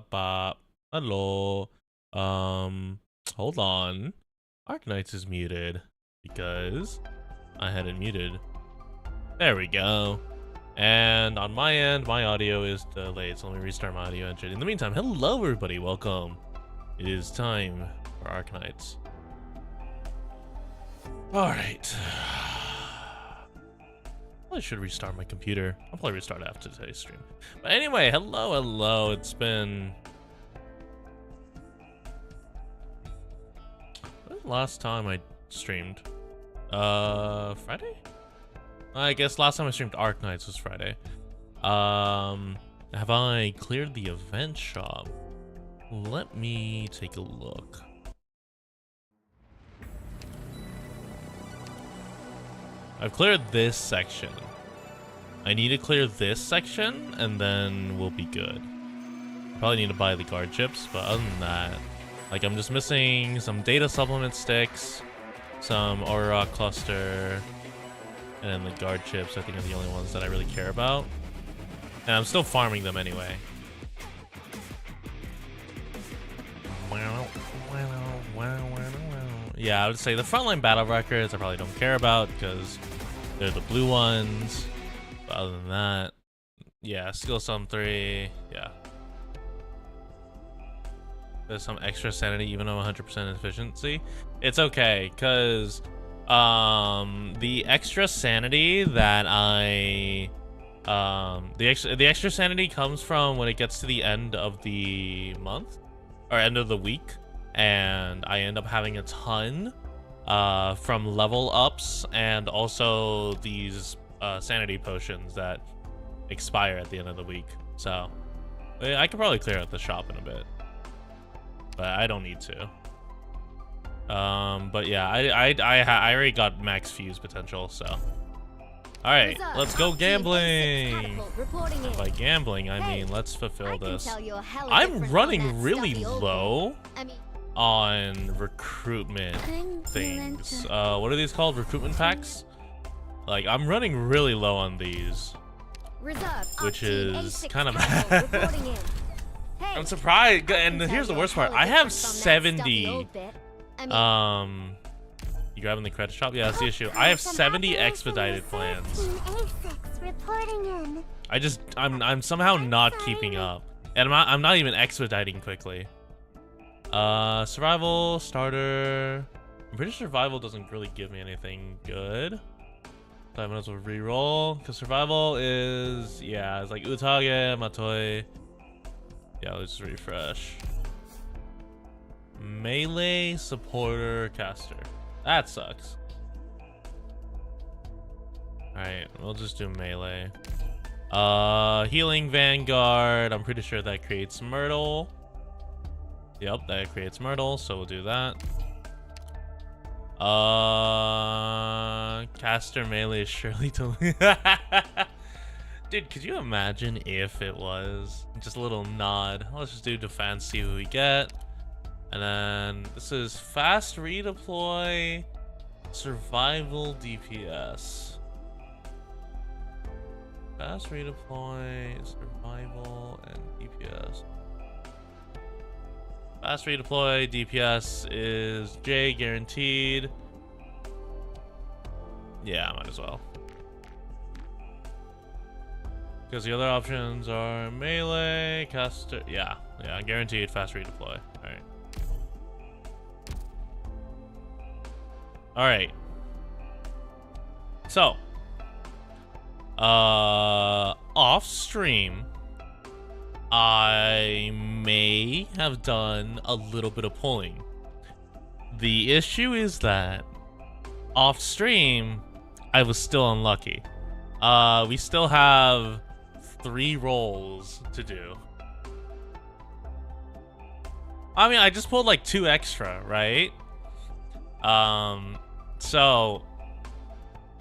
bop. Hello. Hold on. Arknights is muted because I had it muted. There we go. And on my end, my audio is delayed, so let me restart my audio engine. In the meantime, hello everybody, welcome. It is time for Arknights. Alright. I should restart my computer. I'll probably restart after today's stream. But anyway, hello. It's been... when was the last time I streamed? Friday? I guess last time I streamed Arknights was Friday. Have I cleared the event shop? Let me take a look. I've cleared this section. I need to clear this section, and then we'll be good. Probably need to buy the guard chips, but other than that, like, I'm just missing some data supplement sticks, some aura cluster, and then the guard chips, I think, are the only ones that I really care about. And I'm still farming them anyway. Yeah, I would say the frontline battle records I probably don't care about because they're the blue ones. But other than that, yeah, skill sum 3, yeah. There's some extra sanity even though 100% efficiency. It's okay, because the extra sanity that the extra sanity comes from when it gets to the end of the month or end of the week, and I end up having a ton from level ups and also these sanity potions that expire at the end of the week. So I could probably clear out the shop in a bit, but I don't need to. But yeah, I already got max fuse potential, so. All right, let's go gambling. By gambling, I mean let's fulfill this. I'm running really low on recruitment things. What are these called? Recruitment packs? Like, I'm running really low on these, which is kind of I'm surprised. And here's the worst part. I have 70. You grabbing the credit shop? Yeah, that's the issue. I have 70 expedited plans. I'm somehow not keeping up, and I'm not even expediting quickly. Survival starter. I'm pretty sure survival doesn't really give me anything good, so I might as well re-roll because survival is, yeah, it's like Utage, Matoi. Yeah, let's just refresh. Melee, supporter, caster. That sucks. Alright, we'll just do melee. Healing Vanguard. I'm pretty sure that creates Myrtle. Yep, that creates Myrtle, so we'll do that. Caster melee is surely to... Dude, could you imagine if it was just a little nod? Let's just do defense, see who we get. And then this is fast redeploy, survival DPS. Fast redeploy, survival, and DPS. Fast redeploy, DPS is J guaranteed. Yeah, might as well. Because the other options are melee, caster. Yeah, guaranteed fast redeploy. Alright. Alright. So, off stream, I may have done a little bit of pulling. The issue is that off stream, I was still unlucky. We still have 3 rolls to do. I mean, I just pulled like 2 extra, right? So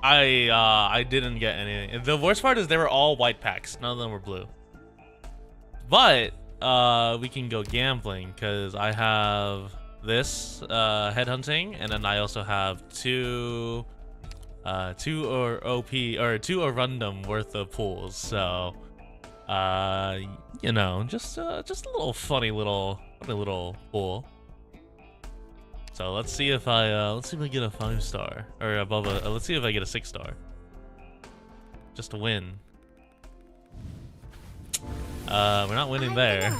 I didn't get anything. The worst part is they were all white packs. None of them were blue. But we can go gambling because I have this headhunting, and then I also have two or OP or 2 Arundum worth of pools. So You know, just a little funny little pool. So let's see if I get a 5-star or above a. Let's see if I get a 6-star. Just to win. We're not winning there.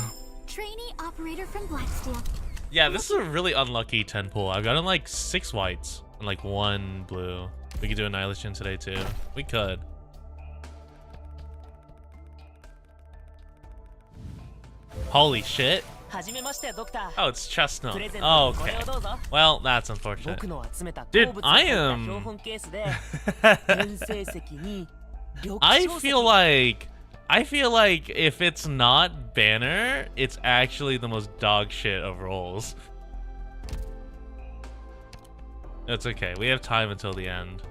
Trainee operator from Blacksteel. Yeah, this is a really unlucky 10 pool. I've gotten like 6 whites and like 1 blue. We could do Annihilation today too. We could. Holy shit. Oh, it's Chestnut. Oh, okay. Well, that's unfortunate. Dude, I am... I feel like if it's not banner, it's actually the most dog shit of rolls. It's okay. We have time until the end.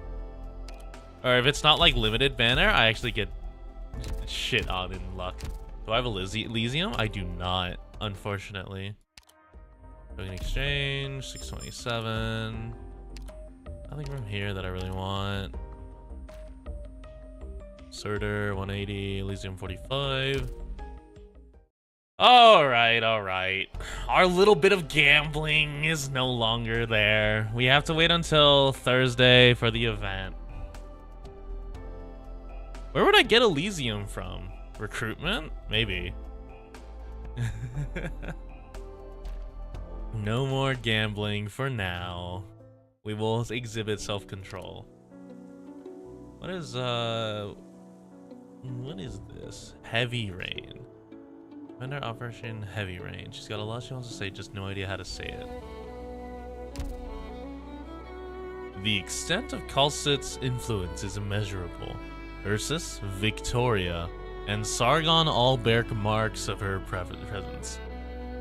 Or if it's not like limited banner, I actually get shit on in luck. Do I have a Elysium? I do not, unfortunately. Token exchange, 627. Nothing from here that I really want. Surtur, 180, Elysium 45. Alright. Our little bit of gambling is no longer there. We have to wait until Thursday for the event. Where would I get Elysium from? Recruitment? Maybe. No more gambling for now. We will exhibit self-control. What is this? Heavy Rain. Vendor Operation Heavy Rain. She's got a lot she wants to say, just no idea how to say it. The extent of Kal'tsit's influence is immeasurable. Ursus, Victoria, and Sargon all bear marks of her presence.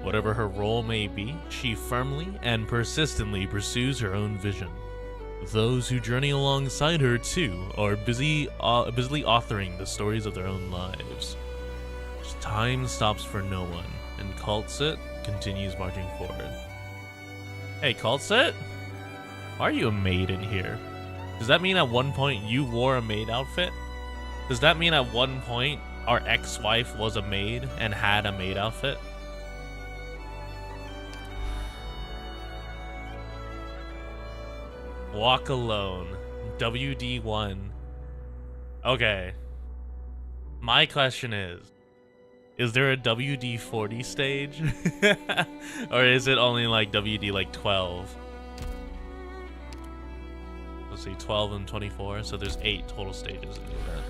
Whatever her role may be, she firmly and persistently pursues her own vision. Those who journey alongside her, too, are busily authoring the stories of their own lives. Time stops for no one, and Kal'tsit continues marching forward. Hey, Kal'tsit? Why are you a maid in here? Does that mean at one point you wore a maid outfit? Does that mean at one point our ex-wife was a maid and had a maid outfit? Walk alone. WD1. Okay. My question is there a WD40 stage? Or is it only like WD like 12? Let's see, 12 and 24, so there's 8 total stages in the event.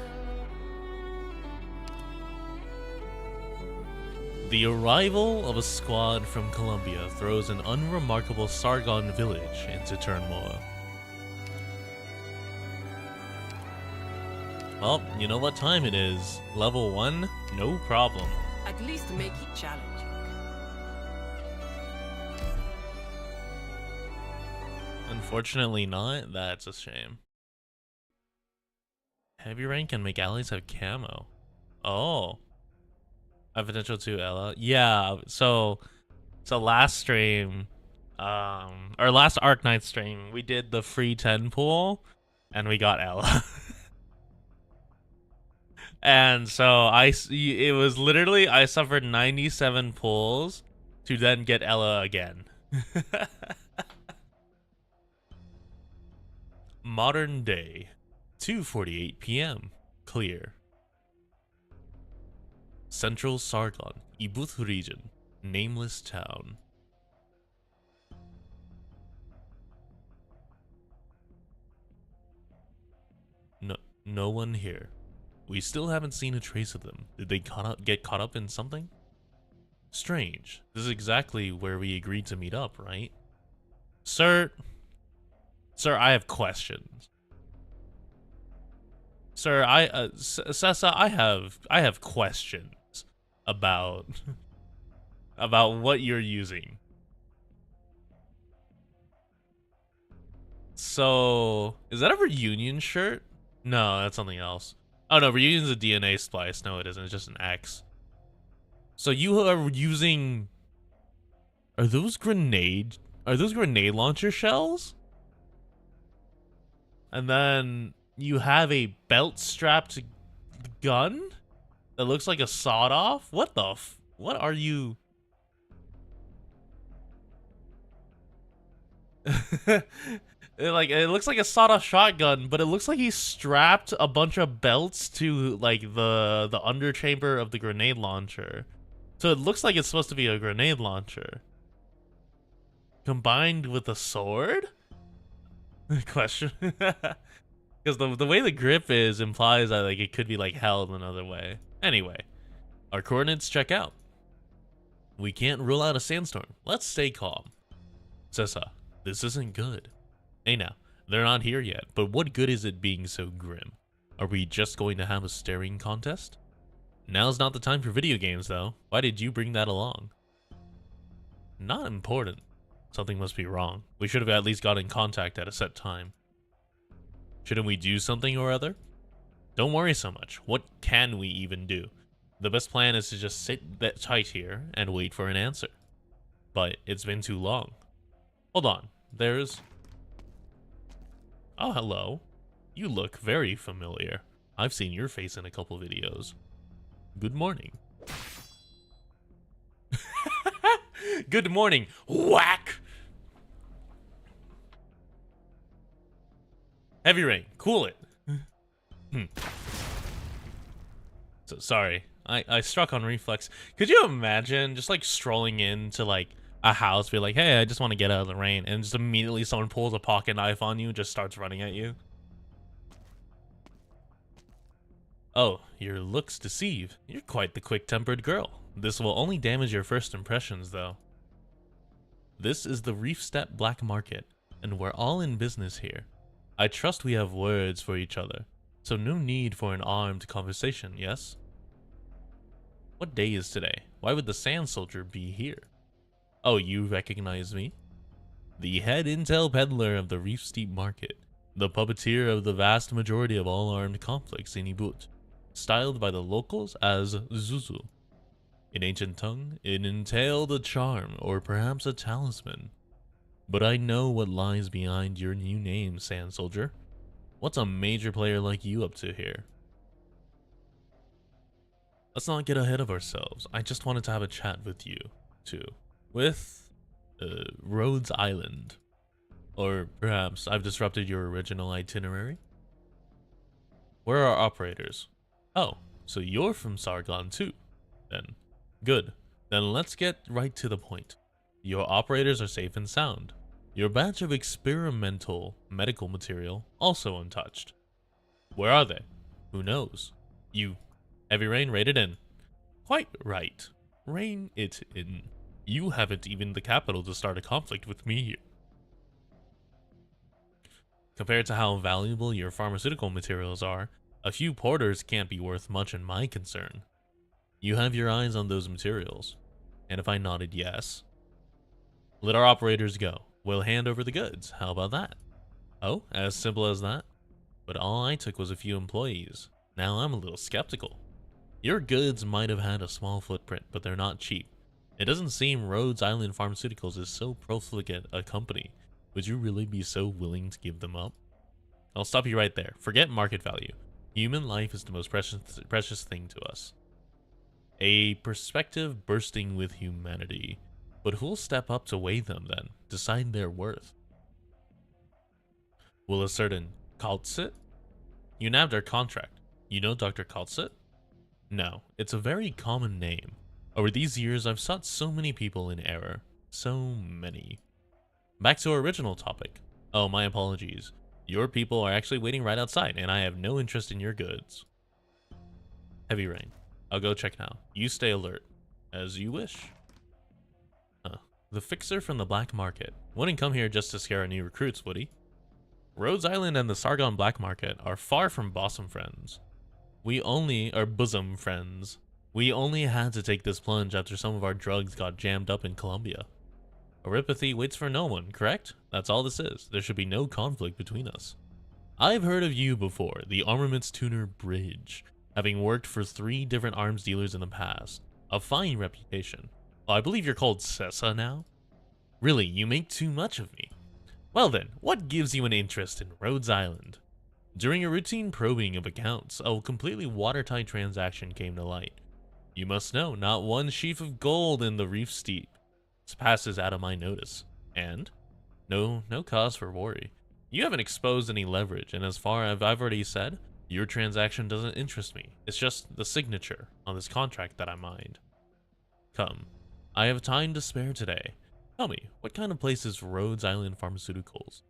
The arrival of a squad from Colombia throws an unremarkable Sargon village into turmoil. Well, you know what time it is. Level 1, no problem. At least make it challenging. Unfortunately not. That's a shame. Heavy rain can make allies have camo. Oh. A potential to Ella. Yeah, so last stream, or last Arknights stream, we did the free 10 pool, and we got Ella. And so it was literally, I suffered 97 pulls to then get Ella again. Modern day, 2:48 p.m. Clear. Central Sargon, Ibuth region, nameless town. No one here. We still haven't seen a trace of them. Did they get caught up in something? Strange. This is exactly where we agreed to meet up, right? Sir, I have questions. Sir, Sessa, I have questions about what you're using. So, is that a reunion shirt? No, that's something else. Oh no, reunion's a DNA splice. No, it isn't. It's just an X. So you are using... Are those grenade launcher shells? And then you have a belt-strapped gun? that looks like a sawed-off? What the what are you? It looks like a sawed-off shotgun, but it looks like he strapped a bunch of belts to like the underchamber of the grenade launcher. So it looks like it's supposed to be a grenade launcher combined with a sword? Question. Because the way the grip is implies that like it could be like held another way. Anyway, our coordinates check out. We can't rule out a sandstorm. Let's stay calm. Sessa, this isn't good. Hey now, they're not here yet, but what good is it being so grim? Are we just going to have a staring contest? Now's not the time for video games though. Why did you bring that along? Not important. Something must be wrong. We should have at least got in contact at a set time. Shouldn't we do something or other? Don't worry so much. What can we even do? The best plan is to just sit that tight here and wait for an answer. But it's been too long. Hold on. There's... Oh, hello. You look very familiar. I've seen your face in a couple videos. Good morning. Good morning. Whack! Heavy rain. Cool it. So, sorry. I struck on reflex. Could you imagine just like strolling into like a house, be like, hey, I just want to get out of the rain, and just immediately someone pulls a pocket knife on you and just starts running at you? Oh, your looks deceive. You're quite the quick-tempered girl. This will only damage your first impressions, though. This is the Reef Step Black Market, and we're all in business here. I trust we have words for each other, so no need for an armed conversation, yes? What day is today? Why would the Sand Soldier be here? Oh, you recognize me? The head intel peddler of the Reef Steep Market, the puppeteer of the vast majority of all armed conflicts in Ibut, styled by the locals as Zuzu. In ancient tongue, it entailed a charm or perhaps a talisman. But I know what lies behind your new name, Sand Soldier. What's a major player like you up to here? Let's not get ahead of ourselves. I just wanted to have a chat with you, too. With Rhodes Island. Or perhaps I've disrupted your original itinerary? Where are our operators? Oh, so you're from Sargon too. Then, good. Then let's get right to the point. Your operators are safe and sound. Your batch of experimental medical material also untouched. Where are they? Who knows? You. Heavy rain, rated in. Quite right. Rein it in. You haven't even the capital to start a conflict with me here. Compared to how valuable your pharmaceutical materials are, a few porters can't be worth much in my concern. You have your eyes on those materials, and if I nodded yes, let our operators go. We'll hand over the goods. How about that? Oh, as simple as that? But all I took was a few employees. Now I'm a little skeptical. Your goods might have had a small footprint, but they're not cheap. It doesn't seem Rhodes Island Pharmaceuticals is so profligate a company. Would you really be so willing to give them up? I'll stop you right there. Forget market value. Human life is the most precious thing to us. A perspective bursting with humanity. But who'll step up to weigh them then? Decide their worth? Will a certain Kal'tsit? You nabbed our contract. You know Dr. Kal'tsit? No, it's a very common name. Over these years, I've sought so many people in error. So many. Back to our original topic. Oh, my apologies. Your people are actually waiting right outside, and I have no interest in your goods. Heavy rain. I'll go check now. You stay alert. As you wish. The fixer from the black market. Wouldn't come here just to scare our new recruits, would he? Rhodes Island and the Sargon black market are far from bosom friends. We only are bosom friends. We only had to take this plunge after some of our drugs got jammed up in Colombia. Oripathy waits for no one, correct? That's all this is. There should be no conflict between us. I've heard of you before, the armaments tuner Bridge, having worked for 3 different arms dealers in the past. A fine reputation. Oh, I believe you're called Sessa now? Really, you make too much of me. Well then, what gives you an interest in Rhodes Island? During a routine probing of accounts, a completely watertight transaction came to light. You must know, not one sheaf of gold in the reef steep passes out of my notice. And no cause for worry. You haven't exposed any leverage, and as far as I've already said, your transaction doesn't interest me. It's just the signature on this contract that I mind. Come, I have time to spare today. Tell me, what kind of place is Rhodes Island Pharmaceuticals?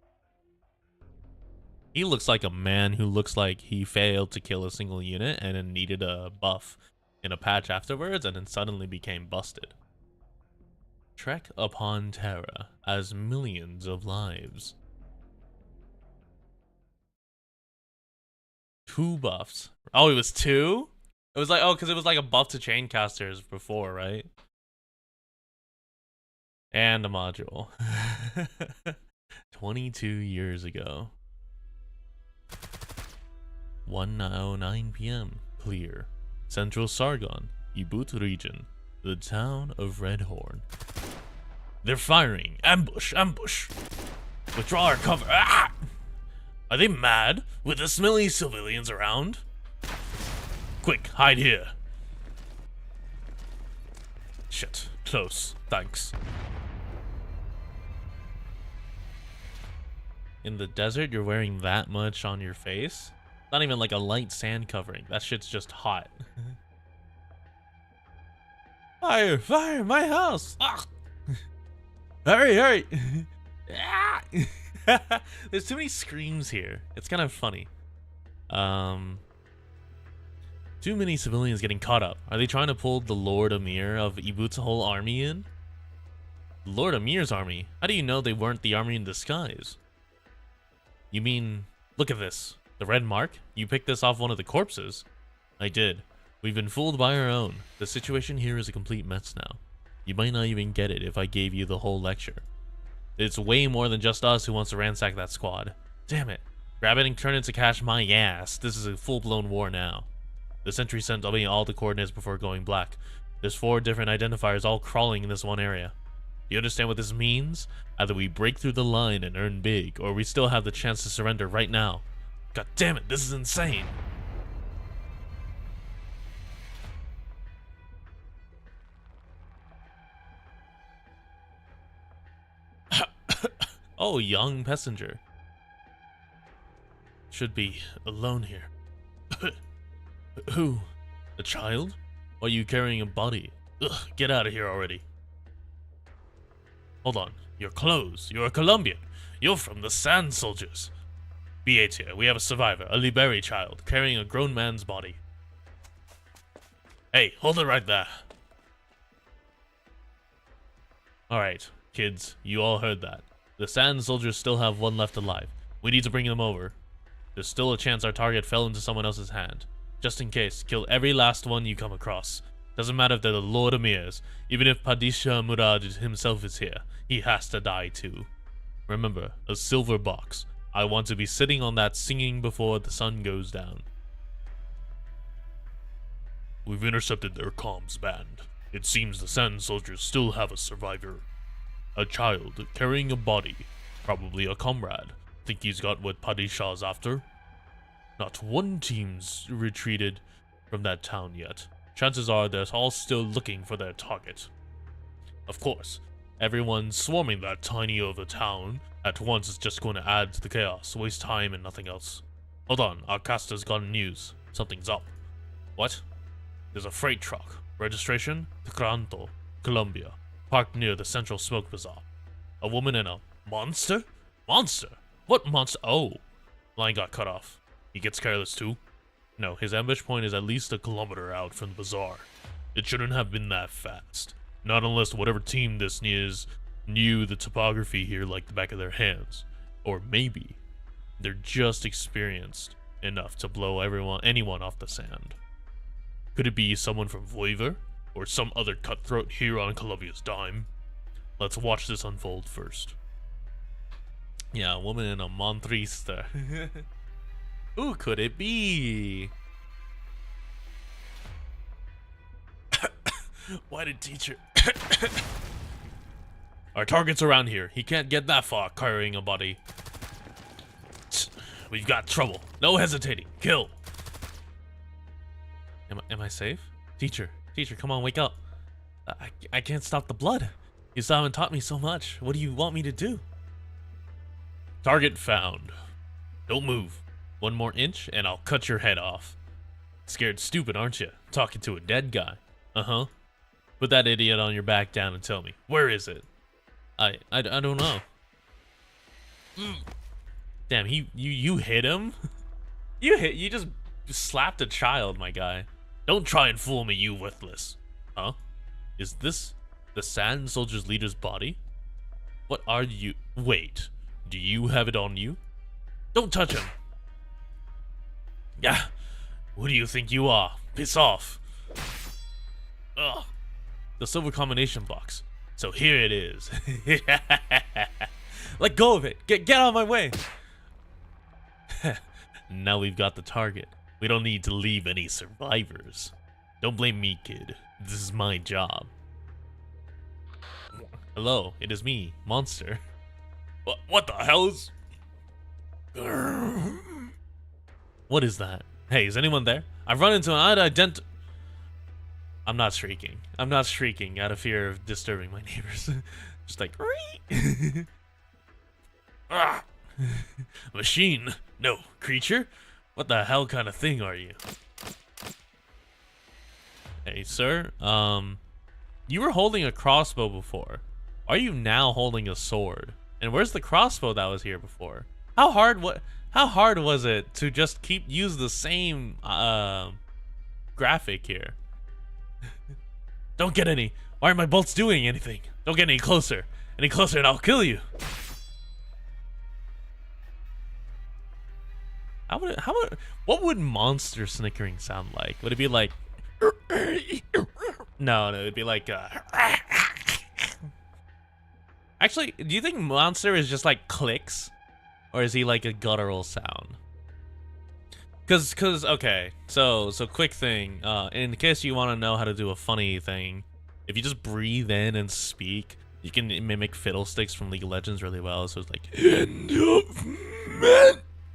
He looks like a man who looks like he failed to kill a single unit and then needed a buff in a patch afterwards and then suddenly became busted. Trek upon Terra as millions of lives. 2 buffs. Oh, it was 2? It was like, oh, because it was like a buff to chaincasters before, right? And a module. 22 years ago. 1:09 p.m. Clear. Central Sargon, Ibut region. The town of Redhorn. They're firing. Ambush, ambush. Withdraw our cover. Ah! Are they mad with the smelly civilians around? Quick, hide here. Shit, close. Thanks. In the desert, you're wearing that much on your face? Not even like a light sand covering. That shit's just hot. Fire! Fire! My house! Ah! Hurry! Hurry! Ah! There's too many screams here. It's kind of funny. Too many civilians getting caught up. Are they trying to pull the Lord Emir of Ibut's whole army in? Lord Emir's army? How do you know they weren't the army in disguise? You mean, look at this. The red mark? You picked this off one of the corpses? I did. We've been fooled by our own. The situation here is a complete mess now. You might not even get it if I gave you the whole lecture. It's way more than just us who wants to ransack that squad. Damn it. Grab it and turn it to cash my ass. This is a full-blown war now. The sentry sent me all the coordinates before going black. There's 4 different identifiers all crawling in this one area. You understand what this means? Either we break through the line and earn big, or we still have the chance to surrender right now. God damn it, this is insane. Oh, young passenger. Should be alone here. Who? A child? Or are you carrying a body? Ugh, get out of here already. Hold on. Your clothes. You're a Colombian. You're from the Sand Soldiers. B8 here. We have a survivor, a Liberi child, carrying a grown man's body. Hey, hold it right there. Alright, kids, you all heard that. The Sand Soldiers still have 1 left alive. We need to bring them over. There's still a chance our target fell into someone else's hand. Just in case, kill every last one you come across. Doesn't matter if they're the Lord Emirs. Even if Padishah Murad himself is here, he has to die too. Remember, a silver box. I want to be sitting on that singing before the sun goes down. We've intercepted their comms band. It seems the Sand Soldiers still have a survivor. A child carrying a body. Probably a comrade. Think he's got what Padishah's after? Not one team's retreated from that town yet. Chances are they're all still looking for their target. Of course, everyone swarming that tiny of a town at once is just going to add to the chaos, waste time and nothing else. Hold on, our caster's got news. Something's up. What? There's a freight truck. Registration? Tecranto, Colombia. Parked near the Central Smoke Bazaar. A woman and a monster? Monster? What monster? Oh. Line got cut off. He gets careless too? No, his ambush point is at least a kilometer out from the bazaar. It shouldn't have been that fast. Not unless whatever team this is knew the topography here like the back of their hands. Or maybe they're just experienced enough to blow anyone off the sand. Could it be someone from Voiver? Or some other cutthroat here on Columbia's dime? Let's watch this unfold first. Yeah, a woman in a montrista. Who could it be? Why did teacher... Our target's around here. He can't get that far carrying a body. we've got trouble. No hesitating. Kill. Am I safe? Teacher, come on, wake up. I can't stop the blood. You still haven't taught me so much. What do you want me to do? Target found. Don't move. 1 more inch and I'll cut your head off. Scared stupid, aren't you? Talking to a dead guy. Uh-huh. Put that idiot on your back down and tell me. Where is it? I don't know. Damn, you hit him? You just slapped a child, my guy. Don't try and fool me, you worthless. Huh? Is this the Sand Soldier's leader's body? What are you? Wait, do you have it on you? Don't touch him. Yeah, who do you think you are? Piss off. Ugh. The silver combination box. So here it is. Let go of it. Get out of my way. Now we've got the target. We don't need to leave any survivors. Don't blame me, kid. This is my job. Hello, it is me, Monster. What the hell is... What is that? Hey, is anyone there? I've run into an I'm not shrieking. I'm not shrieking out of fear of disturbing my neighbors. Just like... Ah. Machine? No. Creature? What the hell kind of thing are you? Hey, sir. You were holding a crossbow before. Are you now holding a sword? And where's the crossbow that was here before? How hard was it to just use the same graphic here? Don't get any. Why aren't my bolts doing anything? Don't get any closer. Any closer and I'll kill you. What would monster snickering sound like? Would it be like... No, it'd be like... Actually, do you think monster is just like clicks? Or is he like a guttural sound? Cause okay, so quick thing, in case you want to know how to do a funny thing, if you just breathe in and speak, you can mimic Fiddlesticks from League of Legends really well. So it's like, end of men,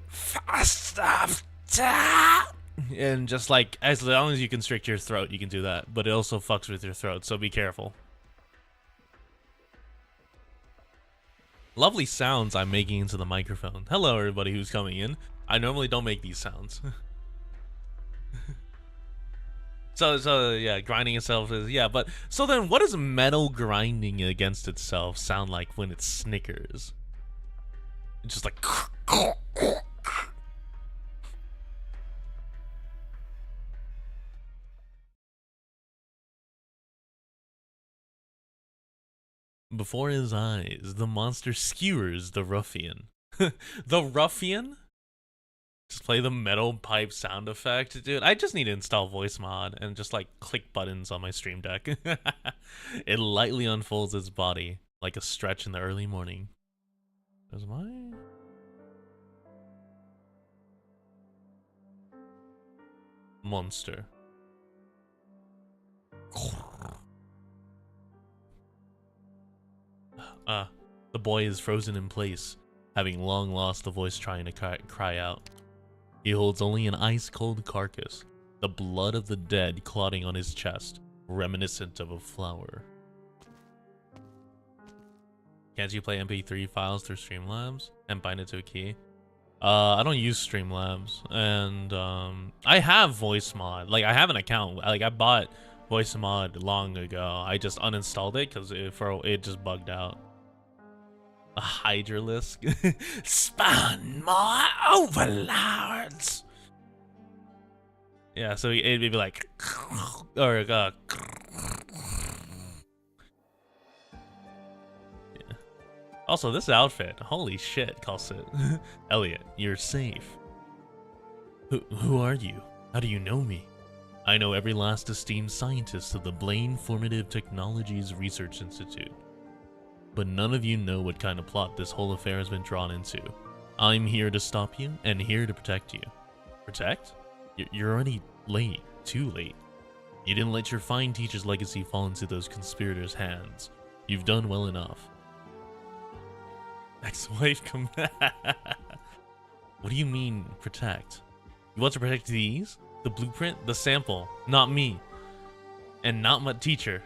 fast after, and just like as long as you constrict your throat, you can do that. But it also fucks with your throat, so be careful. Lovely sounds I'm making into the microphone. Hello, everybody who's coming in. I normally don't make these sounds. so yeah, grinding itself is, yeah, but so then what does metal grinding against itself sound like when it snickers? It's just like before his eyes, the monster skewers the ruffian. The ruffian? Just play the metal pipe sound effect. Dude, I just need to install voice mod and just like click buttons on my stream deck. It lightly unfolds its body like a stretch in the early morning. There's my... Monster. The boy is frozen in place, having long lost the voice trying to cry out. He holds only an ice-cold carcass, the blood of the dead clotting on his chest, reminiscent of a flower. Can't you play MP3 files through Streamlabs and bind it to a key? I don't use Streamlabs, and I have voice mod. Like, I have an account. Like, I bought voice mod long ago. I just uninstalled it because it just bugged out. A Hydralisk. Spawn more overlords. Yeah, so it'd be like, or yeah. Also, this outfit, holy shit, Kal'tsit. Elliot, you're safe. Who are you? How do you know me? I know every last esteemed scientist of the Blaine Formative Technologies Research Institute. But none of you know what kind of plot this whole affair has been drawn into. I'm here to stop you, and here to protect you. Protect? You're already late. Too late. You didn't let your fine teacher's legacy fall into those conspirators' hands. You've done well enough. Ex-wife come back. What do you mean, protect? You want to protect these? The blueprint? The sample? Not me. And not my teacher.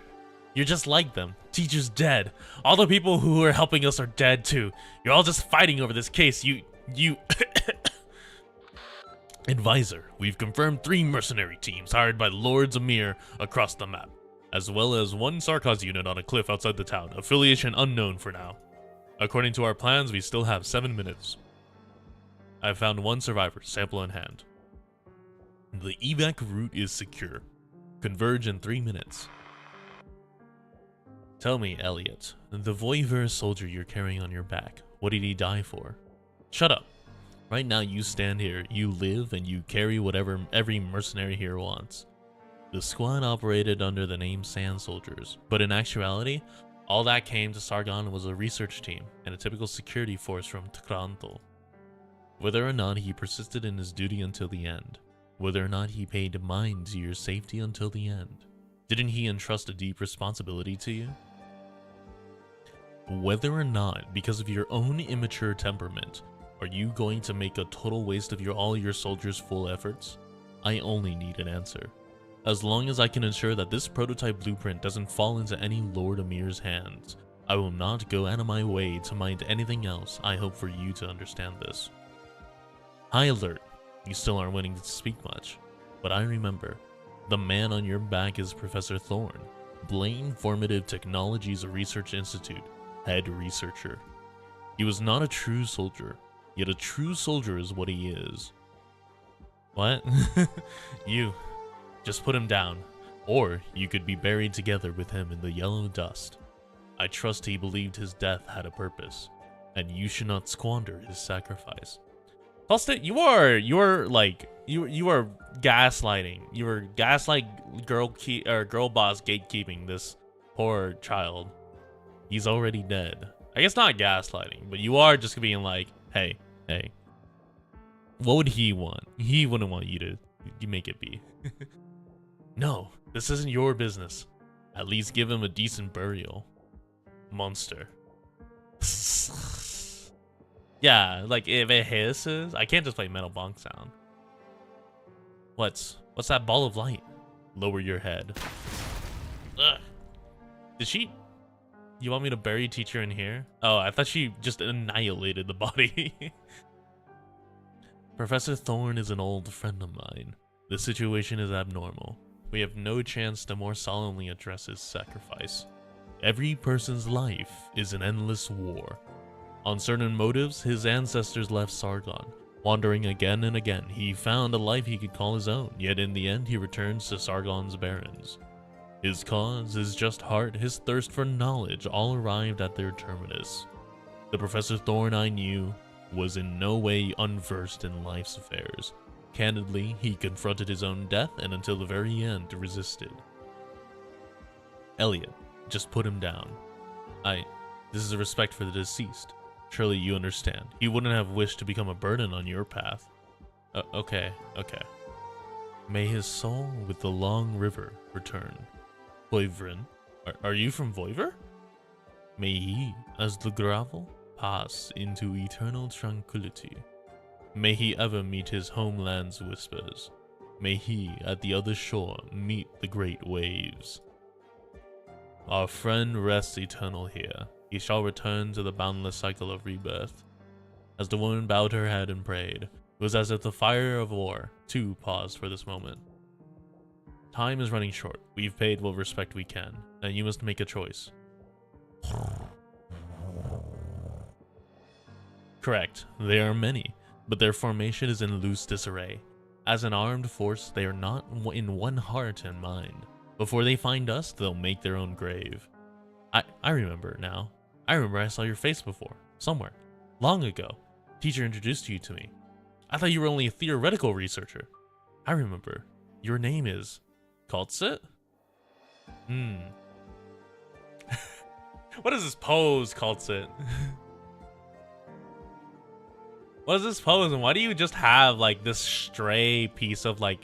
You're just like them. Teacher's dead. All the people who are helping us are dead too. You're all just fighting over this case. You... Advisor, we've confirmed 3 mercenary teams hired by Lord Zamir across the map, as well as 1 Sarkaz unit on a cliff outside the town. Affiliation unknown for now. According to our plans, we still have 7 minutes. I've found 1 survivor, sample in hand. The evac route is secure. Converge in 3 minutes. Tell me, Elliot, the Voiver soldier you're carrying on your back, what did he die for? Shut up. Right now you stand here, you live, and you carry whatever every mercenary here wants. The squad operated under the name Sand Soldiers, but in actuality, all that came to Sargon was a research team and a typical security force from Tkranto. Whether or not he persisted in his duty until the end, whether or not he paid mind to your safety until the end, didn't he entrust a deep responsibility to you? Whether or not, because of your own immature temperament, are you going to make a total waste of all your soldiers' full efforts? I only need an answer. As long as I can ensure that this prototype blueprint doesn't fall into any Lord Amir's hands, I will not go out of my way to mind anything else. I hope for you to understand this. High alert. You still aren't willing to speak much, but I remember. The man on your back is Professor Thorne, Blaine Formative Technologies Research Institute, head researcher. He was not a true soldier, yet a true soldier is what he is. What? You. Just put him down, or you could be buried together with him in the yellow dust. I trust he believed his death had a purpose, and you should not squander his sacrifice. Kal'tsit, you are gaslighting. You are gaslight girl boss gatekeeping this poor child. He's already dead. I guess not gaslighting, but you are just being like, hey. What would he want? He wouldn't want you to make it be. No, this isn't your business. At least give him a decent burial. Monster. Yeah, like if it hisses, I can't just play metal bonk sound. What's that ball of light? Lower your head. Ugh. Did she? You want me to bury teacher in here? Oh, I thought she just annihilated the body. Professor Thorne is an old friend of mine. The situation is abnormal. We have no chance to more solemnly address his sacrifice. Every person's life is an endless war. On certain motives, his ancestors left Sargon. Wandering again and again, he found a life he could call his own, yet in the end he returns to Sargon's barrens. His cause, his just heart, his thirst for knowledge all arrived at their terminus. The Professor Thorne I knew was in no way unversed in life's affairs. Candidly, he confronted his own death and until the very end resisted. Elliot, just put him down. This is a respect for the deceased. Surely you understand. He wouldn't have wished to become a burden on your path. Okay. May his soul with the long river return. Voivrin, are you from Voiver? May he, as the gravel, pass into eternal tranquility. May he ever meet his homeland's whispers. May he, at the other shore, meet the great waves. Our friend rests eternal here. He shall return to the boundless cycle of rebirth. As the woman bowed her head and prayed, it was as if the fire of war, too, paused for this moment. Time is running short. We've paid what respect we can, and you must make a choice. Correct, there are many, but their formation is in loose disarray. As an armed force, they are not in one heart and mind. Before they find us, they'll make their own grave. I remember now. I remember I saw your face before, somewhere, long ago. Teacher introduced you to me. I thought you were only a theoretical researcher. I remember. Your name is Kal'tsit? What is this pose, Kal'tsit? What is this pose, and why do you just have like this stray piece of like,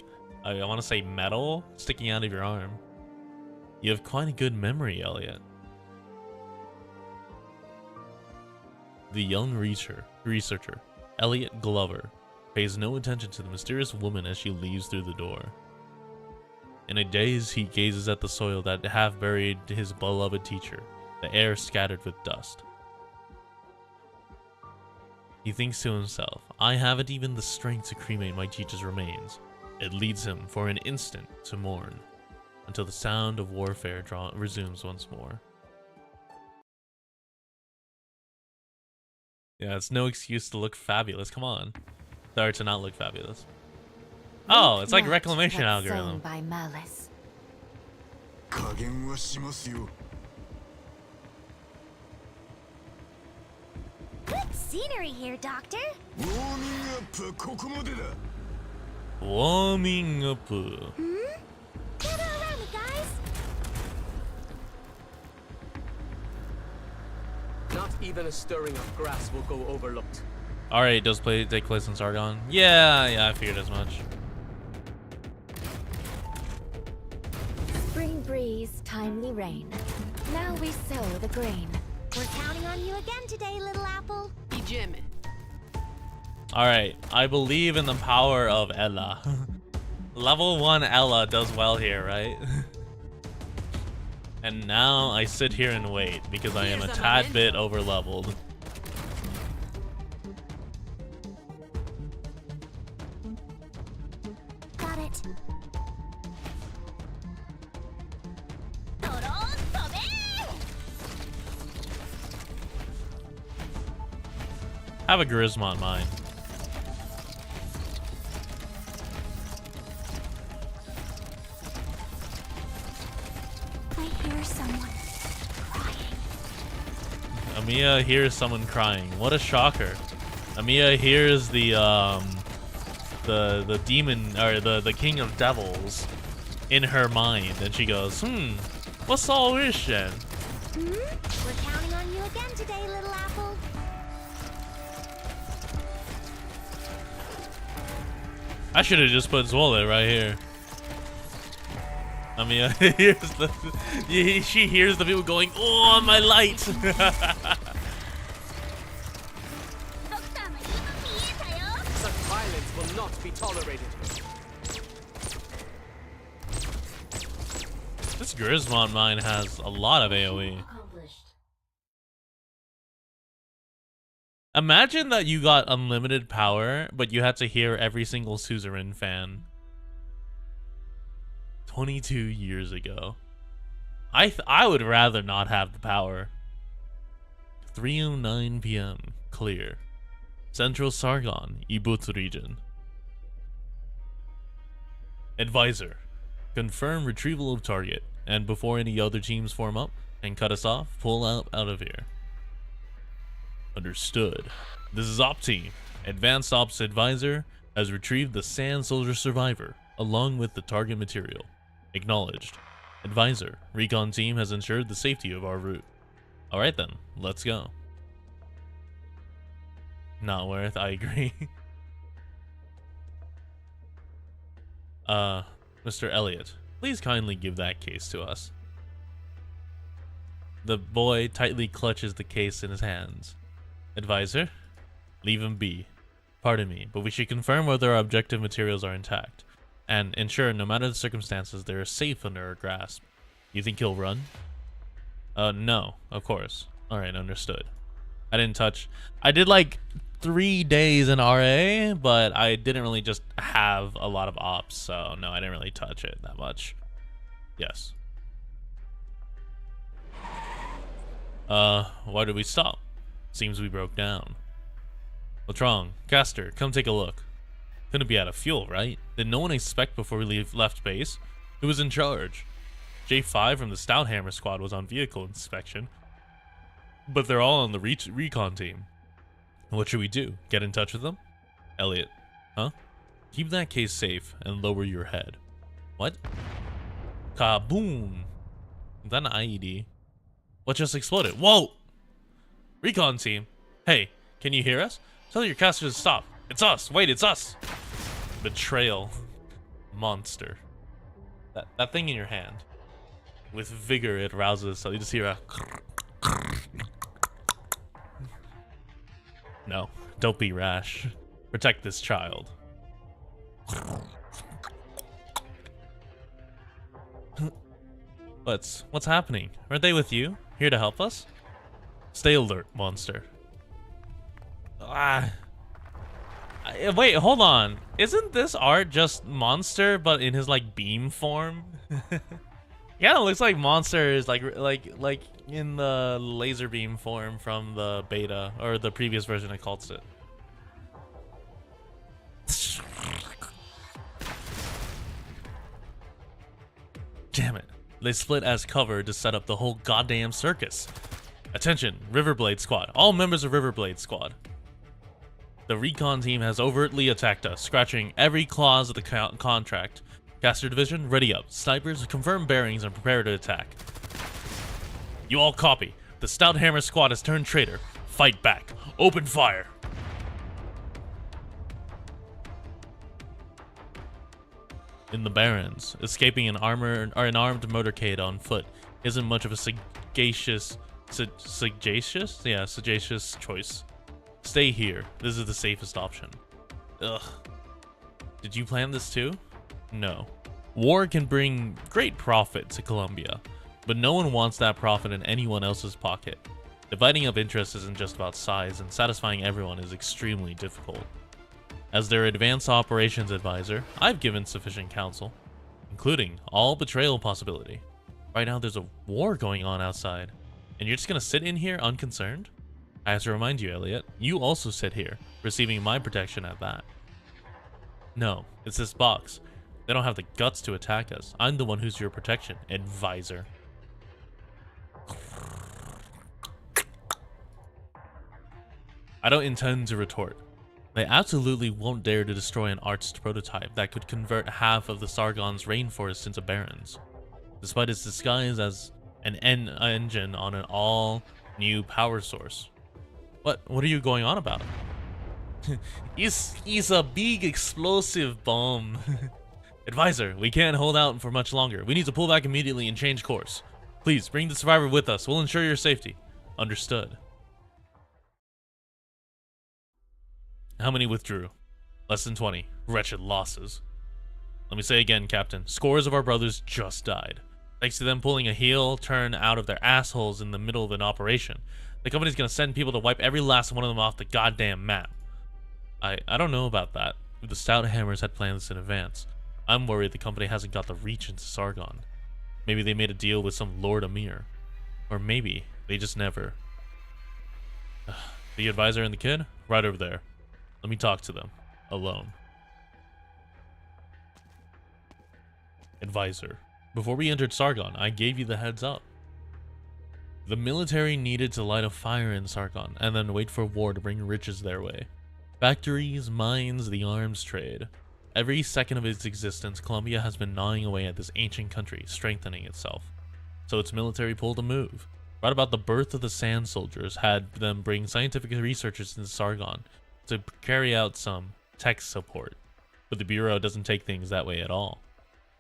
I want to say metal sticking out of your arm? You have quite a good memory, Elliot. The young researcher, Elliot Glover, pays no attention to the mysterious woman as she leaves through the door. In a daze, he gazes at the soil that half buried his beloved teacher, the air scattered with dust. He thinks to himself, I haven't even the strength to cremate my teacher's remains. It leads him for an instant to mourn, until the sound of warfare resumes once more. Yeah, it's no excuse to look fabulous, come on. Sorry to not look fabulous. Oh, it's like reclamation algorithm. By malice. Good scenery here, Doctor. Warming up. Gather around me, guys. Not even a stirring of grass will go overlooked. Alright, does take place in Sargon? Yeah, I figured as much. Spring breeze, timely rain. Now we sow the grain. We're counting on you again today, little apple. Ijeme. Alright, I believe in the power of Ella. Level 1 Ella does well here, right? And now I sit here and wait because I am a tad bit over leveled. Got it. Have a charisma on mine. I hear someone crying. Amiya hears someone crying. What a shocker. Amiya hears the demon or the king of devils in her mind, and she goes, what's all this then? We're counting on you again today, little apple. I should have just put Zwollet right here. Amiya hears she hears the people going, oh, my light. Such violence will not be tolerated. This charisma on mine has a lot of AoE. Imagine that you got unlimited power, but you had to hear every single suzerain fan. 22 years ago. I would rather not have the power. 3:09 p.m. Clear. Central Sargon, Ibut region. Advisor. Confirm retrieval of target, and before any other teams form up and cut us off, pull out of here. Understood. This is Op Team. Advanced Ops Advisor has retrieved the Sand Soldier Survivor, along with the target material. Acknowledged. Advisor, Recon Team has ensured the safety of our route. Alright then, let's go. Not worth, I agree. Mr. Elliot, please kindly give that case to us. The boy tightly clutches the case in his hands. Advisor, leave him be. Pardon me, but we should confirm whether our objective materials are intact, and ensure no matter the circumstances they are safe under our grasp. You think he'll run? No, of course. Alright, understood. I didn't touch. I did like 3 days in RA, but I didn't really just have a lot of ops, so no, I didn't really touch it that much. Yes. Why did we stop? Seems we broke down. What's wrong? Caster, come take a look. Couldn't be out of fuel, right? Did no one expect before we left base? Who was in charge? J5 from the Stout Hammer squad was on vehicle inspection, but they're all on the recon team. What should we do? Get in touch with them? Elliot. Huh? Keep that case safe and lower your head. What? Kaboom! Is that an IED? What just exploded? Whoa! Recon team. Hey, can you hear us? Tell your caster to stop. It's us. Wait, it's us. Betrayal. Monster. That thing in your hand. With vigor, it rouses. So you just hear a... No, don't be rash. Protect this child. What's happening? Aren't they with you? Here to help us? Stay alert, monster. Wait, hold on. Isn't this art just monster, but in his like beam form? Yeah, it looks like monster is like in the laser beam form from the beta or the previous version of Kal'tsit. Damn it. They split as cover to set up the whole goddamn circus. Attention, Riverblade Squad. All members of Riverblade Squad. The recon team has overtly attacked us, scratching every clause of the contract. Caster Division, ready up. Snipers, confirm bearings and prepare to attack. You all copy. The Stout Hammer Squad has turned traitor. Fight back. Open fire. In the Barrens, escaping an armored motorcade on foot isn't much of a sagacious choice. Stay here. This is the safest option. Ugh. Did you plan this too? No. War can bring great profit to Columbia, but no one wants that profit in anyone else's pocket. Dividing up interests isn't just about size, and satisfying everyone is extremely difficult. As their advanced operations advisor, I've given sufficient counsel, including all betrayal possibility. Right now there's a war going on outside, and you're just gonna sit in here unconcerned? I have to remind you, Elliot, you also sit here, receiving my protection at that. No, it's this box. They don't have the guts to attack us. I'm the one who's your protection, advisor. I don't intend to retort. They absolutely won't dare to destroy an arched prototype that could convert half of the Sargon's rainforest into barrens, despite its disguise as an engine on an all-new power source. What are you going on about? He's a big explosive bomb. Advisor, we can't hold out for much longer. We need to pull back immediately and change course. Please, bring the survivor with us. We'll ensure your safety. Understood. How many withdrew? Less than 20. Wretched losses. Let me say again, Captain. Scores of our brothers just died. Thanks to them pulling a heel turn out of their assholes in the middle of an operation. The company's gonna send people to wipe every last one of them off the goddamn map. I don't know about that. If the Stout Hammers had planned this in advance, I'm worried the company hasn't got the reach into Sargon. Maybe they made a deal with some Lord Amir. Or maybe they just never. The advisor and the kid? Right over there. Let me talk to them. Alone. Advisor. Before we entered Sargon, I gave you the heads up. The military needed to light a fire in Sargon and then wait for war to bring riches their way. Factories, mines, the arms trade. Every second of its existence, Columbia has been gnawing away at this ancient country, strengthening itself. So its military pulled a move. Right about the birth of the Sand Soldiers had them bring scientific researchers into Sargon to carry out some tech support. But the Bureau doesn't take things that way at all.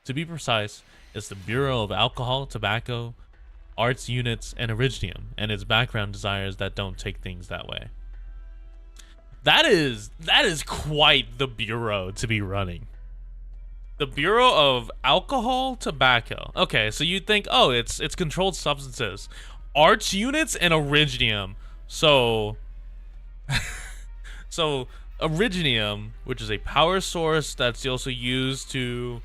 To be precise, it's the Bureau of Alcohol, Tobacco, Arts Units, and Originium, and its background desires that don't take things that way. That is quite the bureau to be running. The Bureau of Alcohol, Tobacco. Okay, so you'd think, oh, it's controlled substances, Arts Units, and Originium. So, so Originium, which is a power source that's also used to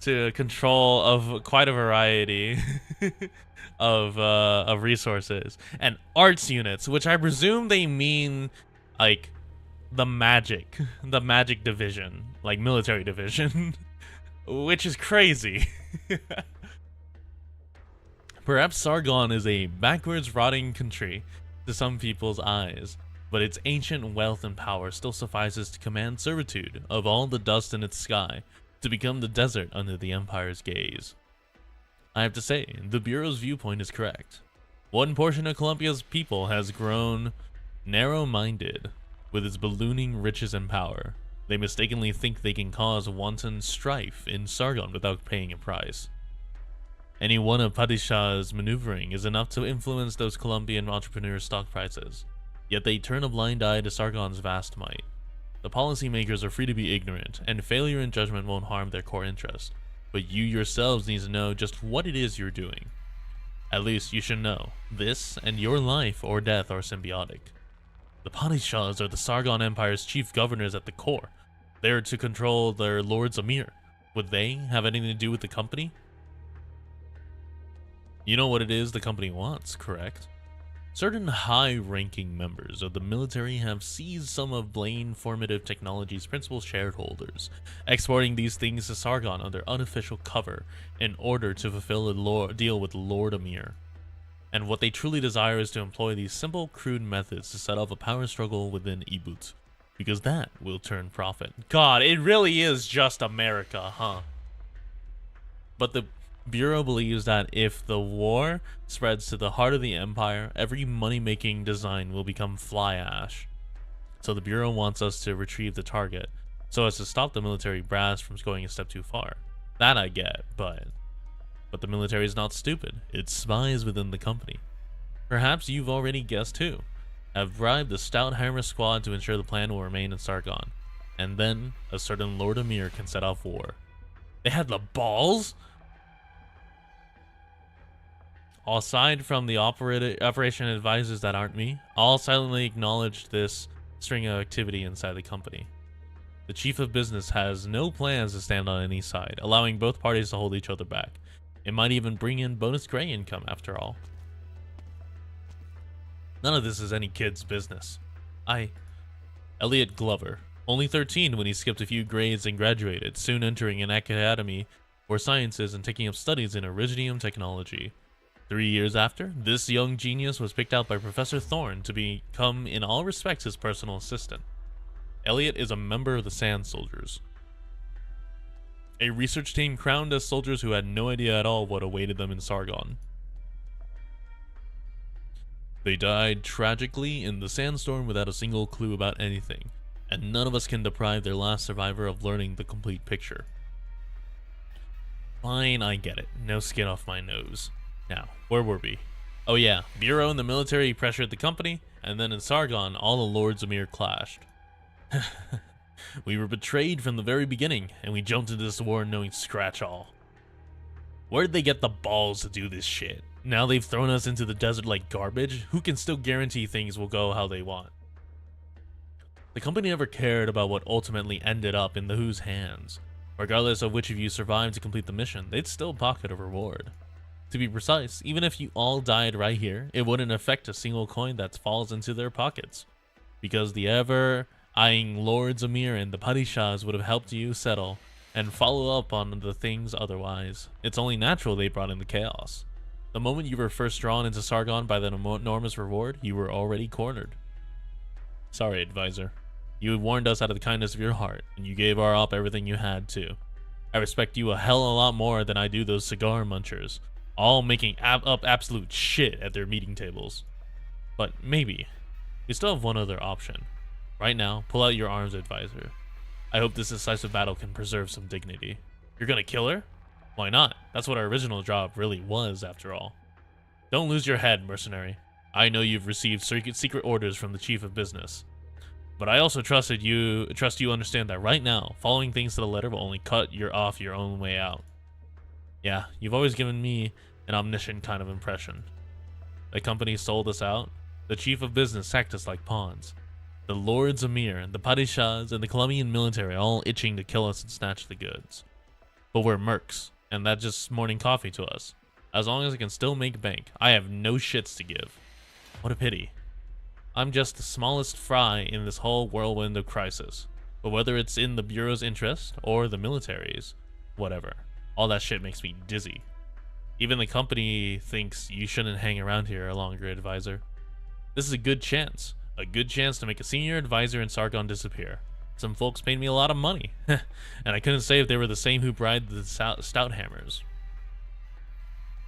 to control of quite a variety of resources, and arts units, which I presume they mean like the magic division, like military division, which is crazy. Perhaps Sargon is a backwards rotting country to some people's eyes, but its ancient wealth and power still suffices to command servitude of all the dust in its sky, to become the desert under the Empire's gaze. I have to say, the Bureau's viewpoint is correct. One portion of Columbia's people has grown narrow-minded with its ballooning riches and power. They mistakenly think they can cause wanton strife in Sargon without paying a price. Any one of Padishah's maneuvering is enough to influence those Colombian entrepreneurs' stock prices. Yet they turn a blind eye to Sargon's vast might. The policymakers are free to be ignorant, and failure in judgment won't harm their core interest. But you yourselves need to know just what it is you're doing. At least you should know, this and your life or death are symbiotic. The Padishahs are the Sargon Empire's chief governors at the core. They are to control their Lord's Amir. Would they have anything to do with the company? You know what it is the company wants, correct? Certain high-ranking members of the military have seized some of Blaine Formative Technologies' principal shareholders, exporting these things to Sargon under unofficial cover in order to fulfill a deal with Lord Amir. And what they truly desire is to employ these simple, crude methods to set up a power struggle within Ibut, because that will turn profit. God, it really is just America, huh? But the Bureau believes that if the war spreads to the heart of the empire, every money-making design will become fly ash. So the Bureau wants us to retrieve the target, so as to stop the military brass from going a step too far. That I get, but the military is not stupid. It spies within the company. Perhaps you've already guessed who. Have bribed the stout Hammer squad to ensure the plan will remain in Sargon, and then a certain Lord Amir can set off war. They had the balls? Aside from the operation advisors that aren't me, all silently acknowledged this string of activity inside the company. The chief of business has no plans to stand on any side, allowing both parties to hold each other back. It might even bring in bonus gray income after all. None of this is any kid's business. Elliot Glover, only 13 when he skipped a few grades and graduated, soon entering an academy for sciences and taking up studies in iridium technology. 3 years after, this young genius was picked out by Professor Thorne to become in all respects his personal assistant. Elliot is a member of the Sand Soldiers, a research team crowned as soldiers who had no idea at all what awaited them in Sargon. They died tragically in the sandstorm without a single clue about anything, and none of us can deprive their last survivor of learning the complete picture. Fine, I get it. No skin off my nose. Now, where were we? Oh yeah, Bureau and the military pressured the company, and then in Sargon, all the Lords Amir clashed. We were betrayed from the very beginning, and we jumped into this war knowing scratch all. Where'd they get the balls to do this shit? Now they've thrown us into the desert like garbage? Who can still guarantee things will go how they want? The company never cared about what ultimately ended up in the Who's hands. Regardless of which of you survived to complete the mission, they'd still pocket a reward. To be precise, even if you all died right here, it wouldn't affect a single coin that falls into their pockets. Because the ever-eyeing Lords Amir and the Padishahs would have helped you settle and follow up on the things otherwise. It's only natural they brought in the chaos. The moment you were first drawn into Sargon by that enormous reward, you were already cornered. Sorry, advisor. You warned us out of the kindness of your heart, and you gave our op everything you had too. I respect you a hell of a lot more than I do those cigar munchers, all making up absolute shit at their meeting tables. But maybe. We still have one other option. Right now, pull out your arms, advisor. I hope this decisive battle can preserve some dignity. You're gonna kill her? Why not? That's what our original job really was, after all. Don't lose your head, mercenary. I know you've received secret orders from the chief of business. But I also trust you understand that right now, following things to the letter will only cut you off your own way out. Yeah, you've always given me an omniscient kind of impression. The company sold us out. The chief of business sacked us like pawns. The Lords Amir, the Padishahs, and the Colombian military all itching to kill us and snatch the goods. But we're mercs, and that's just morning coffee to us. As long as I can still make bank, I have no shits to give. What a pity. I'm just the smallest fry in this whole whirlwind of crisis. But whether it's in the Bureau's interest or the military's, whatever. All that shit makes me dizzy. Even the company thinks you shouldn't hang around here longer, advisor. This is a good chance to make a senior advisor in Sargon disappear. Some folks paid me a lot of money, and I couldn't say if they were the same who bribed the stout hammers.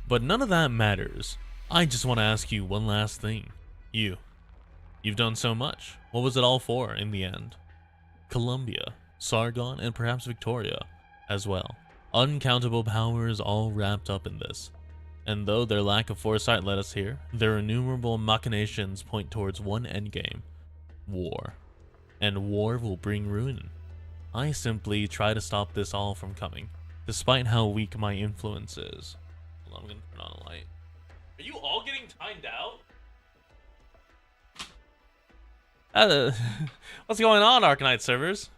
But none of that matters. I just want to ask you one last thing. You've done so much. What was it all for in the end? Columbia, Sargon, and perhaps Victoria as well. Uncountable powers all wrapped up in this. And though their lack of foresight led us here, their innumerable machinations point towards one endgame: war. And war will bring ruin. I simply try to stop this all from coming, despite how weak my influence is. Hold on, I'm gonna turn on a light. Are you all getting timed out? What's going on, Arknights servers?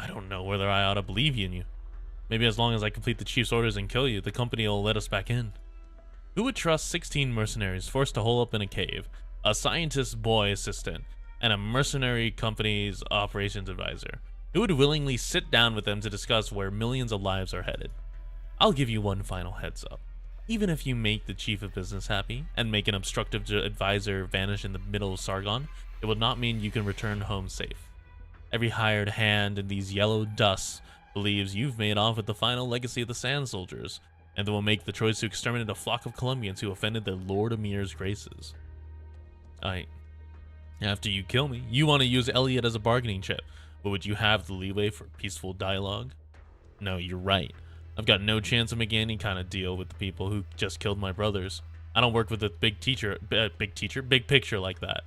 I don't know whether I ought to believe in you. Maybe as long as I complete the chief's orders and kill you, the company will let us back in. Who would trust 16 mercenaries forced to hole up in a cave, a scientist's boy assistant, and a mercenary company's operations advisor? Who would willingly sit down with them to discuss where millions of lives are headed? I'll give you one final heads up. Even if you make the chief of business happy and make an obstructive advisor vanish in the middle of Sargon, it will not mean you can return home safe. Every hired hand in these yellow dusts believes you've made off with the final legacy of the Sand Soldiers, and they will make the choice to exterminate a flock of Colombians who offended their Lord Emir's graces. After you kill me, you want to use Elliot as a bargaining chip, but would you have the leeway for peaceful dialogue? No, you're right. I've got no chance of making any kind of deal with the people who just killed my brothers. I don't work with a big picture like that.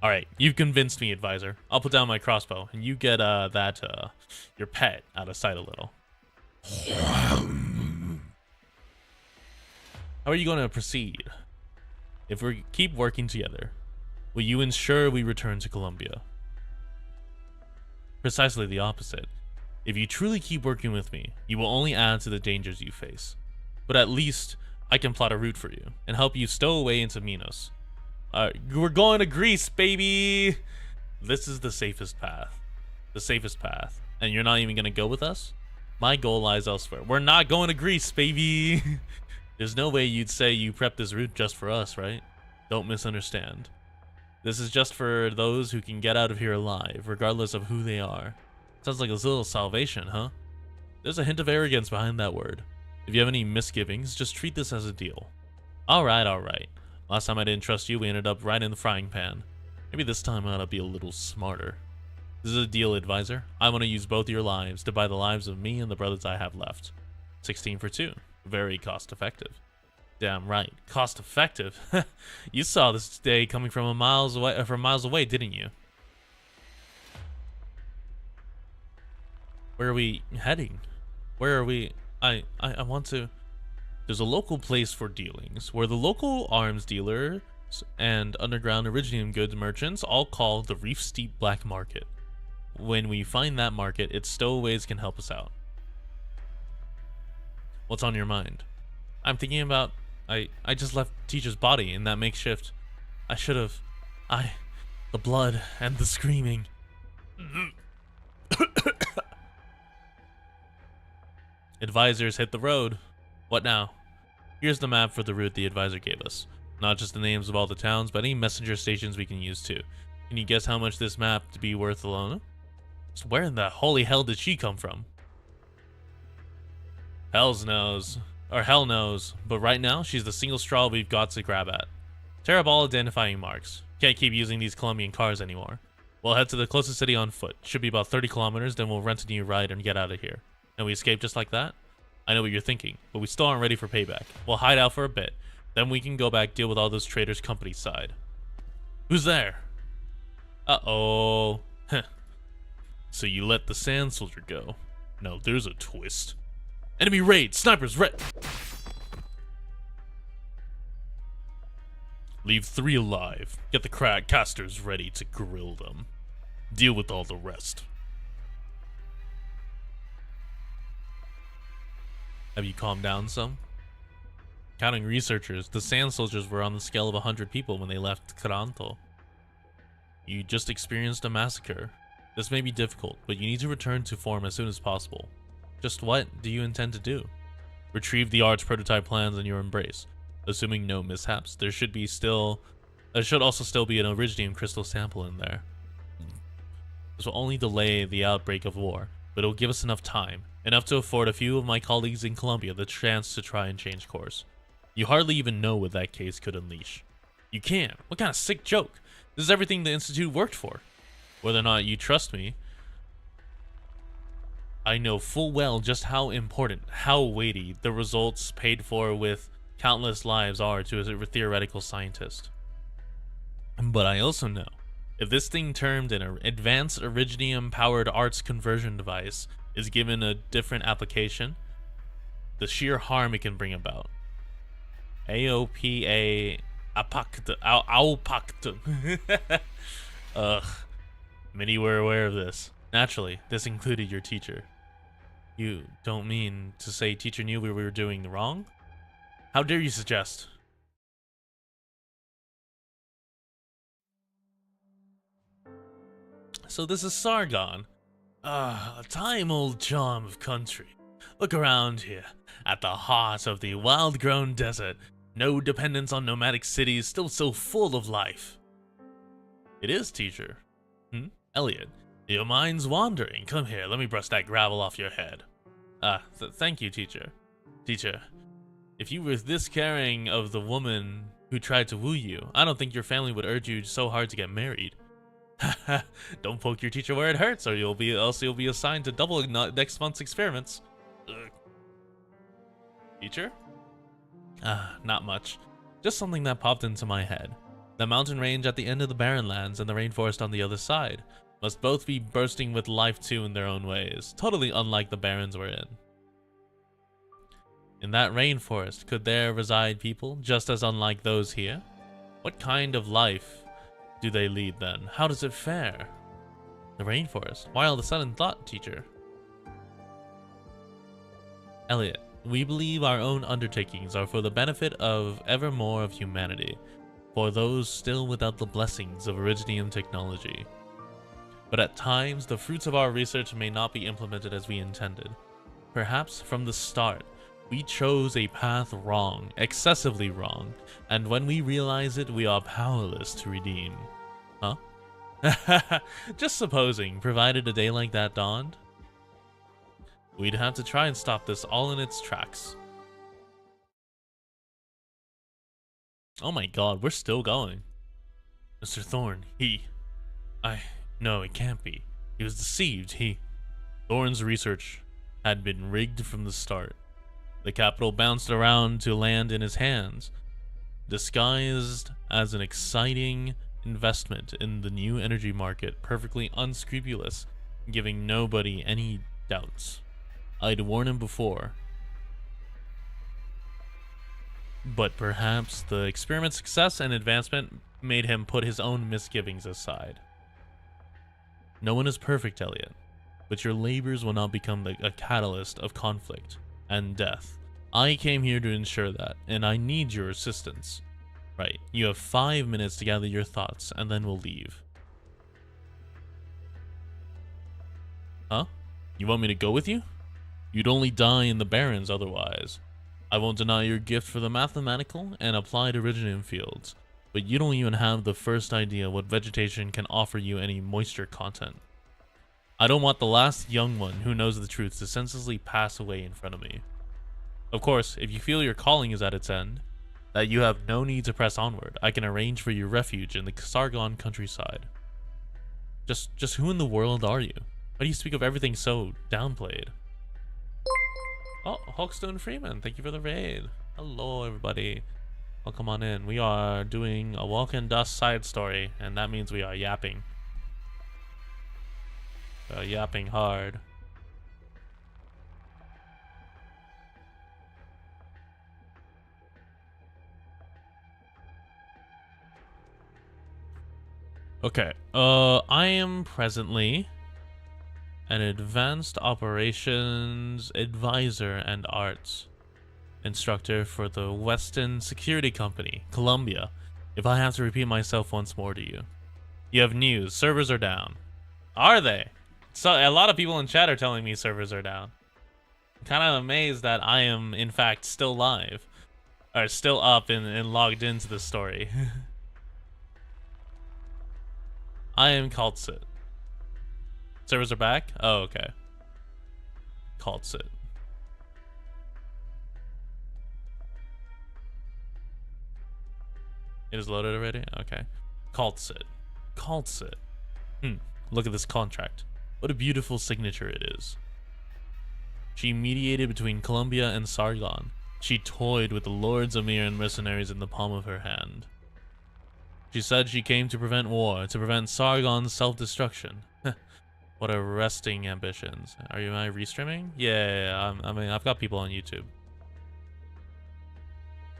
All right, you've convinced me, advisor. I'll put down my crossbow, and you get your pet out of sight a little. How are you going to proceed? If we keep working together, will you ensure we return to Colombia? Precisely the opposite. If you truly keep working with me, you will only add to the dangers you face. But at least I can plot a route for you and help you stow away into Minos. We're going to Greece, baby! This is the safest path. The safest path. And you're not even going to go with us? My goal lies elsewhere. We're not going to Greece, baby! There's no way you'd say you prepped this route just for us, right? Don't misunderstand. This is just for those who can get out of here alive, regardless of who they are. Sounds like a little salvation, huh? There's a hint of arrogance behind that word. If you have any misgivings, just treat this as a deal. Alright. Last time I didn't trust you, we ended up right in the frying pan. Maybe this time I ought to be a little smarter. This is a deal, advisor. I want to use both your lives to buy the lives of me and the brothers I have left. 16 for 2. Very cost effective. Damn right. Cost effective? You saw this day coming from miles away, didn't you? Where are we heading? Where are we? I want to... There's a local place for dealings, where the local arms dealers and underground iridium goods merchants all call the Reef Steep Black Market. When we find that market, its stowaways can help us out. What's on your mind? I'm thinking about... I just left Teacher's body in that makeshift. I should have... The blood and the screaming. Advisors hit the road. What now? Here's the map for the route the advisor gave us. Not just the names of all the towns, but any messenger stations we can use too. Can you guess how much this map to be worth alone? Just where in the holy hell did she come from? Hell knows. But right now, she's the single straw we've got to grab at. Tear up all identifying marks. Can't keep using these Colombian cars anymore. We'll head to the closest city on foot. Should be about 30 kilometers, then we'll rent a new ride and get out of here. And we escape just like that? I know what you're thinking, but we still aren't ready for payback. We'll hide out for a bit, then we can go back deal with all those traitors company side. Who's there? Uh-oh. So you let the Sand Soldier go. No, there's a twist. Enemy raid! Snipers red! Leave 3 alive. Get the casters ready to grill them. Deal with all the rest. Have you calmed down some? Counting researchers, the Sand Soldiers were on the scale of 100 people when they left Caranto. You just experienced a massacre. This may be difficult, but you need to return to form as soon as possible. Just what do you intend to do? Retrieve the Art's prototype plans in your embrace. Assuming no mishaps, there should also still be an iridium crystal sample in there. This will only delay the outbreak of war, but it will give us enough time. Enough to afford a few of my colleagues in Colombia the chance to try and change course. You hardly even know what that case could unleash. You can't. What kind of sick joke? This is everything the Institute worked for. Whether or not you trust me, I know full well just how important, how weighty the results paid for with countless lives are to a theoretical scientist. But I also know, if this thing termed an advanced iridium-powered arts conversion device is given a different application, the sheer harm it can bring about. AOPA Aupakt. Ugh. Many were aware of this. Naturally, this included your teacher. You don't mean to say teacher knew we were doing wrong? How dare you suggest? So this is Sargon. A time-old charm of country. Look around here, at the heart of the wild-grown desert. No dependence on nomadic cities, still so full of life. It is, teacher. Elliot, your mind's wandering. Come here, let me brush that gravel off your head. Thank you, teacher. Teacher, if you were this caring of the woman who tried to woo you, I don't think your family would urge you so hard to get married. Don't poke your teacher where it hurts, or you'll be assigned to double next month's experiments. Teacher? Not much. Just something that popped into my head. The mountain range at the end of the barren lands and the rainforest on the other side must both be bursting with life too in their own ways, totally unlike the barrens we're in. In that rainforest, could there reside people just as unlike those here? What kind of life do they lead then? How does it fare? The rainforest. Why all the sudden thought, teacher? Elliot, we believe our own undertakings are for the benefit of ever more of humanity, for those still without the blessings of iridium technology. But at times, the fruits of our research may not be implemented as we intended. Perhaps from the start, we chose a path wrong, excessively wrong, and when we realize it, we are powerless to redeem. Huh? Just supposing, provided a day like that dawned, we'd have to try and stop this all in its tracks. Oh my god, we're still going. Mr. Thorne, no, it can't be. He was deceived. Thorne's research had been rigged from the start. The capital bounced around to land in his hands, disguised as an exciting investment in the new energy market, perfectly unscrupulous, giving nobody any doubts. I'd warned him before. But perhaps the experiment's success and advancement made him put his own misgivings aside. No one is perfect, Elliot, but your labors will not become a catalyst of conflict and death. I came here to ensure that, and I need your assistance. Right, you have 5 minutes to gather your thoughts, and then we'll leave. Huh? You want me to go with you? You'd only die in the barrens otherwise. I won't deny your gift for the mathematical and applied iridium fields, but you don't even have the first idea what vegetation can offer you any moisture content. I don't want the last young one who knows the truth to senselessly pass away in front of me. Of course, if you feel your calling is at its end, that you have no need to press onward, I can arrange for your refuge in the Sargon countryside. Just who in the world are you? Why do you speak of everything so downplayed? Oh, Hawkstone Freeman, thank you for the raid. Hello, everybody. Welcome on in. We are doing a Walk in Dust side story, and that means we are yapping. Yapping hard. Okay, I am presently an advanced operations advisor and arts instructor for the Weston Security Company, Columbia. If I have to repeat myself once more to you. You have news. Servers are down. Are they? So a lot of people in chat are telling me servers are down. I'm kind of amazed that I am, in fact, still live. Or still up and logged into the story. I am Kal'tsit. Servers are back? Oh, okay. Kal'tsit. It is loaded already? Okay. Kal'tsit. Kal'tsit. Look at this contract. What a beautiful signature it is. She mediated between Columbia and Sargon. She toyed with the Lords, Amir, and mercenaries in the palm of her hand. She said she came to prevent war, to prevent Sargon's self-destruction. What arresting ambitions. Am I restreaming? Yeah, I mean, I've got people on YouTube.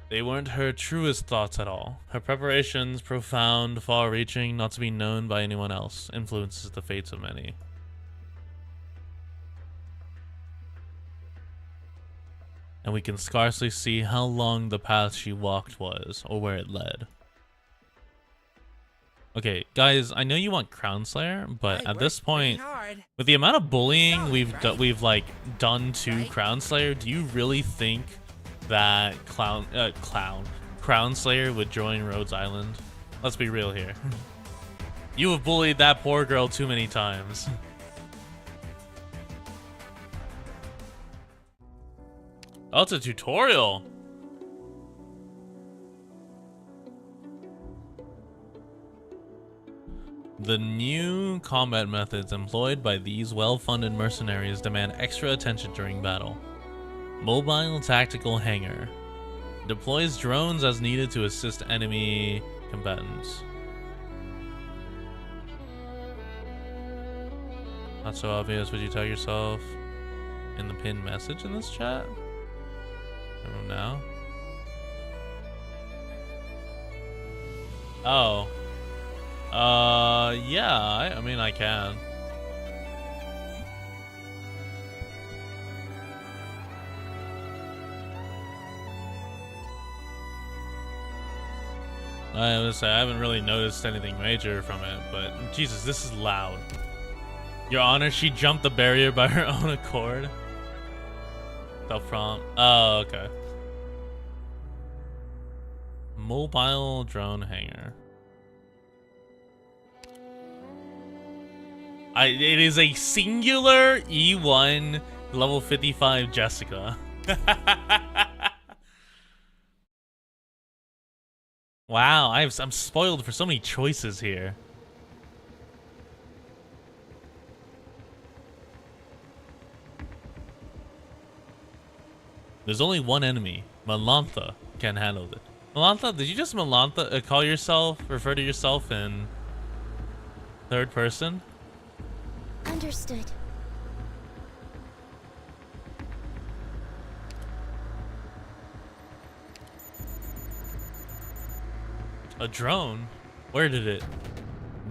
They weren't her truest thoughts at all. Her preparations, profound, far-reaching, not to be known by anyone else, influences the fates of many. And we can scarcely see how long the path she walked was, or where it led. Okay, guys, I know you want Crown Slayer, but at this point, with the amount of bullying we've like done to Crown Slayer, do you really think that Crown Slayer would join Rhodes Island? Let's be real here. You have bullied that poor girl too many times. Oh, it's a tutorial. The new combat methods employed by these well-funded mercenaries demand extra attention during battle. Mobile Tactical Hangar. Deploys drones as needed to assist enemy combatants. Not so obvious. Would you tag yourself in the pinned message in this chat? I don't know. Oh. Yeah, I mean, I can. I was say I haven't really noticed anything major from it, but Jesus, this is loud. Your Honor, she jumped the barrier by her own accord. Self-prompt. Oh, okay. Mobile drone hangar. It is a singular E1 level 55 Jessica. Wow, I'm spoiled for so many choices here. There's only one enemy. Malantha can handle it. Malantha, did you just call yourself, refer to yourself in third person? Understood. A drone? Where did it?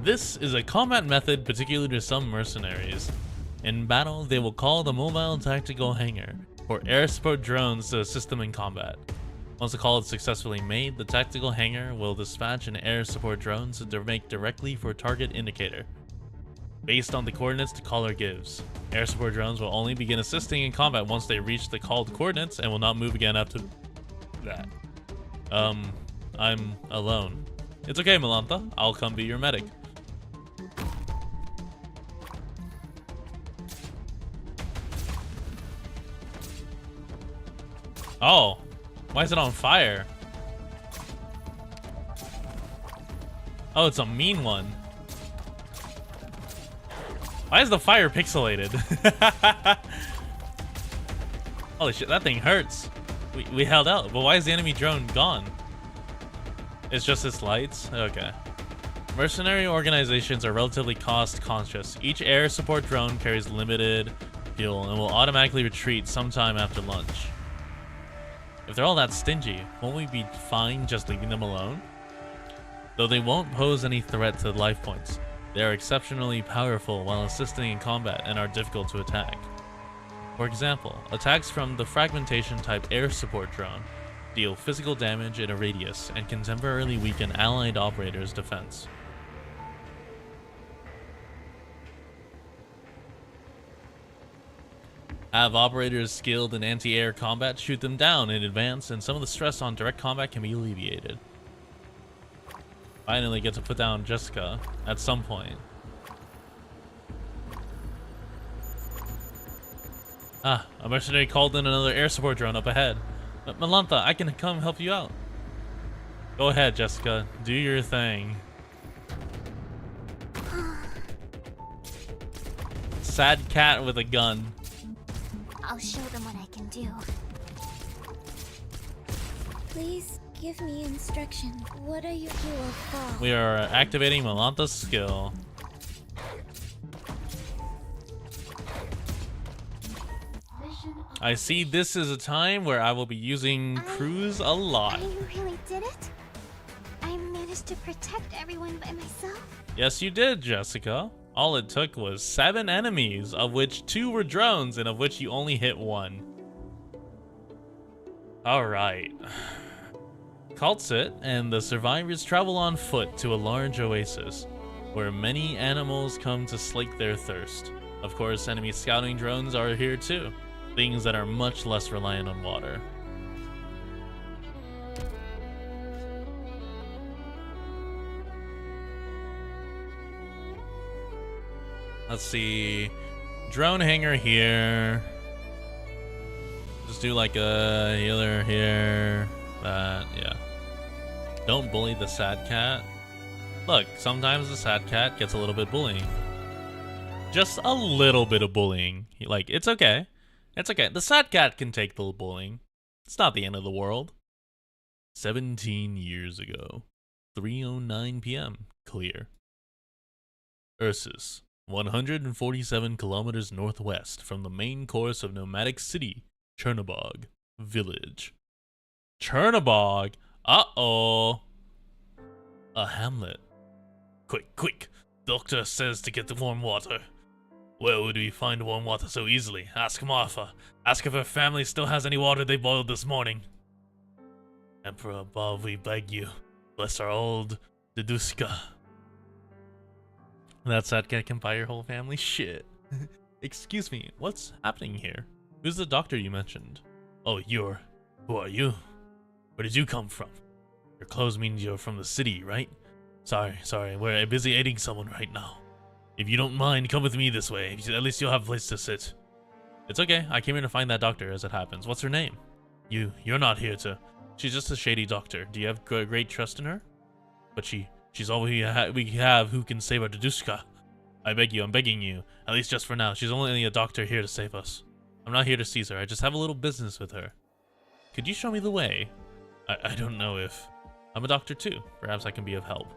This is a combat method particular to some mercenaries. In battle, they will call the Mobile Tactical Hangar, or air support drones to assist them in combat. Once the call is successfully made, the tactical hangar will dispatch an air support drone to make directly for target indicator. Based on the coordinates the caller gives, air support drones will only begin assisting in combat once they reach the called coordinates and will not move again after that. I'm alone. It's okay, Malantha. I'll come be your medic. Oh, why is it on fire? Oh, it's a mean one. Why is the fire pixelated? Holy shit, that thing hurts. We held out, but why is the enemy drone gone? It's just its lights? Okay. Mercenary organizations are relatively cost conscious. Each air support drone carries limited fuel and will automatically retreat sometime after lunch. If they're all that stingy, won't we be fine just leaving them alone? Though they won't pose any threat to life points, they are exceptionally powerful while assisting in combat and are difficult to attack. For example, attacks from the fragmentation type air support drone deal physical damage in a radius and can temporarily weaken allied operators' defense. Have operators skilled in anti-air combat shoot them down in advance, and some of the stress on direct combat can be alleviated. Finally get to put down Jessica at some point. Ah, a mercenary called in another air support drone up ahead. Malantha, I can come help you out. Go ahead, Jessica. Do your thing. I'll Sad cat with a gun. I'll show them what I can do. Please give me instruction. What are you for? We are activating Melanta's skill. I see this is a time where I will be using Cruise a lot. You really did it? I managed to protect everyone by myself? Yes, you did, Jessica. All it took was 7 enemies, of which 2 were drones, and of which you only hit 1. Alright. Kal'tsit and the survivors travel on foot to a large oasis, where many animals come to slake their thirst. Of course, enemy scouting drones are here too, things that are much less reliant on water. Let's see, drone hangar here. Just do like a healer here. Yeah. Don't bully the sad cat. Look, sometimes the sad cat gets a little bit bullying. Just a little bit of bullying. Like, it's okay. It's okay. The sad cat can take the bullying. It's not the end of the world. 17 years ago. 3:09 p.m. Clear. Ursus. 147 kilometers northwest from the main course of nomadic city, Chernobog village. Chernobog? Uh-oh. A hamlet. Quick, quick. Doctor says to get the warm water. Where would we find warm water so easily? Ask Martha. Ask if her family still has any water they boiled this morning. Emperor above, we beg you. Bless our old Deduska. That sad cat can buy your whole family? Shit. Excuse me, what's happening here? Who's the doctor you mentioned? Oh, who are you? Where did you come from? Your clothes mean you're from the city, right? Sorry, we're busy aiding someone right now. If you don't mind, come with me this way. At least you'll have a place to sit. It's okay, I came here to find that doctor as it happens. What's her name? You're not here to... She's just a shady doctor. Do you have great trust in her? But she's all we have who can save our Deduska. I beg you, I'm begging you. At least just for now. She's only a doctor here to save us. I'm not here to seize her. I just have a little business with her. Could you show me the way? I don't know if... I'm a doctor too. Perhaps I can be of help.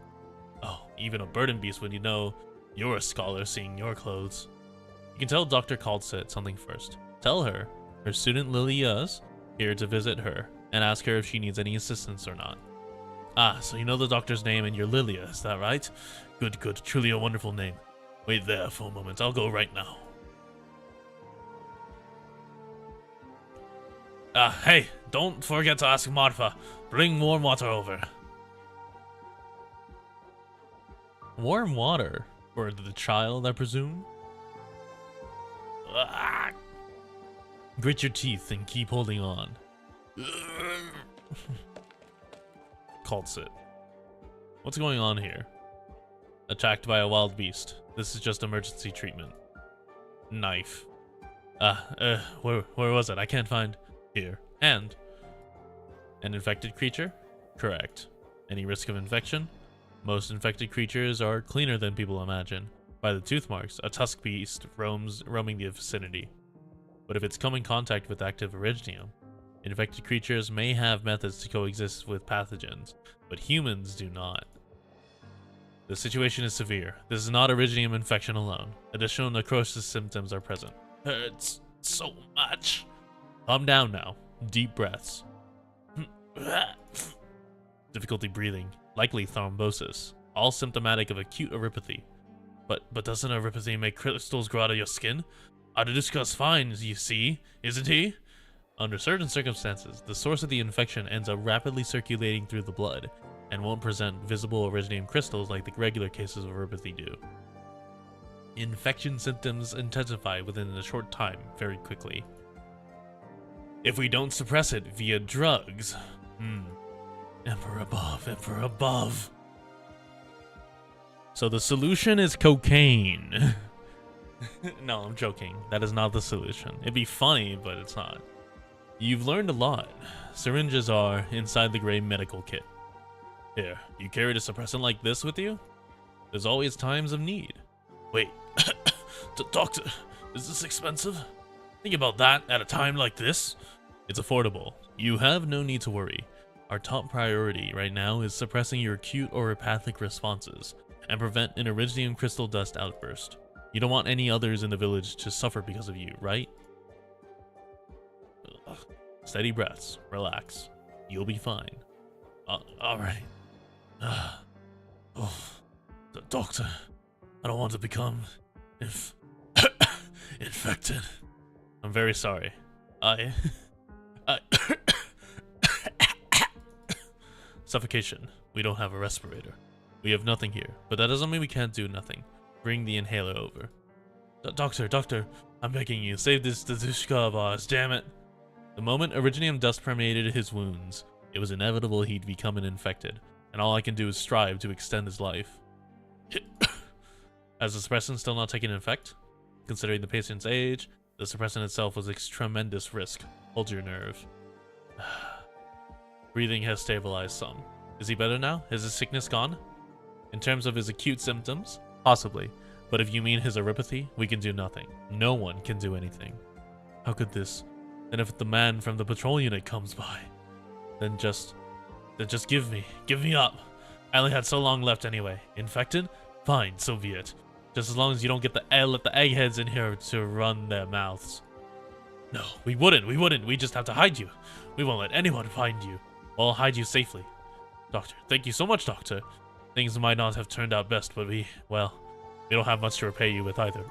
Oh, even a burden beast when you know you're a scholar seeing your clothes. You can tell Dr. Kal'tsit something first. Tell her student Lilia's here to visit her and ask her if she needs any assistance or not. Ah, so you know the doctor's name and you're Lilia, is that right? Good, good. Truly a wonderful name. Wait there for a moment. I'll go right now. Hey, don't forget to ask Martha. Bring warm water over. Warm water? For the child, I presume? Grit your teeth and keep holding on. Kal'tsit. What's going on here? Attacked by a wild beast. This is just emergency treatment. Knife. Where was it? I can't find... Here. Hand. An infected creature? Correct. Any risk of infection? Most infected creatures are cleaner than people imagine. By the tooth marks, a tusk beast roaming the vicinity. But if it's come in contact with active Originium, infected creatures may have methods to coexist with pathogens, but humans do not. The situation is severe. This is not Originium infection alone. Additional necrosis symptoms are present. Hurts so much. Calm down now. Deep breaths. Difficulty breathing. Likely thrombosis. All symptomatic of acute oropathy. But doesn't oropathy make crystals grow out of your skin? Adeduska's fine, you see, isn't he? Under certain circumstances, the source of the infection ends up rapidly circulating through the blood, and won't present visible Originium crystals like the regular cases of oropathy do. Infection symptoms intensify within a short time, very quickly. If we don't suppress it via drugs... Emperor above, Emperor above. So the solution is cocaine. No, I'm joking. That is not the solution. It'd be funny, but it's not. You've learned a lot. Syringes are inside the gray medical kit. Here, you carry a suppressant like this with you? There's always times of need. Wait, doctor, is this expensive? Think about that at a time like this. It's affordable. You have no need to worry. Our top priority right now is suppressing your acute or apathic responses and prevent an iridium crystal dust outburst. You don't want any others in the village to suffer because of you, right? Ugh. Steady breaths. Relax. You'll be fine. Alright. Oh, doctor, I don't want to become infected. I'm very sorry. Suffocation. We don't have a respirator. We have nothing here, but that doesn't mean we can't do nothing. Bring the inhaler over. Doctor, I'm begging you, save this Dadushka of ours, damn it. The moment Originium dust permeated his wounds, it was inevitable he'd become an infected, and all I can do is strive to extend his life. Has the suppressant still not taken effect? Considering the patient's age, the suppressant itself was a tremendous risk. Hold your nerve. Breathing has stabilized some. Is he better now? Is his sickness gone? In terms of his acute symptoms, possibly. But if you mean his erypathy, we can do nothing. No one can do anything. How could this? Then if the man from the patrol unit comes by, then just give me up. I only had so long left anyway. Infected? Fine, so be it. Just as long as you don't let the eggheads in here to run their mouths. No, we wouldn't. We just have to hide you. We won't let anyone find you. I'll hide you safely. Doctor, thank you so much, Doctor. Things might not have turned out best, but we don't have much to repay you with either.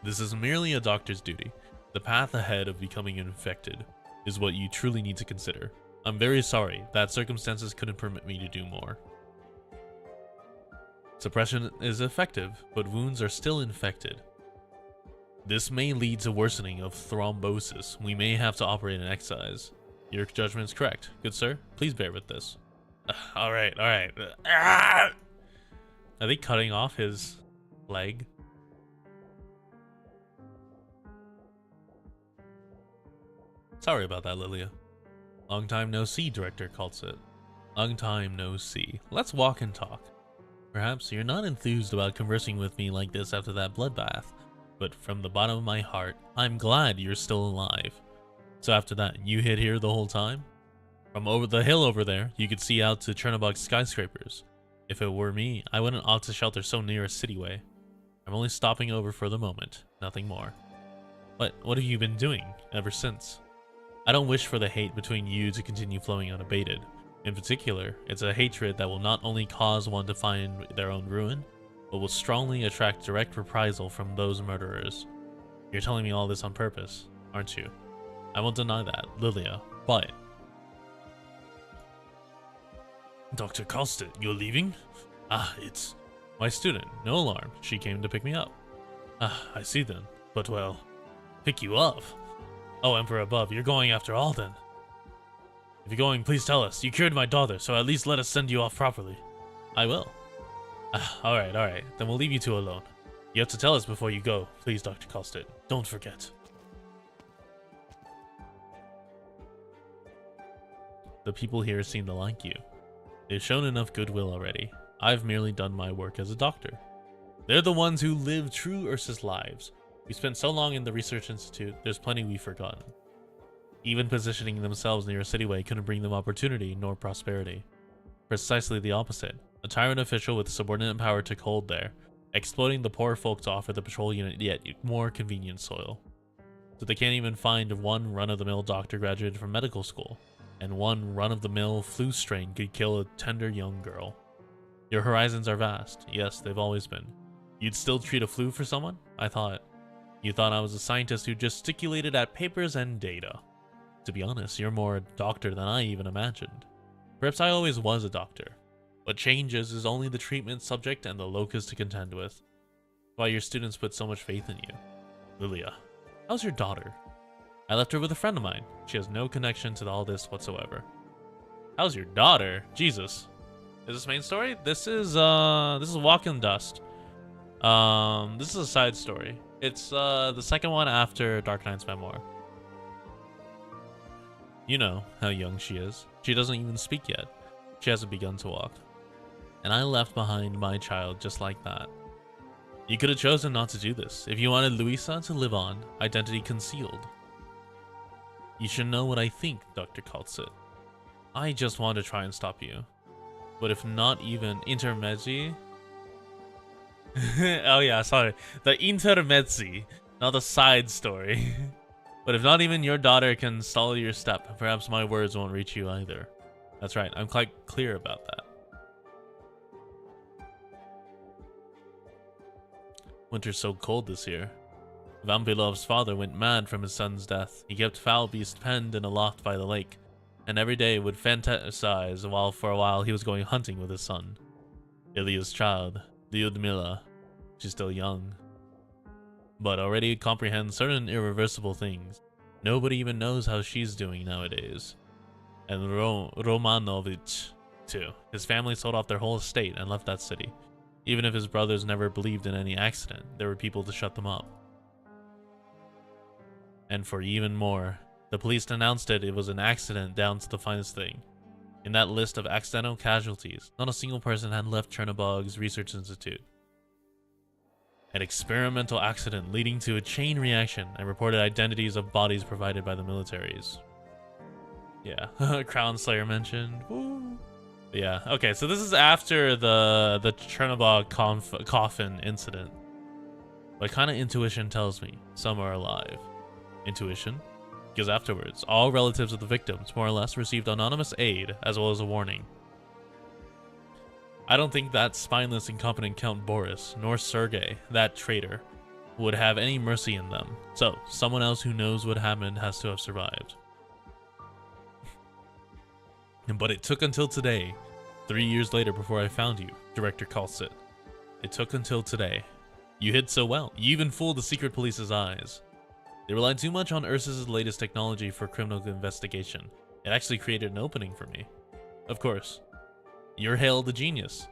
This is merely a doctor's duty. The path ahead of becoming infected is what you truly need to consider. I'm very sorry that circumstances couldn't permit me to do more. Suppression is effective, but wounds are still infected. This may lead to worsening of thrombosis. We may have to operate an excise. Your judgment is correct. Good sir, please bear with this. Alright. Are they cutting off his leg? Sorry about that, Lilia. Long time no see, Director Kal'tsit. Long time no see. Let's walk and talk. Perhaps you're not enthused about conversing with me like this after that bloodbath, but from the bottom of my heart, I'm glad you're still alive. So after that, you hid here the whole time? From over the hill over there, you could see out to Chernobog's skyscrapers. If it were me, I wouldn't opt to shelter so near a cityway. I'm only stopping over for the moment, nothing more. But what have you been doing ever since? I don't wish for the hate between you to continue flowing unabated. In particular, it's a hatred that will not only cause one to find their own ruin, but will strongly attract direct reprisal from those murderers. You're telling me all this on purpose, aren't you? I won't deny that, Lilia, but... Dr. Kal'tsit, you're leaving? It's my student. No alarm. She came to pick me up. I see then. But well, pick you up? Oh, Emperor above, you're going after all then. If you're going, please tell us. You cured my daughter, so at least let us send you off properly. I will. Alright. Then we'll leave you two alone. You have to tell us before you go. Please, Dr. Kal'tsit. Don't forget. The people here seem to like you. They've shown enough goodwill already. I've merely done my work as a doctor. They're the ones who live true Ursus lives. We spent so long in the research institute, there's plenty we've forgotten. Even positioning themselves near a cityway couldn't bring them opportunity nor prosperity. Precisely the opposite. A tyrant official with subordinate power took hold there, exploiting the poor folk to offer the patrol unit yet more convenient soil. So they can't even find one run-of-the-mill doctor graduated from medical school, and one run-of-the-mill flu strain could kill a tender young girl. Your horizons are vast. Yes, they've always been. You'd still treat a flu for someone? You thought I was a scientist who gesticulated at papers and data. To be honest, you're more a doctor than I even imagined. Perhaps I always was a doctor. What changes is only the treatment subject and the locus to contend with. Why your students put so much faith in you. Lilia, how's your daughter? I left her with a friend of mine. She has no connection to all this whatsoever. How's your daughter? Jesus. Is this main story? This is Walk in Dust. This is a side story. It's the second one after Dark Knight's memoir. You know how young she is. She doesn't even speak yet. She hasn't begun to walk. And I left behind my child just like that. You could have chosen not to do this if you wanted Luisa to live on, identity concealed. You should know what I think, Dr. Kal'tsit. I just want to try and stop you. But if not even intermezzi... oh yeah, sorry. The intermezzi, not the side story. But if not even your daughter can stall your step, perhaps my words won't reach you either. That's right, I'm quite clear about that. Winter's so cold this year. Vampilov's father went mad from his son's death. He kept foul beasts penned in a loft by the lake, and every day would fantasize while for a while he was going hunting with his son. Ilya's child, Lyudmila. She's still young, but already comprehends certain irreversible things. Nobody even knows how she's doing nowadays. And Romanovich, too. His family sold off their whole estate and left that city. Even if his brothers never believed in any accident, there were people to shut them up. And for even more, the police announced it was an accident down to the finest thing. In that list of accidental casualties, not a single person had left Chernobog's research institute. An experimental accident leading to a chain reaction and reported identities of bodies provided by the militaries. Yeah, Crown Slayer mentioned. Woo. Yeah, okay, so this is after the Chernobog coffin incident. What kind of intuition tells me some are alive? Intuition? Because afterwards, all relatives of the victims, more or less, received anonymous aid as well as a warning. I don't think that spineless, incompetent Count Boris, nor Sergei, that traitor, would have any mercy in them. So, someone else who knows what happened has to have survived. But it took until today, 3 years later before I found you, Director Kal'tsit. It took until today. You hid so well, you even fooled the secret police's eyes. They relied too much on Ursus's latest technology for criminal investigation. It actually created an opening for me. Of course, you're hailed a genius,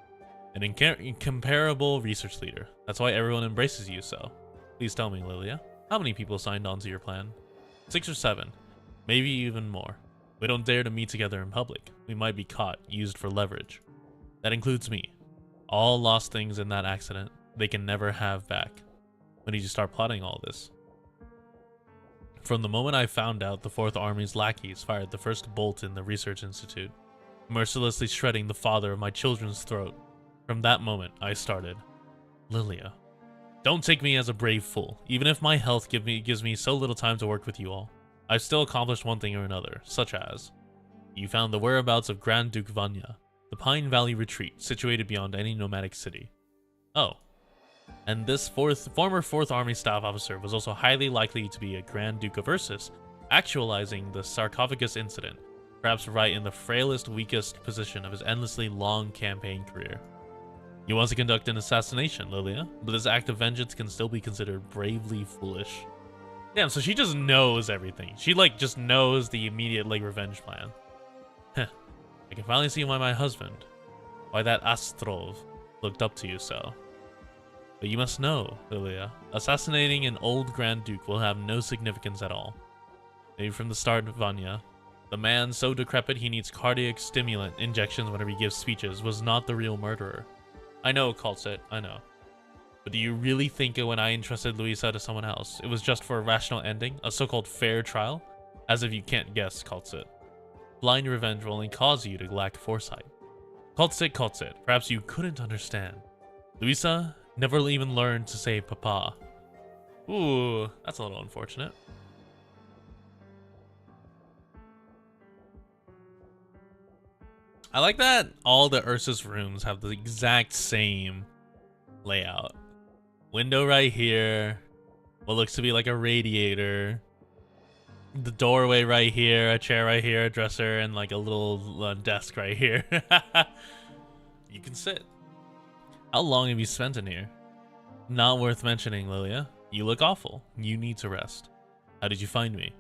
an incomparable research leader. That's why everyone embraces you so. Please tell me, Lilia, how many people signed on to your plan? 6 or 7, maybe even more. We don't dare to meet together in public. We might be caught, used for leverage. That includes me. All lost things in that accident, they can never have back. When did you start plotting all this? From the moment I found out the 4th Army's lackeys fired the first bolt in the research institute, mercilessly shredding the father of my children's throat. From that moment, I started. Lilia, don't take me as a brave fool. Even if my health gives me so little time to work with you all, I've still accomplished one thing or another, such as you found the whereabouts of Grand Duke Vanya, the Pine Valley retreat situated beyond any nomadic city. Oh, and this former 4th Army staff officer was also highly likely to be a Grand Duke of Ursus, actualizing the sarcophagus incident, perhaps right in the frailest, weakest position of his endlessly long campaign career. He wants to conduct an assassination, Lilia, but this act of vengeance can still be considered bravely foolish. Damn, so she just knows everything. She, just knows the immediate, revenge plan. Heh. I can finally see why my husband, why that Astrov, looked up to you so. But you must know, Lilia, assassinating an old Grand Duke will have no significance at all. Maybe from the start, Vanya, the man so decrepit he needs cardiac stimulant injections whenever he gives speeches, was not the real murderer. I know, Kal'tsit, I know. But do you really think when I entrusted Luisa to someone else, it was just for a rational ending, a so-called fair trial? As if you can't guess, Kal'tsit. Blind revenge will only cause you to lack foresight. Kal'tsit, perhaps you couldn't understand. Luisa never even learned to say papa. Ooh, that's a little unfortunate. I like that all the Ursus rooms have the exact same layout. Window right here, what looks to be like a radiator, the doorway right here, a chair right here, a dresser, and like a little desk right here. You can sit. How long have you spent in here? Not worth mentioning, Lilia. You look awful. You need to rest. How did you find me?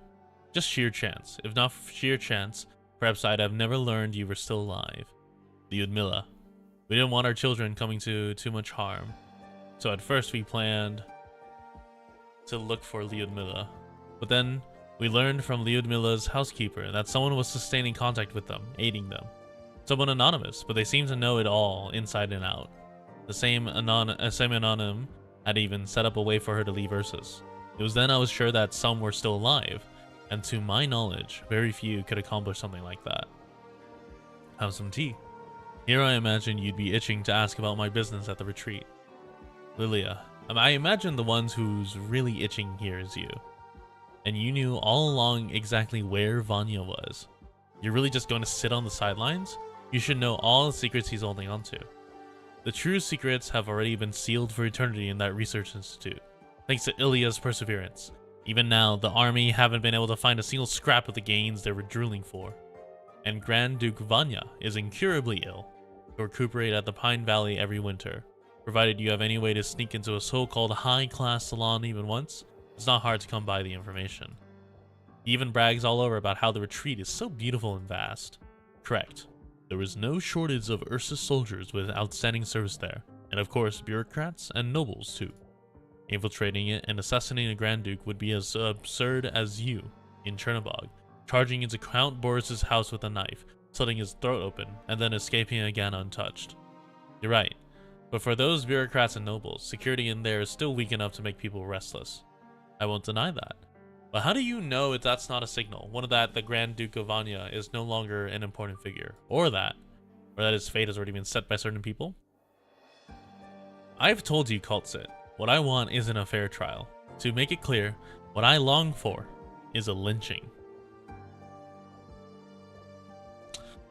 Just sheer chance. If not sheer chance, perhaps I'd have never learned you were still alive. Lyudmila. We didn't want our children coming to too much harm. So at first we planned to look for Lyudmila. But then we learned from Lyudmila's housekeeper that someone was sustaining contact with them, aiding them. Someone anonymous, but they seem to know it all inside and out. The same anonym I'd even set up a way for her to leave Ursus. It was then I was sure that some were still alive, and to my knowledge, very few could accomplish something like that. Have some tea. Here I imagine you'd be itching to ask about my business at the retreat. Lilia, I imagine the ones who's really itching here is you. And you knew all along exactly where Vanya was. You're really just going to sit on the sidelines? You should know all the secrets he's holding onto. The true secrets have already been sealed for eternity in that research institute, thanks to Ilya's perseverance. Even now, the army haven't been able to find a single scrap of the gains they were drooling for. And Grand Duke Vanya is incurably ill. He'll recuperate at the Pine Valley every winter. Provided you have any way to sneak into a so-called high-class salon even once, it's not hard to come by the information. He even brags all over about how the retreat is so beautiful and vast. Correct. There is no shortage of Ursus soldiers with outstanding service there, and of course bureaucrats and nobles too. Infiltrating it and assassinating a Grand Duke would be as absurd as you, in Chernobog, charging into Count Boris's house with a knife, slitting his throat open, and then escaping again untouched. You're right, but for those bureaucrats and nobles, security in there is still weak enough to make people restless. I won't deny that. But how do you know if that's not a signal? One of that the Grand Duke of Vanya is no longer an important figure, or that his fate has already been set by certain people? I've told you, Kal'tsit, what I want isn't a fair trial. To make it clear, what I long for is a lynching.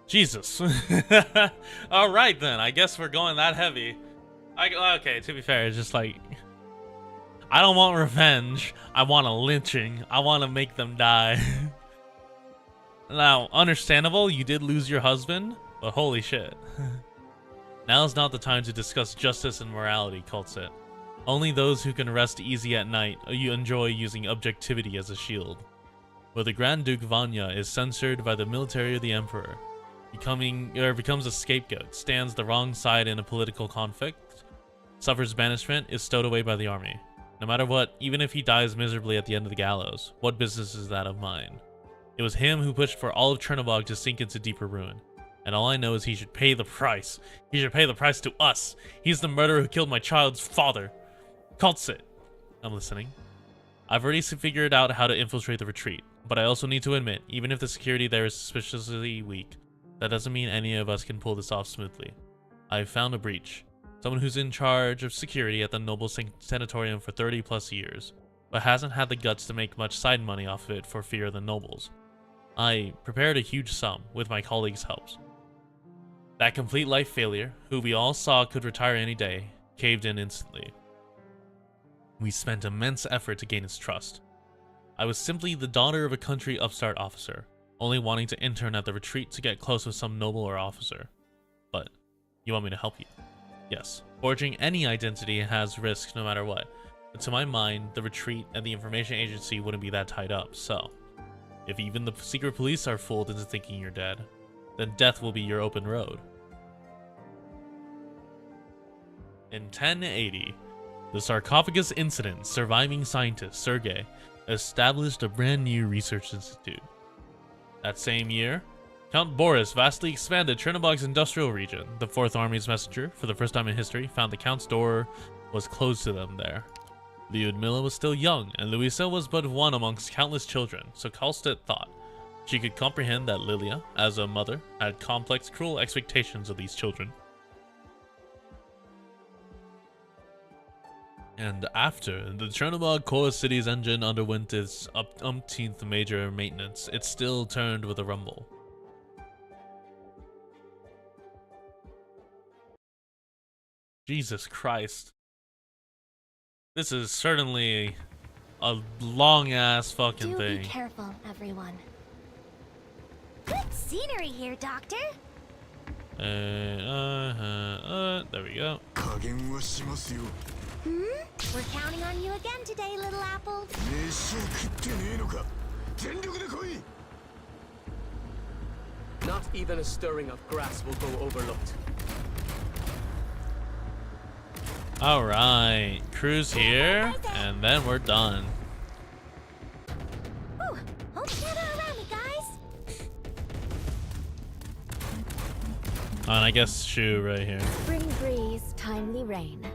Jesus. Alright then, I guess we're going that heavy. Okay, to be fair, it's just like, I don't want revenge, I want a lynching. I want to make them die. Now, understandable, you did lose your husband, but holy shit. Now's not the time to discuss justice and morality, Kal'tsit. Only those who can rest easy at night you enjoy using objectivity as a shield. Where the Grand Duke Vanya is censored by the military of the Emperor, becomes a scapegoat, stands the wrong side in a political conflict, suffers banishment, is stowed away by the army. No matter what, even if he dies miserably at the end of the gallows, what business is that of mine? It was him who pushed for all of Chernobog to sink into deeper ruin. And all I know is he should pay the price. He should pay the price to us. He's the murderer who killed my child's father. Kal'tsit. I'm listening. I've already figured out how to infiltrate the retreat, but I also need to admit, even if the security there is suspiciously weak, that doesn't mean any of us can pull this off smoothly. I've found a breach. Someone who's in charge of security at the Noble Sanatorium for 30 plus years, but hasn't had the guts to make much side money off of it for fear of the nobles. I prepared a huge sum with my colleagues' helps. That complete life failure, who we all saw could retire any day, caved in instantly. We spent immense effort to gain his trust. I was simply the daughter of a country upstart officer, only wanting to intern at the retreat to get close with some noble or officer. But you want me to help you? Yes, forging any identity has risk no matter what, but to my mind, the retreat and the information agency wouldn't be that tied up, so if even the secret police are fooled into thinking you're dead, then death will be your open road. In 1080, the sarcophagus incident surviving scientist Sergei established a brand new research institute. That same year, Count Boris vastly expanded Chernobog's industrial region. The 4th Army's messenger, for the first time in history, found the Count's door was closed to them there. Lyudmila was still young, and Luisa was but one amongst countless children, so Kal'tsit thought she could comprehend that Lilia, as a mother, had complex, cruel expectations of these children. And after the Chernobog core city's engine underwent its umpteenth major maintenance, it still turned with a rumble. Jesus Christ. This is certainly a long-ass fucking thing. Do be careful, everyone. Good scenery here, Doctor. There we go. We're counting on you again today, little apple. Not even a stirring of grass will go overlooked. Alright, cruise here, and then we're done. Ooh, hold together around me, guys. And I guess Shu right here. Spring breeze, timely rain.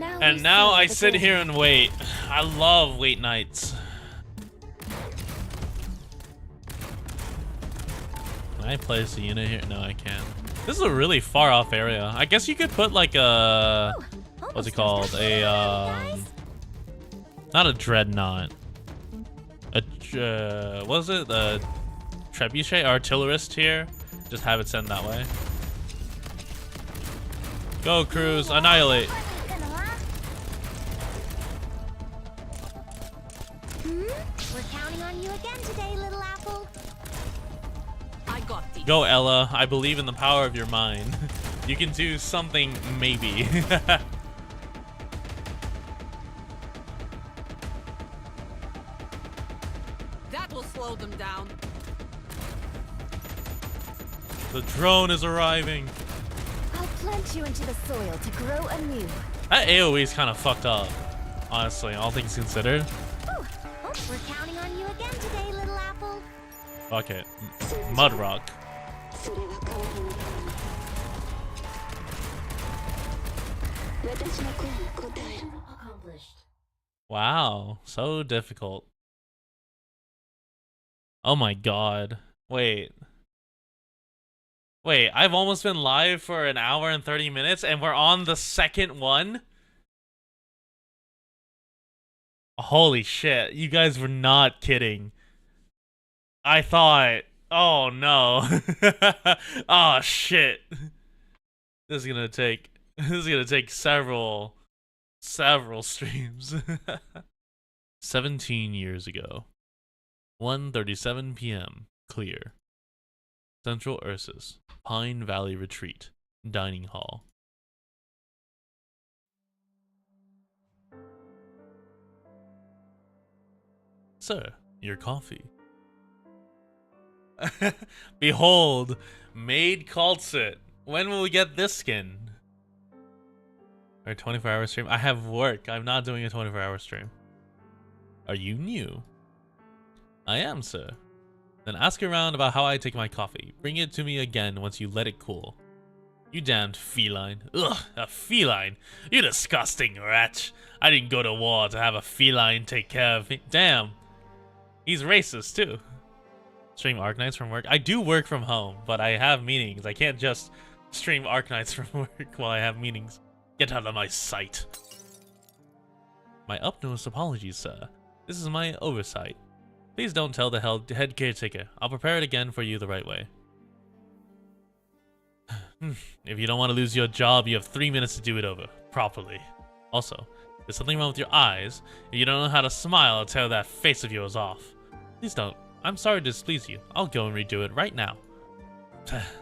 And now I sit here and wait. I love wait nights. Can I place a unit here? No, I can't. This is a really far off area. I guess you could put like a... What's it called? Not a dreadnought. What is it? A trebuchet artillerist here. Just have it send that way. Go, crews. Annihilate. We're counting on you again today, little apple. I got these. Go, Ella. I believe in the power of your mind. You can do something, maybe. That will slow them down. The drone is arriving. I'll plant you into the soil to grow anew. That AoE is kind of fucked up. Honestly, all things considered. Oh, we're counting on you again today, little apple. Fuck it. Mud rock. Accomplished. Wow, so difficult. Oh my god. Wait, I've almost been live for an hour and 30 minutes and we're on the second one? Holy shit, you guys were not kidding. I thought, oh no. Oh shit. This is gonna take several streams. 17 years ago. 1:37 p.m. Clear. Central Ursus. Pine Valley Retreat. Dining Hall. Sir, your coffee. Behold, Maid Kal'tsit. When will we get this skin? Or 24-hour stream? I have work. I'm not doing a 24-hour stream. Are you new? I am, sir. Then ask around about how I take my coffee. Bring it to me again once you let it cool. You damned feline. Ugh, a feline. You disgusting wretch. I didn't go to war to have a feline take care of me. Damn. He's racist, too. Stream Arknights from work? I do work from home, but I have meetings. I can't just stream Arknights from work while I have meetings. Get out of my sight. My utmost apologies, sir. This is my oversight. Please don't tell the head caretaker. I'll prepare it again for you the right way. If you don't want to lose your job, you have 3 minutes to do it over. Properly. Also, there's something wrong with your eyes. If you don't know how to smile, I'll tear that face of yours off. Please don't. I'm sorry to displease you. I'll go and redo it right now.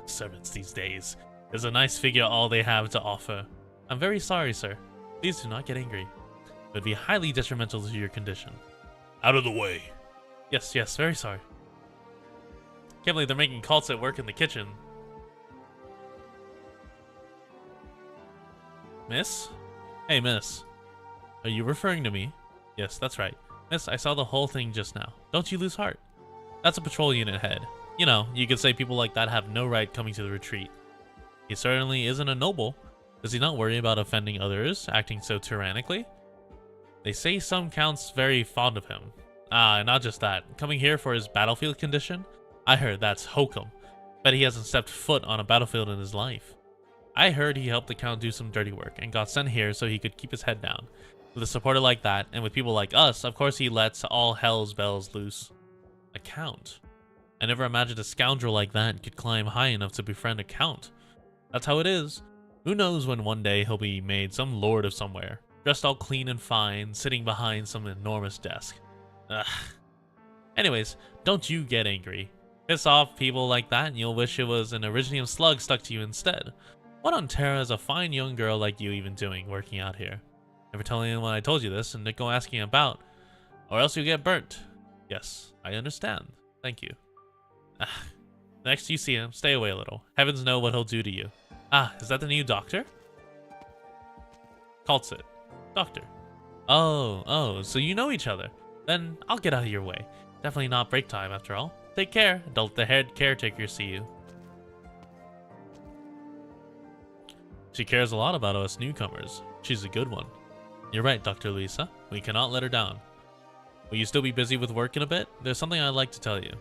Servants these days. There's a nice figure all they have to offer. I'm very sorry, sir. Please do not get angry. It would be highly detrimental to your condition. Out of the way. Yes, very sorry. Can't believe they're making Kal'tsit work in the kitchen. Miss? Hey, miss. Are you referring to me? Yes, that's right. Miss, I saw the whole thing just now. Don't you lose heart. That's a patrol unit head. You know, you could say people like that have no right coming to the retreat. He certainly isn't a noble. Does he not worry about offending others, acting so tyrannically? They say some counts very fond of him. Ah, not just that. Coming here for his battlefield condition? I heard that's hokum. Bet he hasn't stepped foot on a battlefield in his life. I heard he helped the Count do some dirty work and got sent here so he could keep his head down. With a supporter like that, and with people like us, of course he lets all hell's bells loose. A Count? I never imagined a scoundrel like that could climb high enough to befriend a Count. That's how it is. Who knows when one day he'll be made some lord of somewhere, dressed all clean and fine, sitting behind some enormous desk. Ugh. Anyways, don't you get angry. Piss off people like that and you'll wish it was an Originium slug stuck to you instead. What on terra is a fine young girl like you even doing working out here? Never tell anyone I told you this and don't go asking about, or else you'll get burnt. Yes, I understand. Thank you. Next you see him, stay away a little. Heavens know what he'll do to you. Ah, is that the new doctor? Kal'tsit. Doctor. Oh, so you know each other. Then I'll get out of your way. Definitely not break time after all. Take care. Don't let the head caretaker see you. She cares a lot about us newcomers. She's a good one. You're right, Dr. Luisa. We cannot let her down. Will you still be busy with work in a bit? There's something I'd like to tell you.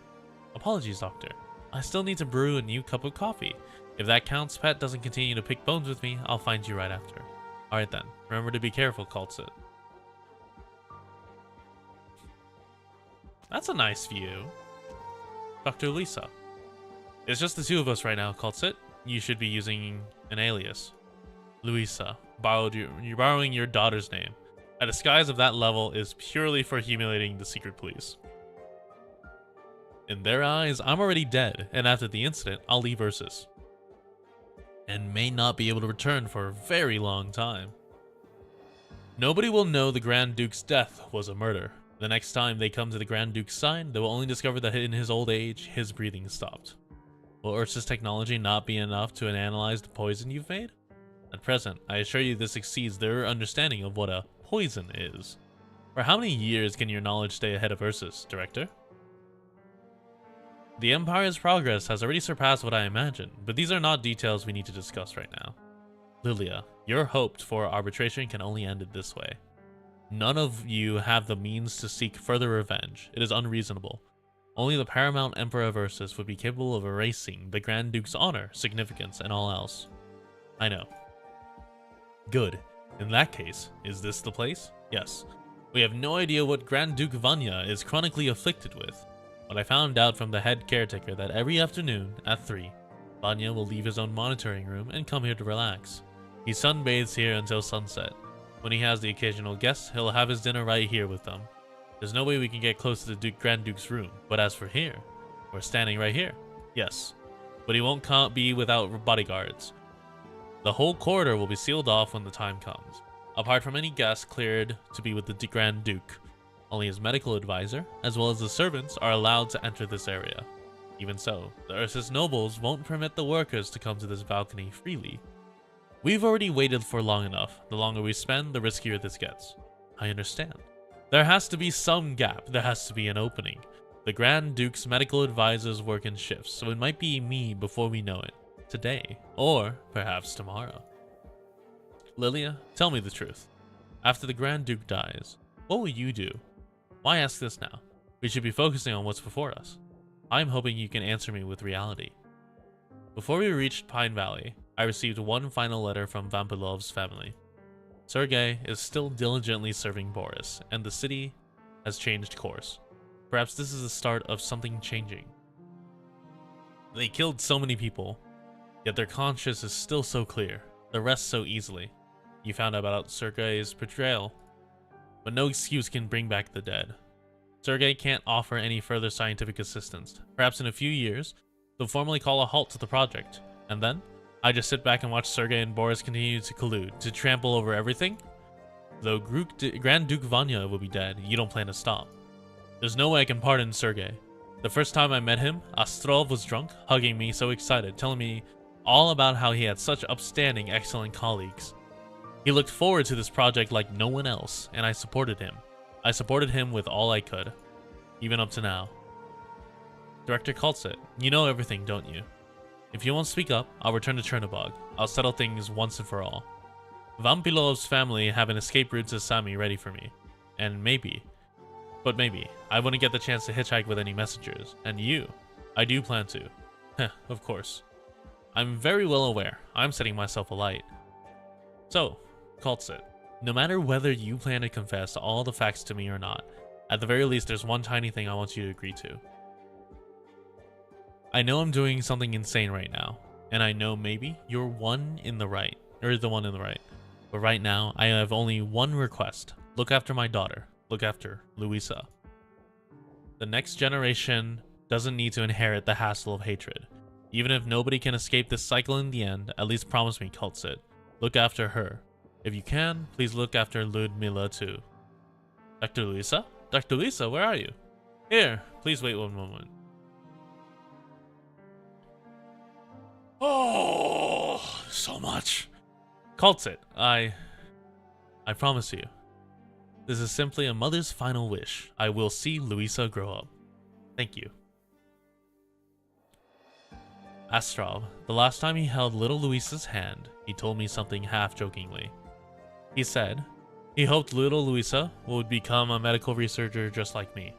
Apologies, Doctor. I still need to brew a new cup of coffee. If that counts, Pet doesn't continue to pick bones with me, I'll find you right after. Alright then. Remember to be careful, Kal'tsit. That's a nice view. Dr. Luisa. It's just the two of us right now, Kal'tsit. You should be using an alias. Luisa. You're borrowing your daughter's name. A disguise of that level is purely for humiliating the secret police. In their eyes, I'm already dead, and after the incident, I'll leave Ursus. And may not be able to return for a very long time. Nobody will know the Grand Duke's death was a murder. The next time they come to the Grand Duke's side, they will only discover that in his old age, his breathing stopped. Will Ursus' technology not be enough to analyze the poison you've made? At present, I assure you this exceeds their understanding of what a poison is. For how many years can your knowledge stay ahead of Ursus, Director? The Empire's progress has already surpassed what I imagined, but these are not details we need to discuss right now. Lilia, your hoped for arbitration can only end it this way. None of you have the means to seek further revenge. It is unreasonable. Only the Paramount Emperor of Ursus would be capable of erasing the Grand Duke's honor, significance, and all else. I know. Good. In that case, is this the place? Yes. We have no idea what Grand Duke Vanya is chronically afflicted with, but I found out from the head caretaker that every afternoon at 3, Vanya will leave his own monitoring room and come here to relax. He sunbathes here until sunset. When he has the occasional guests, he'll have his dinner right here with them. There's no way we can get close to the Grand Duke's room, but as for here, we're standing right here. Yes, but he won't be without bodyguards. The whole corridor will be sealed off when the time comes. Apart from any guests cleared to be with the Grand Duke, only his medical advisor, as well as the servants, are allowed to enter this area. Even so, the Ursus nobles won't permit the workers to come to this balcony freely. We've already waited for long enough. The longer we spend, the riskier this gets. I understand. There has to be some gap. There has to be an opening. The Grand Duke's medical advisors work in shifts, so it might be me before we know it. Today, or perhaps tomorrow. Lilia, tell me the truth. After the Grand Duke dies, what will you do? Why ask this now? We should be focusing on what's before us. I'm hoping you can answer me with reality. Before we reached Pine Valley, I received one final letter from Vampilov's family. Sergei is still diligently serving Boris, and the city has changed course. Perhaps this is the start of something changing. They killed so many people, yet their conscience is still so clear. They rest so easily. You found out about Sergei's betrayal, but no excuse can bring back the dead. Sergei can't offer any further scientific assistance. Perhaps in a few years, they'll formally call a halt to the project, and then I just sit back and watch Sergei and Boris continue to collude, to trample over everything? Though Grand Duke Vanya will be dead, you don't plan to stop. There's no way I can pardon Sergei. The first time I met him, Astrov was drunk, hugging me so excited, telling me all about how he had such upstanding, excellent colleagues. He looked forward to this project like no one else, and I supported him. I supported him with all I could, even up to now. Director Kal'tsit, you know everything, don't you? If you won't speak up, I'll return to Chernobog. I'll settle things once and for all. Vampilov's family have an escape route to Sami ready for me. And maybe, I wouldn't get the chance to hitchhike with any messengers. And you, I do plan to. Heh, of course. I'm very well aware. I'm setting myself alight. So, Kal'tsit, no matter whether you plan to confess all the facts to me or not, at the very least there's one tiny thing I want you to agree to. I know I'm doing something insane right now, and I know maybe you're the one in the right. But right now, I have only one request. Look after my daughter. Look after Luisa. The next generation doesn't need to inherit the hassle of hatred. Even if nobody can escape this cycle in the end, at least promise me, Kal'tsit. Look after her. If you can, please look after Ludmilla too. Dr. Luisa? Dr. Luisa, where are you? Here, please wait one moment. Oh, so much. Kal'tsit, I promise you. This is simply a mother's final wish. I will see Luisa grow up. Thank you. Astrov, the last time he held little Luisa's hand, he told me something half-jokingly. He said, He hoped little Luisa would become a medical researcher just like me.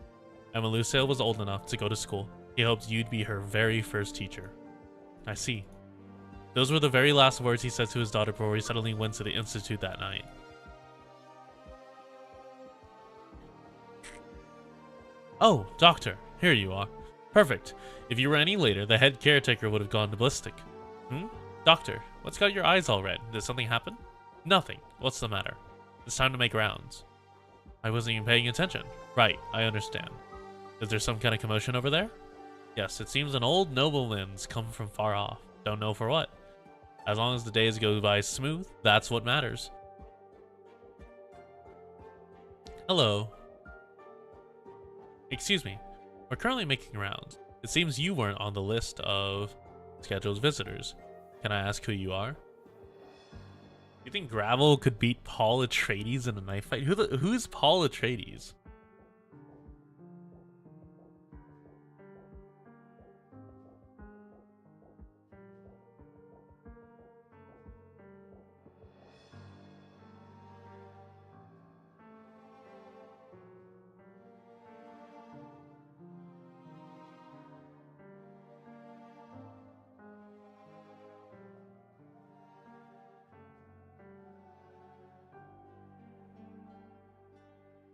And when Lucille was old enough to go to school, he hoped you'd be her very first teacher. I see. Those were the very last words he said to his daughter before he suddenly went to the institute that night. Oh, doctor, here you are. Perfect. If you were any later, the head caretaker would have gone ballistic. Doctor, what's got your eyes all red? Did something happen? Nothing. What's the matter? It's time to make rounds. I wasn't even paying attention. Right, I understand. Is there some kind of commotion over there? Yes, it seems an old nobleman's come from far off. Don't know for what. As long as the days go by smooth, that's what matters. Hello. Excuse me. We're currently making rounds. It seems you weren't on the list of scheduled visitors. Can I ask who you are? You think Gravel could beat Paul Atreides in a knife fight? Who's Paul Atreides?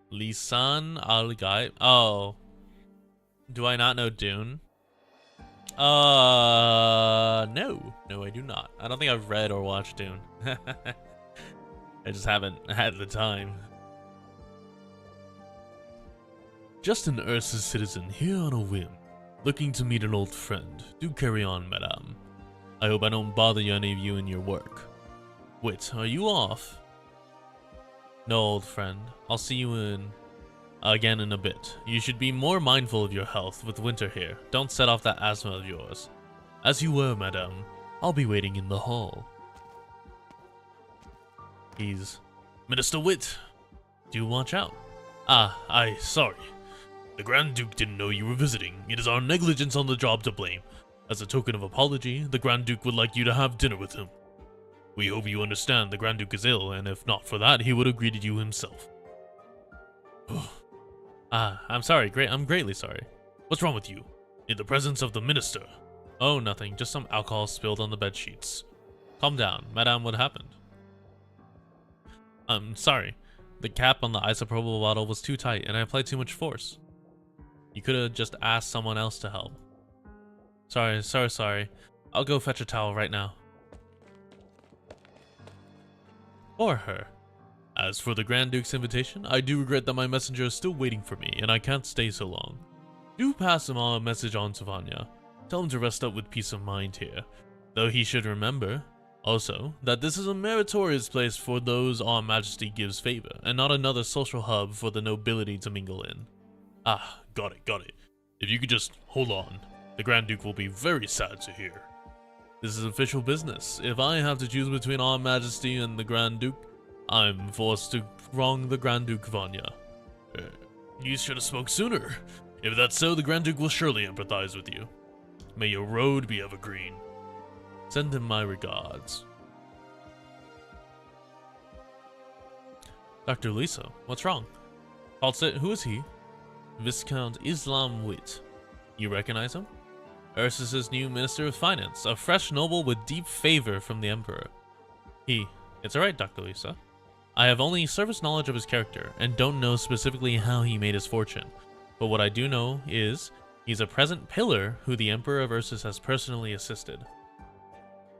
Lisan Al-Gaib. Oh. Do I not know Dune? No. No, I do not. I don't think I've read or watched Dune. I just haven't had the time. Just an Ursus citizen here on a whim, looking to meet an old friend. Do carry on, madame. I hope I don't bother any of you in your work. Wait, are you off? No, old friend. I'll see you again in a bit. You should be more mindful of your health with winter here. Don't set off that asthma of yours. As you were, madame. I'll be waiting in the hall. He's Minister Witt. Do watch out. Sorry. The Grand Duke didn't know you were visiting. It is our negligence on the job to blame. As a token of apology, the Grand Duke would like you to have dinner with him. We hope you understand the Grand Duke is ill, and if not for that, he would have greeted you himself. I'm sorry. I'm greatly sorry. What's wrong with you? In the presence of the minister. Oh, nothing. Just some alcohol spilled on the bed sheets. Calm down. Madame, what happened? I'm sorry. The cap on the isopropyl bottle was too tight, and I applied too much force. You could have just asked someone else to help. Sorry. I'll go fetch a towel right now. Or her. As for the Grand Duke's invitation, I do regret that my messenger is still waiting for me, and I can't stay so long. Do pass him a message on to Vanya. Tell him to rest up with peace of mind here, though he should remember, also, that this is a meritorious place for those our majesty gives favor, and not another social hub for the nobility to mingle in. Got it. If you could just hold on, the Grand Duke will be very sad to hear. This is official business. If I have to choose between our majesty and the Grand Duke, I'm forced to wrong the Grand Duke Vanya. You should have spoke sooner. If that's so, the Grand Duke will surely empathize with you. May your road be evergreen. Send him my regards. Dr. Lisa, what's wrong? Kal'tsit, who is he? Viscount Islam Witt. You recognize him? Ursus's new Minister of Finance, a fresh noble with deep favor from the Emperor. It's alright, Dr. Lisa. I have only surface knowledge of his character, and don't know specifically how he made his fortune. But what I do know is, he's a present pillar who the Emperor of Ursus has personally assisted.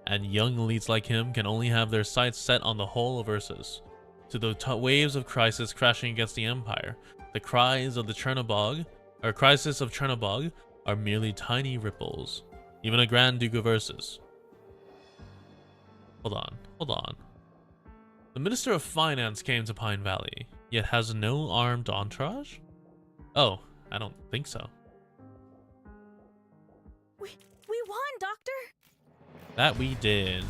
And young elites like him can only have their sights set on the whole of Ursus. To the waves of crisis crashing against the Empire, the cries of the crisis of Chernobog, are merely tiny ripples. Even a Grand Duke of Ursus. Hold on. The Minister of Finance came to Pine Valley, yet has no armed entourage? Oh, I don't think so. We won, Doctor! That we did.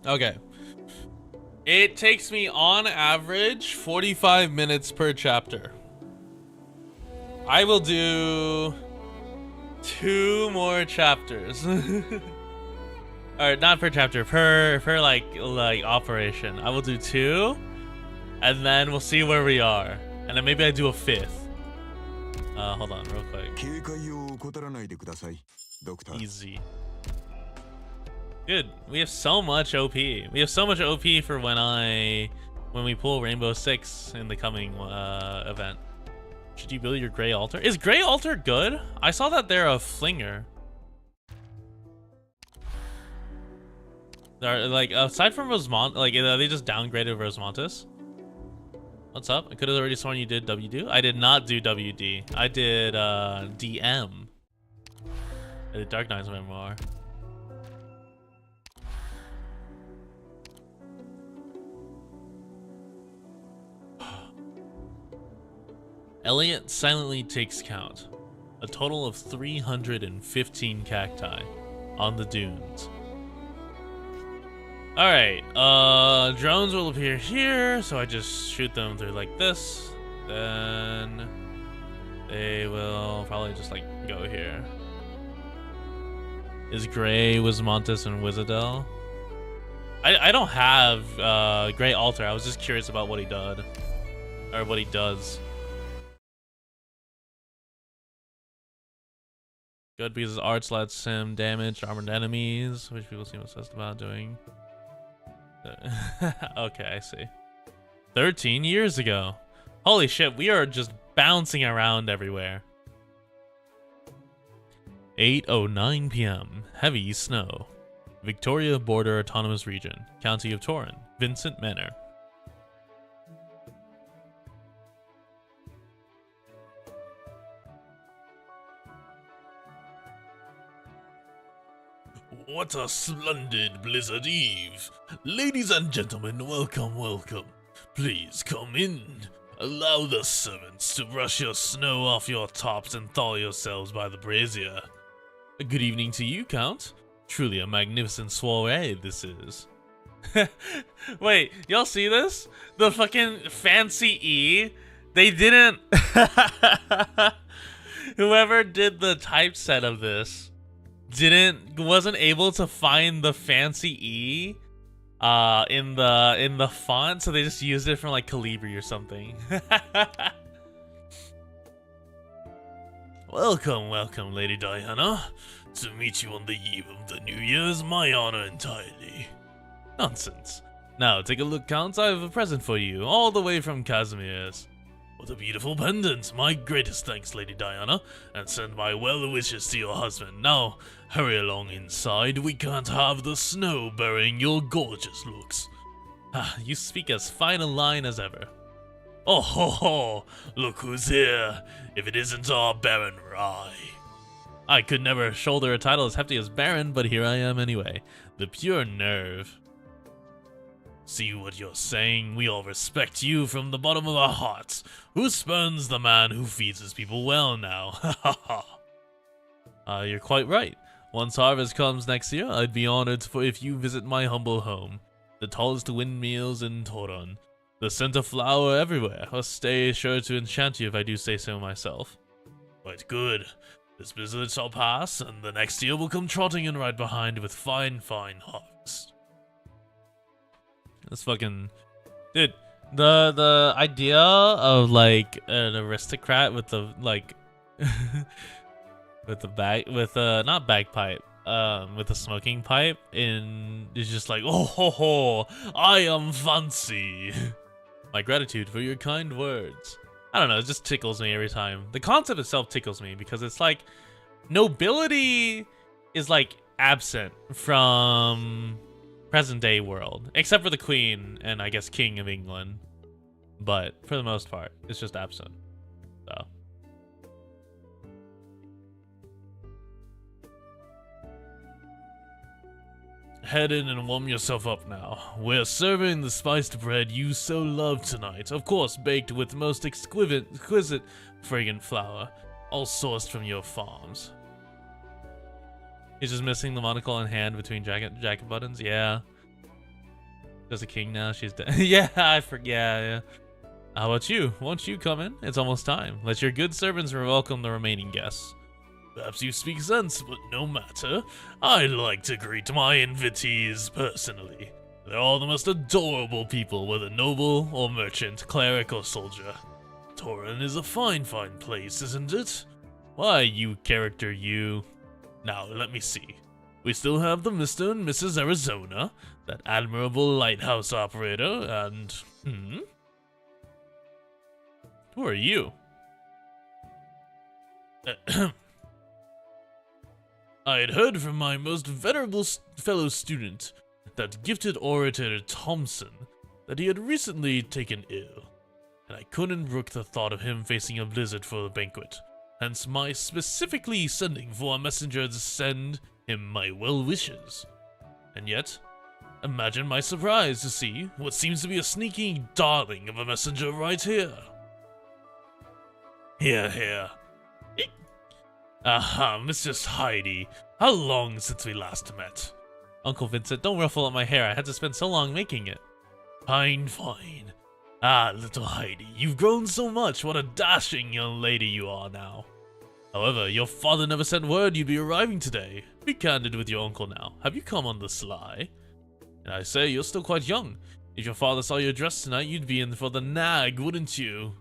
Okay. It takes me on average 45 minutes per chapter. I will do 2 more chapters. Or not per chapter, per like operation. I will do 2, and then we'll see where we are, and then maybe I do a 5th. Hold on, real quick. Easy. Dude, we have so much OP. We have so much OP for when we pull Rainbow Six in the coming event. Should you build your Grey Altar? Is Grey Altar good? I saw that they're a flinger. They're like, aside from Rosemont, like, are they just downgraded Rosemontis? What's up? I could have already sworn you did WD. I did not do WD. I did DM. I did Dark Knight's Memoir. Elliot silently takes count. A total of 315 cacti on the dunes. Alright, drones will appear here, so I just shoot them through like this. Then they will probably just like go here. Is Grey, Wismontis, and Wizardel? I don't have Grey Altar. I was just curious about what he did. Or what he does. Good because his arts lets him damage armored enemies, which people seem obsessed about doing. Okay, I see. 13 years ago. Holy shit, we are just bouncing around everywhere. 8:09 p.m. Heavy snow. Victoria Border Autonomous Region, County of Torren, Vincent Manor. What a splendid blizzard eve. Ladies and gentlemen, welcome, welcome. Please come in. Allow the servants to brush your snow off your tops and thaw yourselves by the brazier. Good evening to you, Count. Truly a magnificent soiree this is. Wait, y'all see this? The fucking fancy E? They didn't... Whoever did the typeset of this wasn't able to find the fancy E in the font, so they just used it from like Calibri or something. Welcome, welcome, Lady Diana. To meet you on the eve of the New Year is my honor entirely. Nonsense. Now take a look, Count. I have a present for you, all the way from Casimir's. What a beautiful pendant! My greatest thanks, Lady Diana, and send my well wishes to your husband. Now, hurry along inside. We can't have the snow burying your gorgeous looks. Ah, you speak as fine a line as ever. Oh ho ho! Look who's here! If it isn't our Baron Rye. I could never shoulder a title as hefty as Baron, but here I am anyway. The pure nerve. See what you're saying? We all respect you from the bottom of our hearts. Who spurns the man who feeds his people well now? Ha ha ha. You're quite right. Once harvest comes next year, I'd be honored if you visit my humble home. The tallest windmills in Torren. The scent of flower everywhere. A stay sure to enchant you if I do say so myself. Quite good. This blizzard shall pass, and the next year will come trotting in right behind with fine, fine harvest. This fucking... Dude, the idea of, like, an aristocrat with the, like... with the not bagpipe, with a smoking pipe, is just like, oh ho ho, I am fancy. My gratitude for your kind words. I don't know, it just tickles me every time. The concept itself tickles me because it's like, nobility is like absent from present day world, except for the Queen and I guess King of England. But for the most part, it's just absent. So. Head in and warm yourself up now. We're serving the spiced bread you so love tonight. Of course, baked with most exquisite fragrant flour, all sourced from your farms. He's just missing the monocle and hand between jacket buttons. Yeah. There's a king now. She's dead. Yeah, I forget. Yeah. How about you? Won't you come in? It's almost time. Let your good servants welcome the remaining guests. Perhaps you speak sense, but no matter. I'd like to greet my invitees personally. They're all the most adorable people, whether noble or merchant, cleric or soldier. Toran is a fine place, isn't it? Why, you character, you. Now, let me see. We still have the Mr. and Mrs. Arizona, that admirable lighthouse operator, and... Who are you? I had heard from my most venerable fellow student, that gifted orator Thompson, that he had recently taken ill, and I couldn't brook the thought of him facing a blizzard for the banquet, hence my specifically sending for a messenger to send him my well wishes. And yet, imagine my surprise to see what seems to be a sneaky darling of a messenger right here. Here. Aha, Mistress Heidi, how long since we last met? Uncle Vincent, don't ruffle up my hair, I had to spend so long making it. Fine. Ah, little Heidi, you've grown so much, what a dashing young lady you are now. However, your father never sent word you'd be arriving today. Be candid with your uncle now, have you come on the sly? And I say, you're still quite young. If your father saw your dress tonight, you'd be in for the nag, wouldn't you?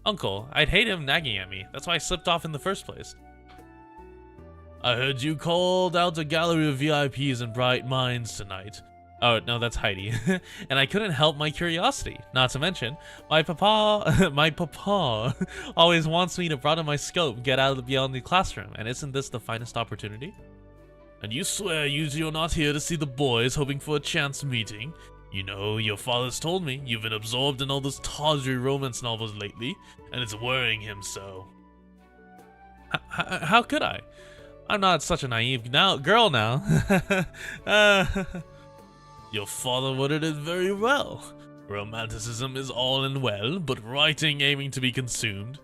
Uncle, I'd hate him nagging at me, that's why I slipped off in the first place. I heard you called out a gallery of VIPs and bright minds tonight. Oh, no, that's Heidi. And I couldn't help my curiosity. Not to mention, my papa always wants me to broaden my scope, get out beyond the classroom. And isn't this the finest opportunity? And you swear you're not here to see the boys hoping for a chance meeting? You know, your father's told me you've been absorbed in all those tawdry romance novels lately, and it's worrying him so. How could I? I'm not such a naive girl now. Your father worded it very well. Romanticism is all and well, but writing aiming to be consumed.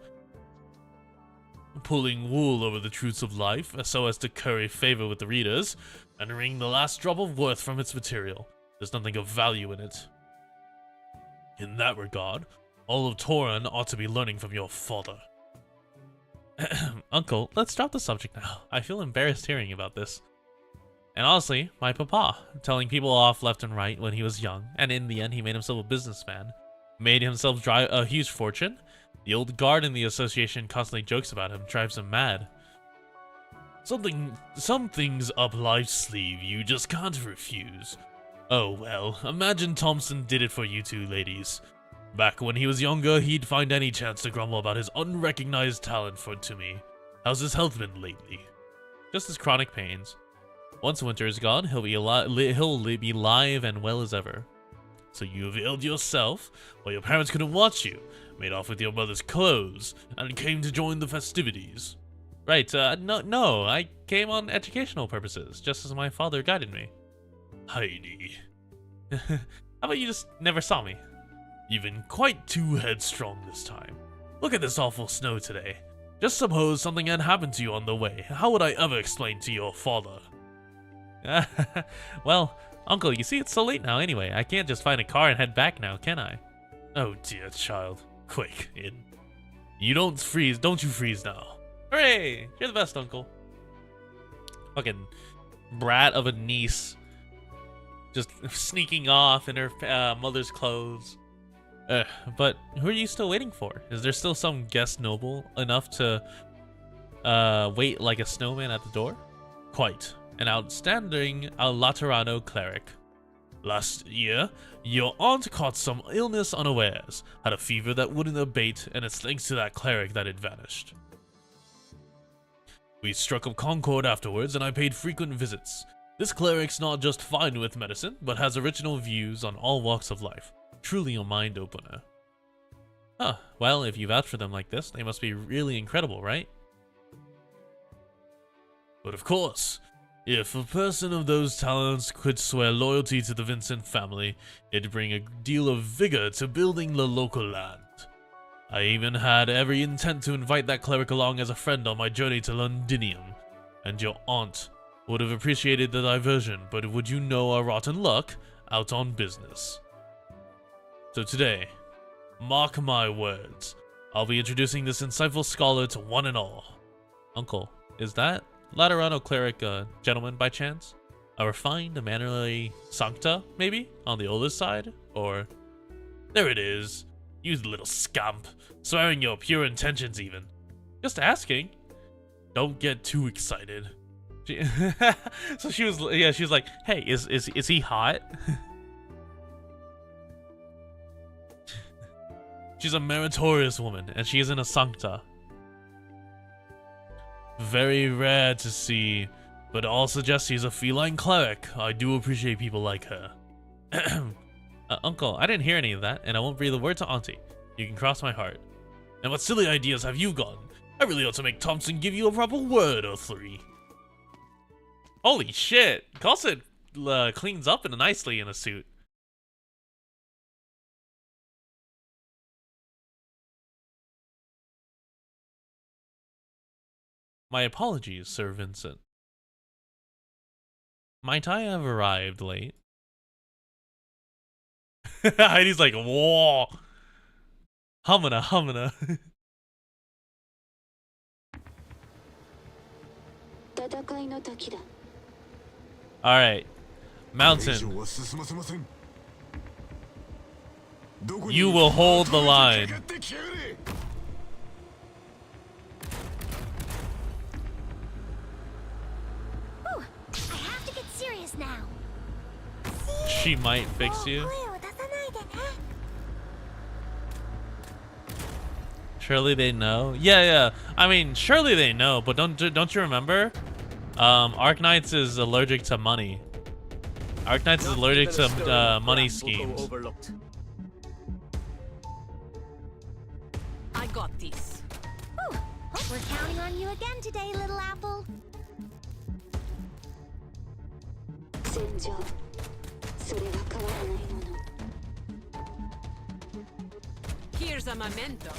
Pulling wool over the truths of life so as to curry favor with the readers, and wring the last drop of worth from its material. There's nothing of value in it. In that regard, all of Toran ought to be learning from your father. Uncle, let's drop the subject now. I feel embarrassed hearing about this. And honestly, my papa, telling people off left and right when he was young, and in the end he made himself a businessman. Made himself drive a huge fortune. The old guard in the association constantly jokes about him, drives him mad. Some things up life's sleeve you just can't refuse. Oh well, imagine Thompson did it for you two ladies. Back when he was younger, he'd find any chance to grumble about his unrecognized talent to me. How's his health been lately? Just his chronic pains. Once winter is gone, he'll be live and well as ever. So you availed yourself, while your parents couldn't watch you, made off with your mother's clothes, and came to join the festivities. Right, no, I came on educational purposes, just as my father guided me. Heidi. How about you just never saw me? You've been quite too headstrong this time. Look at this awful snow today. Just suppose something had happened to you on the way. How would I ever explain to your father? Well, Uncle, you see it's so late now anyway. I can't just find a car and head back now, can I? Oh dear child. Quick, in. Don't you freeze now. Hooray! You're the best, Uncle. Fucking brat of a niece. Just sneaking off in her mother's clothes. But who are you still waiting for? Is there still some guest noble enough to wait like a snowman at the door? Quite. An outstanding Laterano cleric. Last year, your aunt caught some illness unawares, had a fever that wouldn't abate, and it's thanks to that cleric that it vanished. We struck up concord afterwards, and I paid frequent visits. This cleric's not just fine with medicine, but has original views on all walks of life. Truly a mind-opener. Huh, well, if you vouch for them like this, they must be really incredible, right? But of course, if a person of those talents could swear loyalty to the Vincent family, it'd bring a deal of vigor to building the local land. I even had every intent to invite that cleric along as a friend on my journey to Londinium, and your aunt would have appreciated the diversion, but would you know our rotten luck? Out on business. So today, Mark my words. I'll be introducing this insightful scholar to one and all. Uncle, is that Laterano cleric gentleman by chance? A refined mannerly sancta, maybe? On the oldest side? Or... There it is. You little scamp. Swearing your pure intentions even. Just asking. Don't get too excited. So she was like, hey, is he hot? She's a meritorious woman, and she is in a sancta. Very rare to see, but all suggest she's a feline cleric. I do appreciate people like her. Uncle, I didn't hear any of that, and I won't breathe a word to Auntie. You can cross my heart. And what silly ideas have you got? I really ought to make Thompson give you a proper word or three. Holy shit! Kal'tsit cleans up nicely in a suit. My apologies, Sir Vincent. Might I have arrived late? Heidi's like, whoa! Humana. Alright. Mountain. You will hold the line. Ooh, I have to get serious now. She might fix you. Surely they know. Yeah. I mean, surely they know, but don't you remember? Arknights is allergic to money. Arknights is allergic to money schemes. I got this. Ooh, we're counting on you again today, little apple. Here's a memento.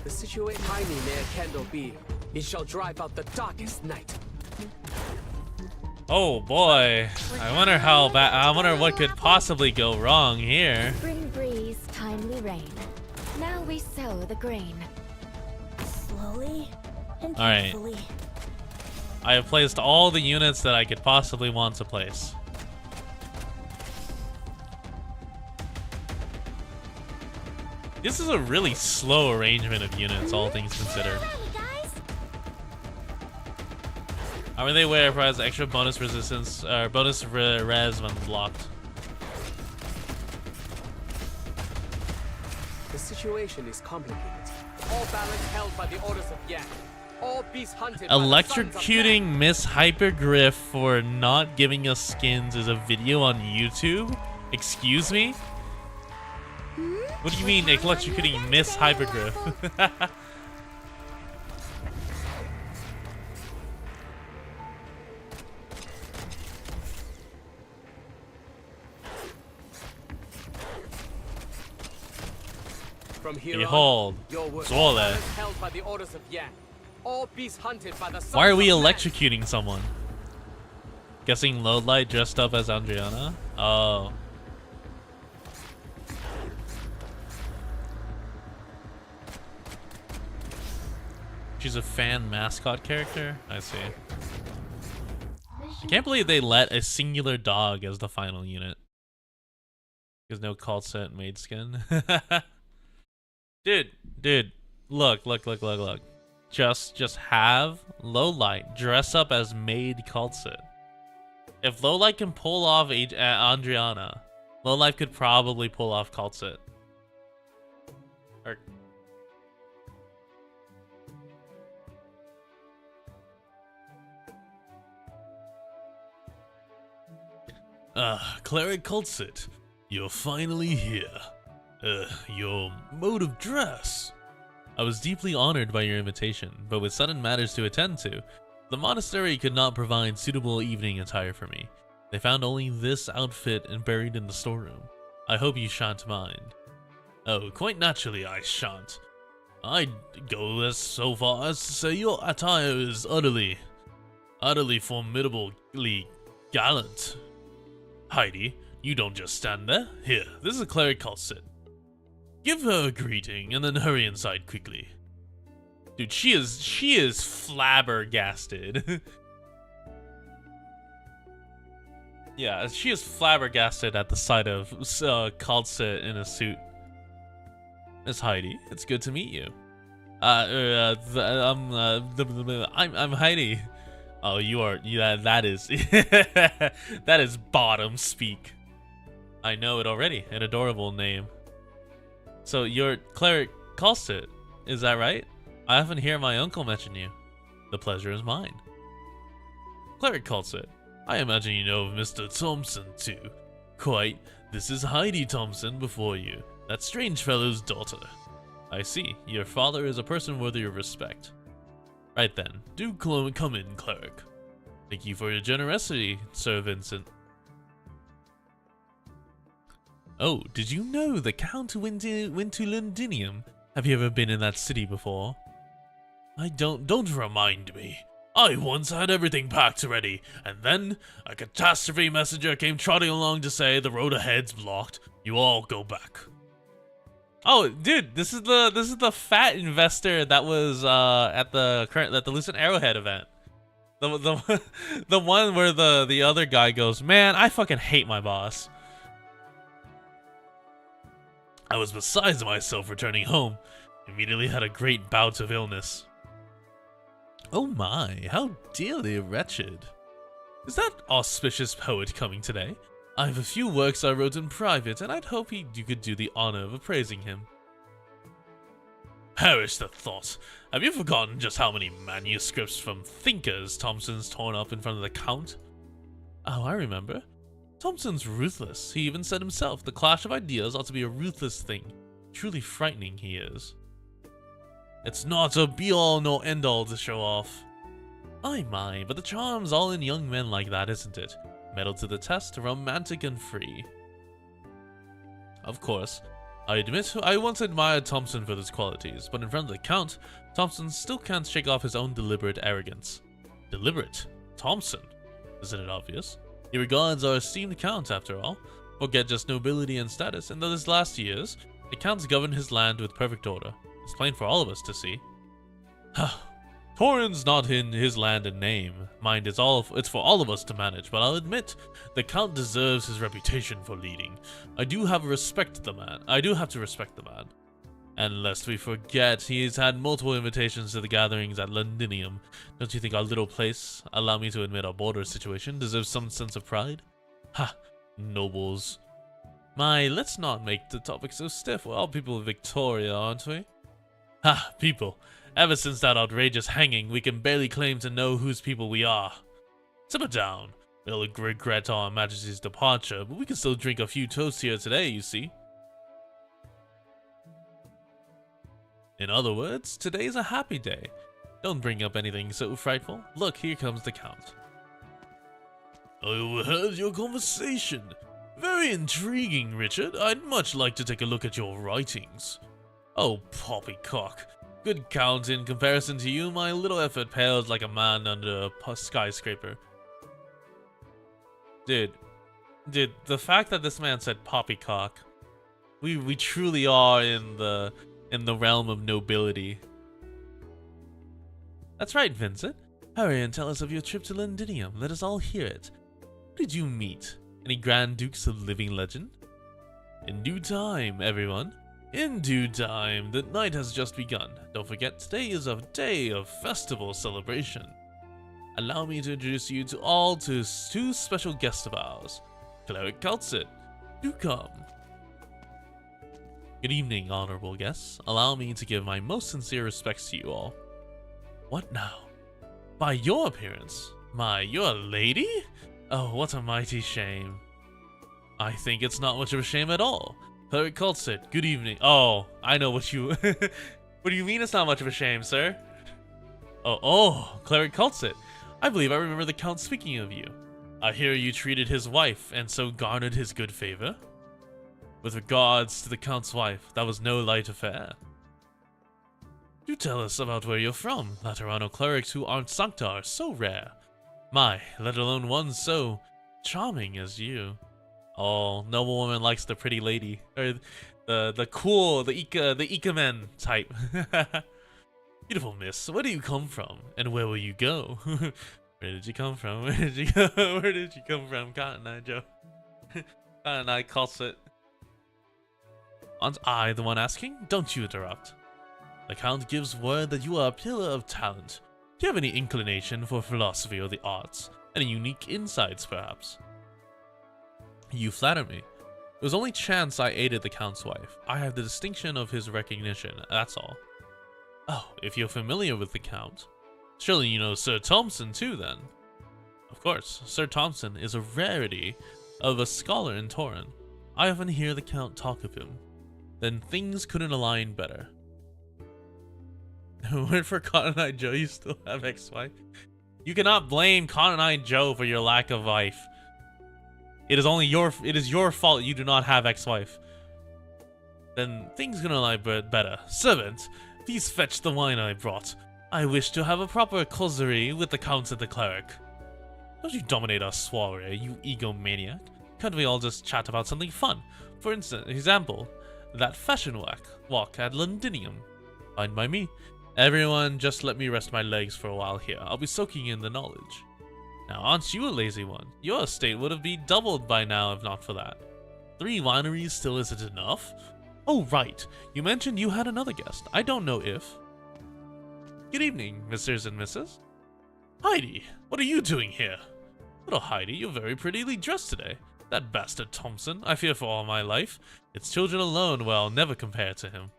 The situation tiny may a candle be. It shall drive out the darkest night. Oh boy. I wonder how bad. I wonder what could possibly go wrong here. Spring breeze, timely rain. Now we sow the grain. Slowly and carefully. I have placed all the units that I could possibly want to place. This is a really slow arrangement of units, all things considered. Armor they wear provides extra bonus resistance, or bonus res when blocked. The situation is complicated. All balance held by the orders of Yan. All beasts hunted by the Electrocuting Miss Hypergriff for not giving us skins is a video on YouTube? Excuse me? What do you mean electrocuting Miss Hypergriff? From here Behold, Swole. held by the orders of Yan. All beasts hunted by the Why are we sons of man. electrocuting someone? Guessing Low Light dressed up as Andriana? Oh. She's a fan mascot character? I see. I can't believe they let a singular dog as the final unit. There's no Kal'tsit maid skin. Dude, look. Just have Low Light dress up as maid Kal'tsit. If Low Light can pull off Andriana, Low Light could probably pull off Kal'tsit. Cleric Kal'tsit, you're finally here. Your mode of dress. I was deeply honored by your invitation, but with sudden matters to attend to, the monastery could not provide suitable evening attire for me. They found only this outfit and buried in the storeroom. I hope you shan't mind. Oh, quite naturally I shan't. I'd go as so far as to say your attire is utterly formidably gallant. Heidi, you don't just stand there. Here, this is a cleric Kal'tsit. Give her a greeting and then hurry inside quickly. Dude, she is flabbergasted. Yeah, she is flabbergasted at the sight of Kal'tsit in a suit. Miss Heidi, it's good to meet you. I'm Heidi. Oh, you are. Yeah, that is that is bottom speak. I know it already. An adorable name. So you're Cleric Kal'tsit, is that right? I often hear my uncle mention you. The pleasure is mine. Cleric Kal'tsit, I imagine you know of Mr. Thompson too. Quite. This is Heidi Thompson before you, that strange fellow's daughter. I see. Your father is a person worthy of respect. Right then, do come in, Cleric. Thank you for your generosity, Sir Vincent. Oh, did you know the Count went to Londinium? Have you ever been in that city before? Don't remind me. I once had everything packed ready, and then a catastrophe messenger came trotting along to say the road ahead's blocked. You all go back. Oh, dude, this is the fat investor that was at the Lucent Arrowhead event. The one where the other guy goes, man, I fucking hate my boss. I was beside myself returning home. Immediately had a great bout of illness. Oh my, how dearly wretched. Is that auspicious poet coming today? I have a few works I wrote in private, and I'd hope you could do the honor of appraising him. Perish the thought. Have you forgotten just how many manuscripts from thinkers Thompson's torn up in front of the Count? Oh, I remember. Thompson's ruthless. He even said himself, the clash of ideas ought to be a ruthless thing. Truly frightening he is. It's not a be-all nor end-all to show off. My, but the charm's all in young men like that, isn't it? Metal to the test, romantic and free. Of course, I admit I once admired Thompson for his qualities, but in front of the Count, Thompson still can't shake off his own deliberate arrogance. Deliberate? Thompson? Isn't it obvious? He regards our esteemed Count, after all. Forget just nobility and status, and those last years, the Count's governed his land with perfect order. It's plain for all of us to see. Torin's not in his land in name. Mind, it's for all of us to manage, but I'll admit, the Count deserves his reputation for leading. I do have to respect the man. And lest we forget, he's had multiple invitations to the gatherings at Londinium. Don't you think our little place, allow me to admit our border situation, deserves some sense of pride? Ha! Nobles. My, let's not make the topic so stiff. We're all people of Victoria, aren't we? Ha! People. Ever since that outrageous hanging, we can barely claim to know whose people we are. Simmer down. We'll regret our Majesty's departure, but we can still drink a few toasts here today, you see. In other words, today's a happy day. Don't bring up anything so frightful. Look, here comes the Count. I overheard your conversation. Very intriguing, Richard. I'd much like to take a look at your writings. Oh, poppycock. Good Count, in comparison to you, my little effort pales like a man under a skyscraper. Dude, the fact that this man said poppycock, we truly are in the realm of nobility. That's right, Vincent. Hurry and tell us of your trip to Londinium. Let us all hear it. Who did you meet? Any Grand Dukes of living legend? In due time, everyone. In due time. The night has just begun. Don't forget, today is a day of festival celebration. Allow me to introduce you to two special guests of ours. Cleric Kal'tsit, do come. Good evening, honorable guests. Allow me to give my most sincere respects to you all. What now? By your appearance? You're a lady? Oh, what a mighty shame. I think it's not much of a shame at all. Cleric Kal'tsit, good evening. Oh, I know what you... What do you mean it's not much of a shame, sir? Oh, Cleric Kal'tsit. I believe I remember the Count speaking of you. I hear you treated his wife and so garnered his good favor. With regards to the Count's wife, that was no light affair. Do tell us about where you're from. Laterano clerics who aren't Sancta are so rare. Let alone one so charming as you. Oh, noble woman likes the pretty lady. Or the cool, the Ika-men type. Beautiful miss, where do you come from? And where will you go? Where did you come from? Where did you go? Where did you come from? Cotton Eye Joe. Cotton Eye Kal'tsit. Aren't I the one asking? Don't you interrupt. The Count gives word that you are a pillar of talent. Do you have any inclination for philosophy or the arts? Any unique insights, perhaps? You flatter me. It was only chance I aided the Count's wife. I have the distinction of his recognition, that's all. Oh, if you're familiar with the Count, surely you know Sir Thompson too, then? Of course, Sir Thompson is a rarity of a scholar in Torin. I often hear the Count talk of him. Then things couldn't align better. Went for Cotton Eye Joe, you still have ex-wife? You cannot blame Cotton Eye Joe for your lack of wife. It is your fault you do not have ex-wife. Then things gonna lie better. Servant, please fetch the wine I brought. I wish to have a proper causerie with the Count and the cleric. Don't you dominate our soiree, you egomaniac. Can't we all just chat about something fun? For example, that fashion walk at Londinium. Fine by me. Everyone, just let me rest my legs for a while here. I'll be soaking in the knowledge. Now, aren't you a lazy one? Your estate would have been doubled by now if not for that. 3 wineries still isn't enough? Oh, right. You mentioned you had another guest. I don't know if... Good evening, Mrs. and Mrs. Heidi, what are you doing here? Little Heidi, you're very prettily dressed today. That bastard Thompson, I fear for all my life. Its children alone, well, never compare to him.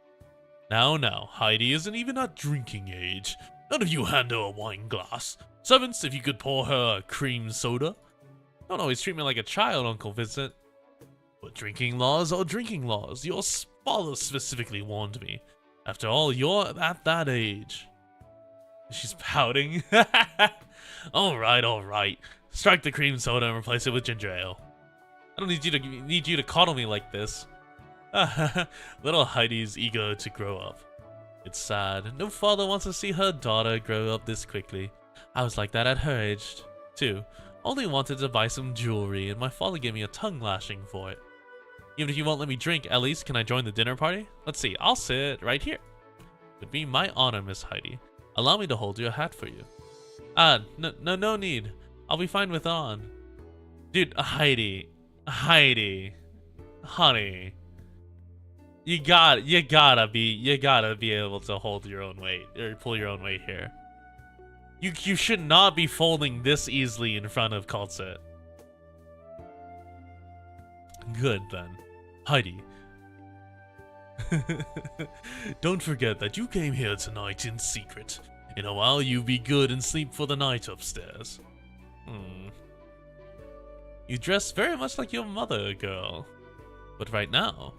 Now, Heidi isn't even at drinking age. None of you hand her a wine glass. Servants, if you could pour her a cream soda. Don't always treat me like a child, Uncle Vincent. But drinking laws are drinking laws. Your father specifically warned me. After all, you're at that age. She's pouting. Alright. Strike the cream soda and replace it with ginger ale. I don't need you to coddle me like this. Little Heidi's eager to grow up. It's sad. No father wants to see her daughter grow up this quickly. I was like that at her age, too. Only wanted to buy some jewelry, and my father gave me a tongue lashing for it. Even if you won't let me drink, at least can I join the dinner party? Let's see, I'll sit right here. It'd be my honor, Miss Heidi. Allow me to hold your hat for you. No need. I'll be fine with on. Dude, Heidi, honey. You gotta be able to hold your own weight, or pull your own weight here. You should not be folding this easily in front of Kal'tsit. Good then. Heidi. Don't forget that you came here tonight in secret. In a while you be good and sleep for the night upstairs. You dress very much like your mother, girl. But right now...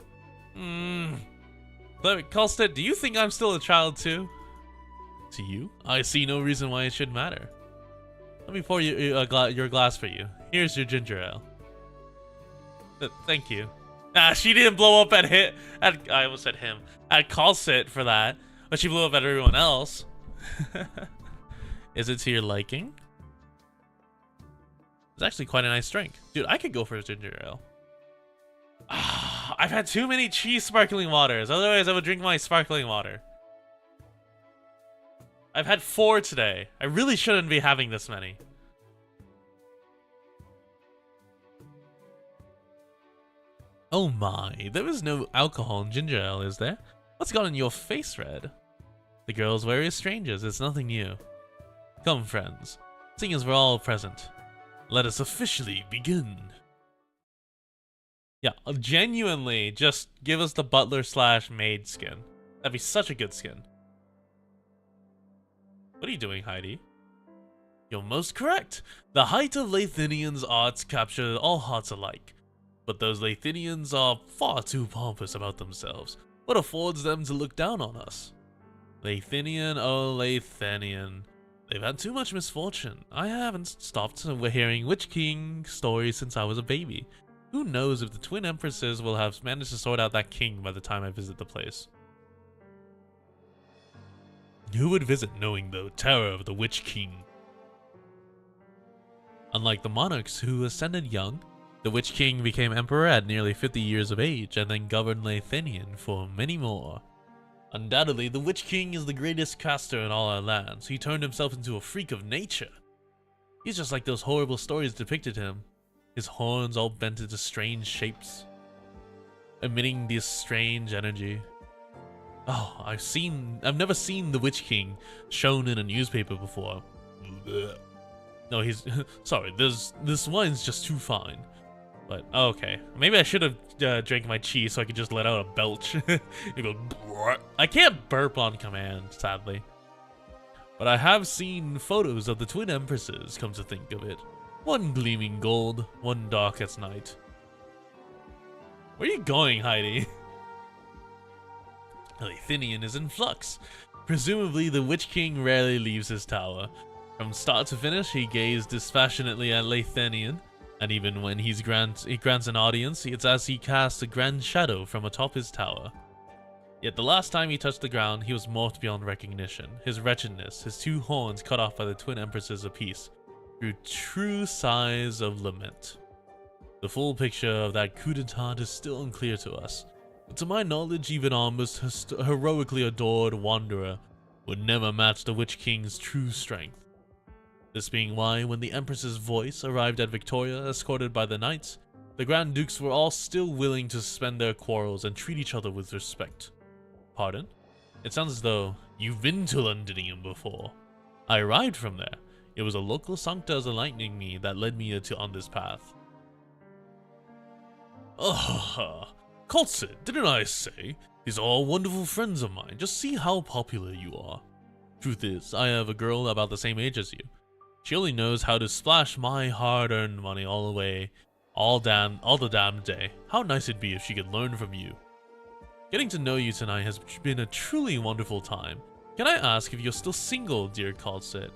Kal'tsit, do you think I'm still a child too? To you? I see no reason why it should matter. Let me pour you your glass for you. Here's your ginger ale. Thank you. She didn't blow up I almost said him. At Kal'tsit for that, but she blew up at everyone else. Is it to your liking? It's actually quite a nice drink. Dude, I could go for a ginger ale. I've had too many cheese sparkling waters. Otherwise, I would drink my sparkling water. I've had 4 today. I really shouldn't be having this many. Oh my, there is no alcohol in ginger ale, is there? What's gotten your face red? The girls were strangers, it's nothing new. Come, friends. Seeing as we're all present, let us officially begin. Yeah, genuinely, just give us the butler/maid skin. That'd be such a good skin. What are you doing, Heidi? You're most correct. The height of Lathinians' arts capture all hearts alike. But those Lathinians are far too pompous about themselves. What affords them to look down on us? Lathinian, oh Lathinian. They've had too much misfortune. I haven't stopped hearing Witch King stories since I was a baby. Who knows if the twin empresses will have managed to sort out that king by the time I visit the place. Who would visit knowing the terror of the Witch King? Unlike the monarchs who ascended young, The Witch King became emperor at nearly 50 years of age and then governed Lothlórien for many more. Undoubtedly, the Witch King is the greatest caster in all our lands. He turned himself into a freak of nature. He's just like those horrible stories depicted him. His horns all bent into strange shapes, emitting this strange energy. Oh, I've never seen the Witch King shown in a newspaper before. No, he's sorry. This wine's just too fine. But okay, maybe I should have drank my cheese so I could just let out a belch. It goes. I can't burp on command, sadly. But I have seen photos of the twin empresses. Come to think of it, one gleaming gold, one dark as night. Where are you going, Heidi? Lothlórien is in flux. Presumably, the Witch King rarely leaves his tower. From start to finish, he gazed dispassionately at Lothlórien, and even when he grants an audience, it's as he casts a grand shadow from atop his tower. Yet the last time he touched the ground, he was morphed beyond recognition. His wretchedness, his two horns cut off by the twin empresses apiece, drew true sighs of lament. The full picture of that coup d'etat is still unclear to us, but to my knowledge, even our most heroically adored wanderer would never match the Witch King's true strength. This being why, when the Empress's voice arrived at Victoria, escorted by the knights, the Grand Dukes were all still willing to suspend their quarrels and treat each other with respect. Pardon? It sounds as though you've been to Londinium before. I arrived from there. It was a local sanctus enlightening me that led me on this path. Oh, Kal'tsit, didn't I say? These are all wonderful friends of mine. Just see how popular you are. Truth is, I have a girl about the same age as you. She only knows how to splash my hard-earned money all away, all the damn day. How nice it'd be if she could learn from you. Getting to know you tonight has been a truly wonderful time. Can I ask if you're still single, dear Kal'tsit?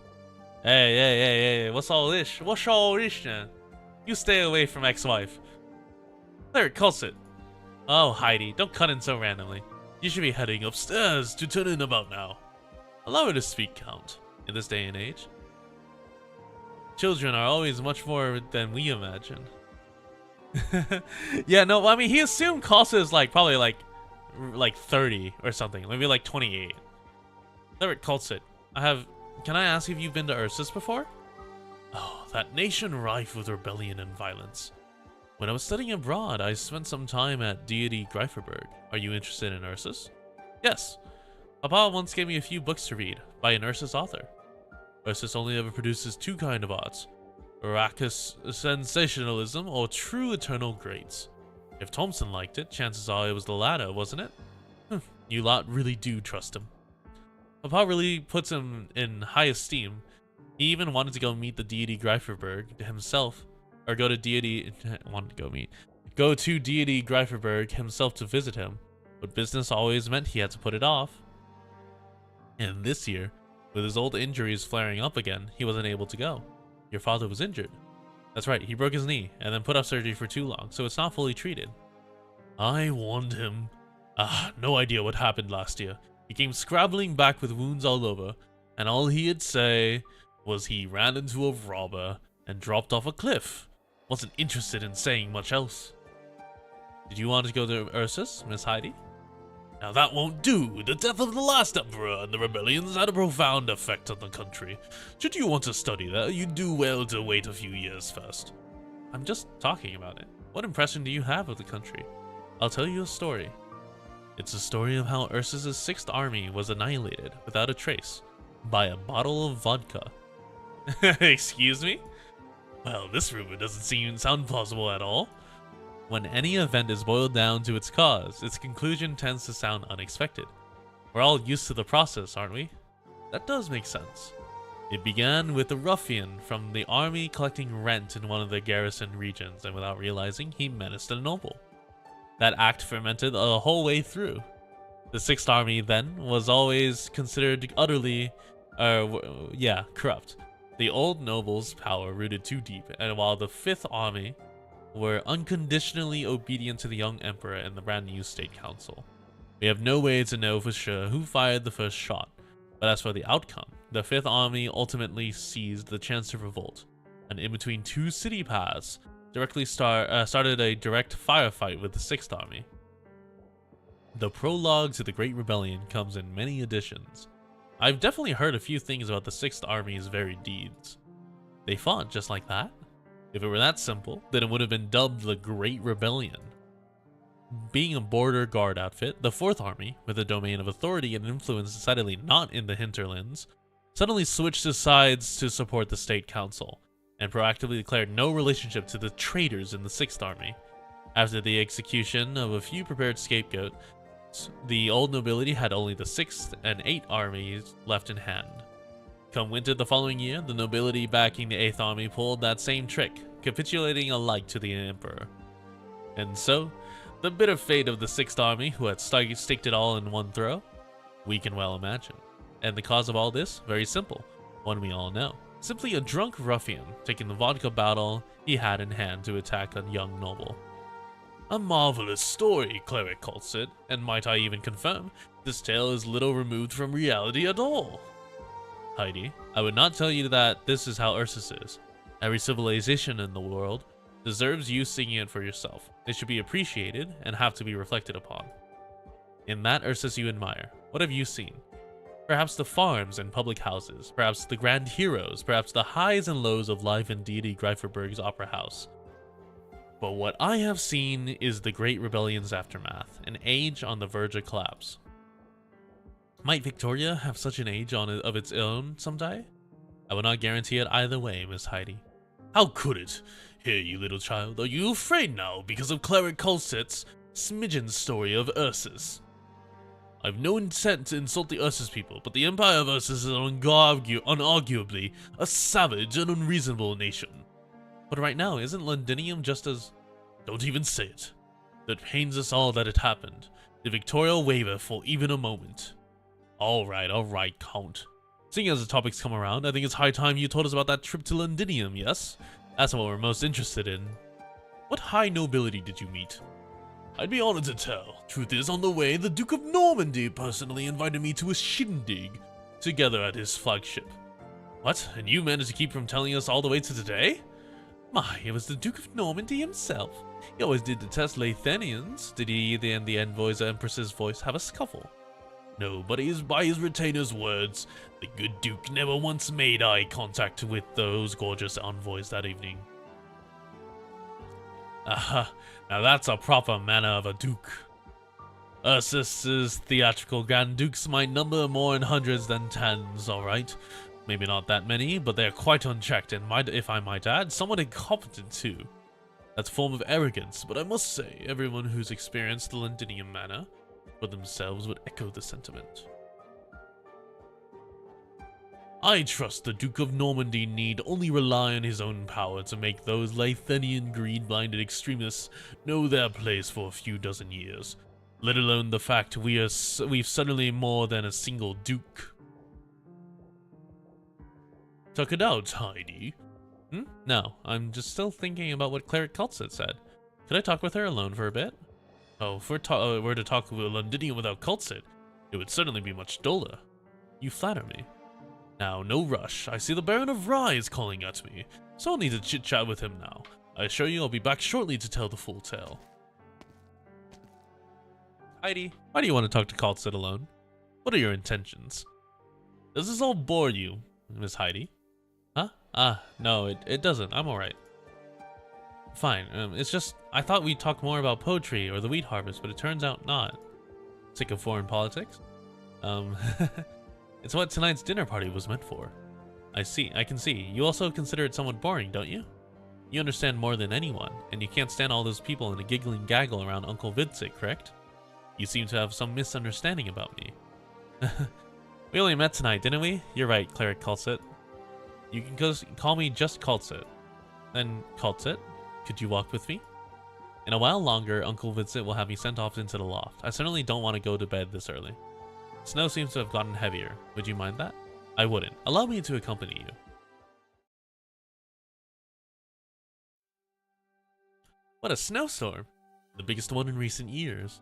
Hey, what's all this? What's all this, man? You stay away from ex-wife. There, Kal'tsit. Oh, Heidi, don't cut in so randomly. You should be heading upstairs to turn in about now. Allow her to speak, Count. In this day and age, children are always much more than we imagine. Yeah, no, I mean, he assumed Kal'tsit is probably like 30 or something, maybe like 28. There, Kal'tsit, can I ask if you've been to Ursus before? Oh, that nation rife with rebellion and violence. When I was studying abroad, I spent some time at deity Greiferberg. Are you interested in Ursus? Yes. Papa once gave me a few books to read by an Ursus author. Ursus only ever produces two kinds of arts: raucous sensationalism or true eternal greats. If Thompson liked it, chances are it was the latter, wasn't it? You lot really do trust him. Papa really puts him in high esteem. He even wanted to go meet the deity Greiferberg himself, or go to deity Greiferberg himself to visit him, but business always meant he had to put it off. And this year, with his old injuries flaring up again, he wasn't able to go. Your father was injured. That's right, he broke his knee, and then put off surgery for too long, so it's not fully treated. I warned him. No idea what happened last year. He came scrabbling back with wounds all over, and all he'd say was he ran into a robber and dropped off a cliff. Wasn't interested in saying much else. Did you want to go to Ursus, Miss Heidi? Now that won't do. The death of the last emperor and the rebellions had a profound effect on the country. Should you want to study that, you'd do well to wait a few years first. I'm just talking about it. What impression do you have of the country? I'll tell you a story. It's a story of how Ursus's 6th army was annihilated without a trace by a bottle of vodka. Excuse me? Well, this rumor doesn't sound plausible at all. When any event is boiled down to its cause, its conclusion tends to sound unexpected. We're all used to the process, aren't we? That does make sense. It began with a ruffian from the army collecting rent in one of the garrison regions, and without realizing, he menaced a noble. That act fermented the whole way through. The 6th army, then, was always considered utterly, corrupt. The old noble's power rooted too deep, and while the 5th army were unconditionally obedient to the young emperor and the brand new state council. We have no way to know for sure who fired the first shot, but as for the outcome, the 5th army ultimately seized the chance to revolt, and in between two city paths, started a direct firefight with the 6th Army. The prologue to the Great Rebellion comes in many editions. I've definitely heard a few things about the 6th Army's very deeds. They fought just like that? If it were that simple, then it would have been dubbed the Great Rebellion. Being a border guard outfit, the 4th Army, with a domain of authority and influence decidedly not in the hinterlands, suddenly switched to sides to support the State Council, and proactively declared no relationship to the traitors in the 6th Army. After the execution of a few prepared scapegoats, the old nobility had only the 6th and 8th armies left in hand. Come winter the following year, the nobility backing the 8th army pulled that same trick, capitulating alike to the emperor. And so, the bitter fate of the 6th army, who had staked it all in one throw, we can well imagine. And the cause of all this? Very simple, one we all know. Simply a drunk ruffian taking the vodka bottle he had in hand to attack a young noble. A marvelous story, Cleric Kal'tsit, and might I even confirm, this tale is little removed from reality at all. Heidi, I would not tell you that this is how Ursus is. Every civilization in the world deserves you seeing it for yourself. It should be appreciated and have to be reflected upon. In that Ursus you admire, what have you seen? Perhaps the farms and public houses, perhaps the grand heroes, perhaps the highs and lows of life in deity Greiferberg's opera house. But what I have seen is the Great Rebellion's aftermath, an age on the verge of collapse. Might Victoria have such an age of its own someday? I will not guarantee it either way, Miss Heidi. How could it? Here, you little child, are you afraid now because of Cleric Kal'tsit's smidgen story of Ursus? I've no intent to insult the Ursus people, but the Empire of Ursus is unarguably a savage and unreasonable nation. But right now, isn't Londinium just as... Don't even say it. That pains us all that it happened. Did Victoria waver for even a moment? Alright, Count. Seeing as the topics come around, I think it's high time you told us about that trip to Londinium, yes? That's what we're most interested in. What high nobility did you meet? I'd be honored to tell. Truth is, on the way, the Duke of Normandy personally invited me to a shindig together at his flagship. What? And you managed to keep from telling us all the way to today? My, it was the Duke of Normandy himself. He always did detest Lathenians. Did he, in the envoy's empress's voice, have a scuffle? No, but by his retainer's words, the good Duke never once made eye contact with those gorgeous envoys that evening. Aha, now that's a proper manner of a duke. Ursus's theatrical Grand Dukes might number more in hundreds than tens, alright? Maybe not that many, but they're quite unchecked and if I might add, somewhat incompetent too. That's a form of arrogance, but I must say, everyone who's experienced the Londinium manner for themselves would echo the sentiment. I trust the Duke of Normandy need only rely on his own power to make those Lathenian greed-blinded extremists know their place for a few dozen years, let alone the fact we've suddenly more than a single duke. Tuck it out, Heidi. No, I'm just still thinking about what Cleric Kal'tsit said. Could I talk with her alone for a bit? Oh, if we're to talk with Londinium without Kal'tsit, it would certainly be much duller. You flatter me. Now, no rush. I see the Baron of Rye is calling at me, so I'll need to chit-chat with him now. I assure you I'll be back shortly to tell the full tale. Heidi, why do you want to talk to Kal'tsit alone? What are your intentions? Does this all bore you, Miss Heidi? Huh? No, it doesn't. I'm alright. Fine. It's just, I thought we'd talk more about poetry or the wheat harvest, but it turns out not. Sick of foreign politics? It's what tonight's dinner party was meant for. I can see. You also consider it somewhat boring, don't you? You understand more than anyone, and you can't stand all those people in a giggling gaggle around Uncle Vidsit, correct? You seem to have some misunderstanding about me. We only met tonight, didn't we? You're right, Cleric Kal'tsit. You can call me just Kal'tsit. Then, Kal'tsit, could you walk with me? In a while longer, Uncle Vidsit will have me sent off into the loft. I certainly don't want to go to bed this early. Snow seems to have gotten heavier. Would you mind that? I wouldn't. Allow me to accompany you. What a snowstorm! The biggest one in recent years.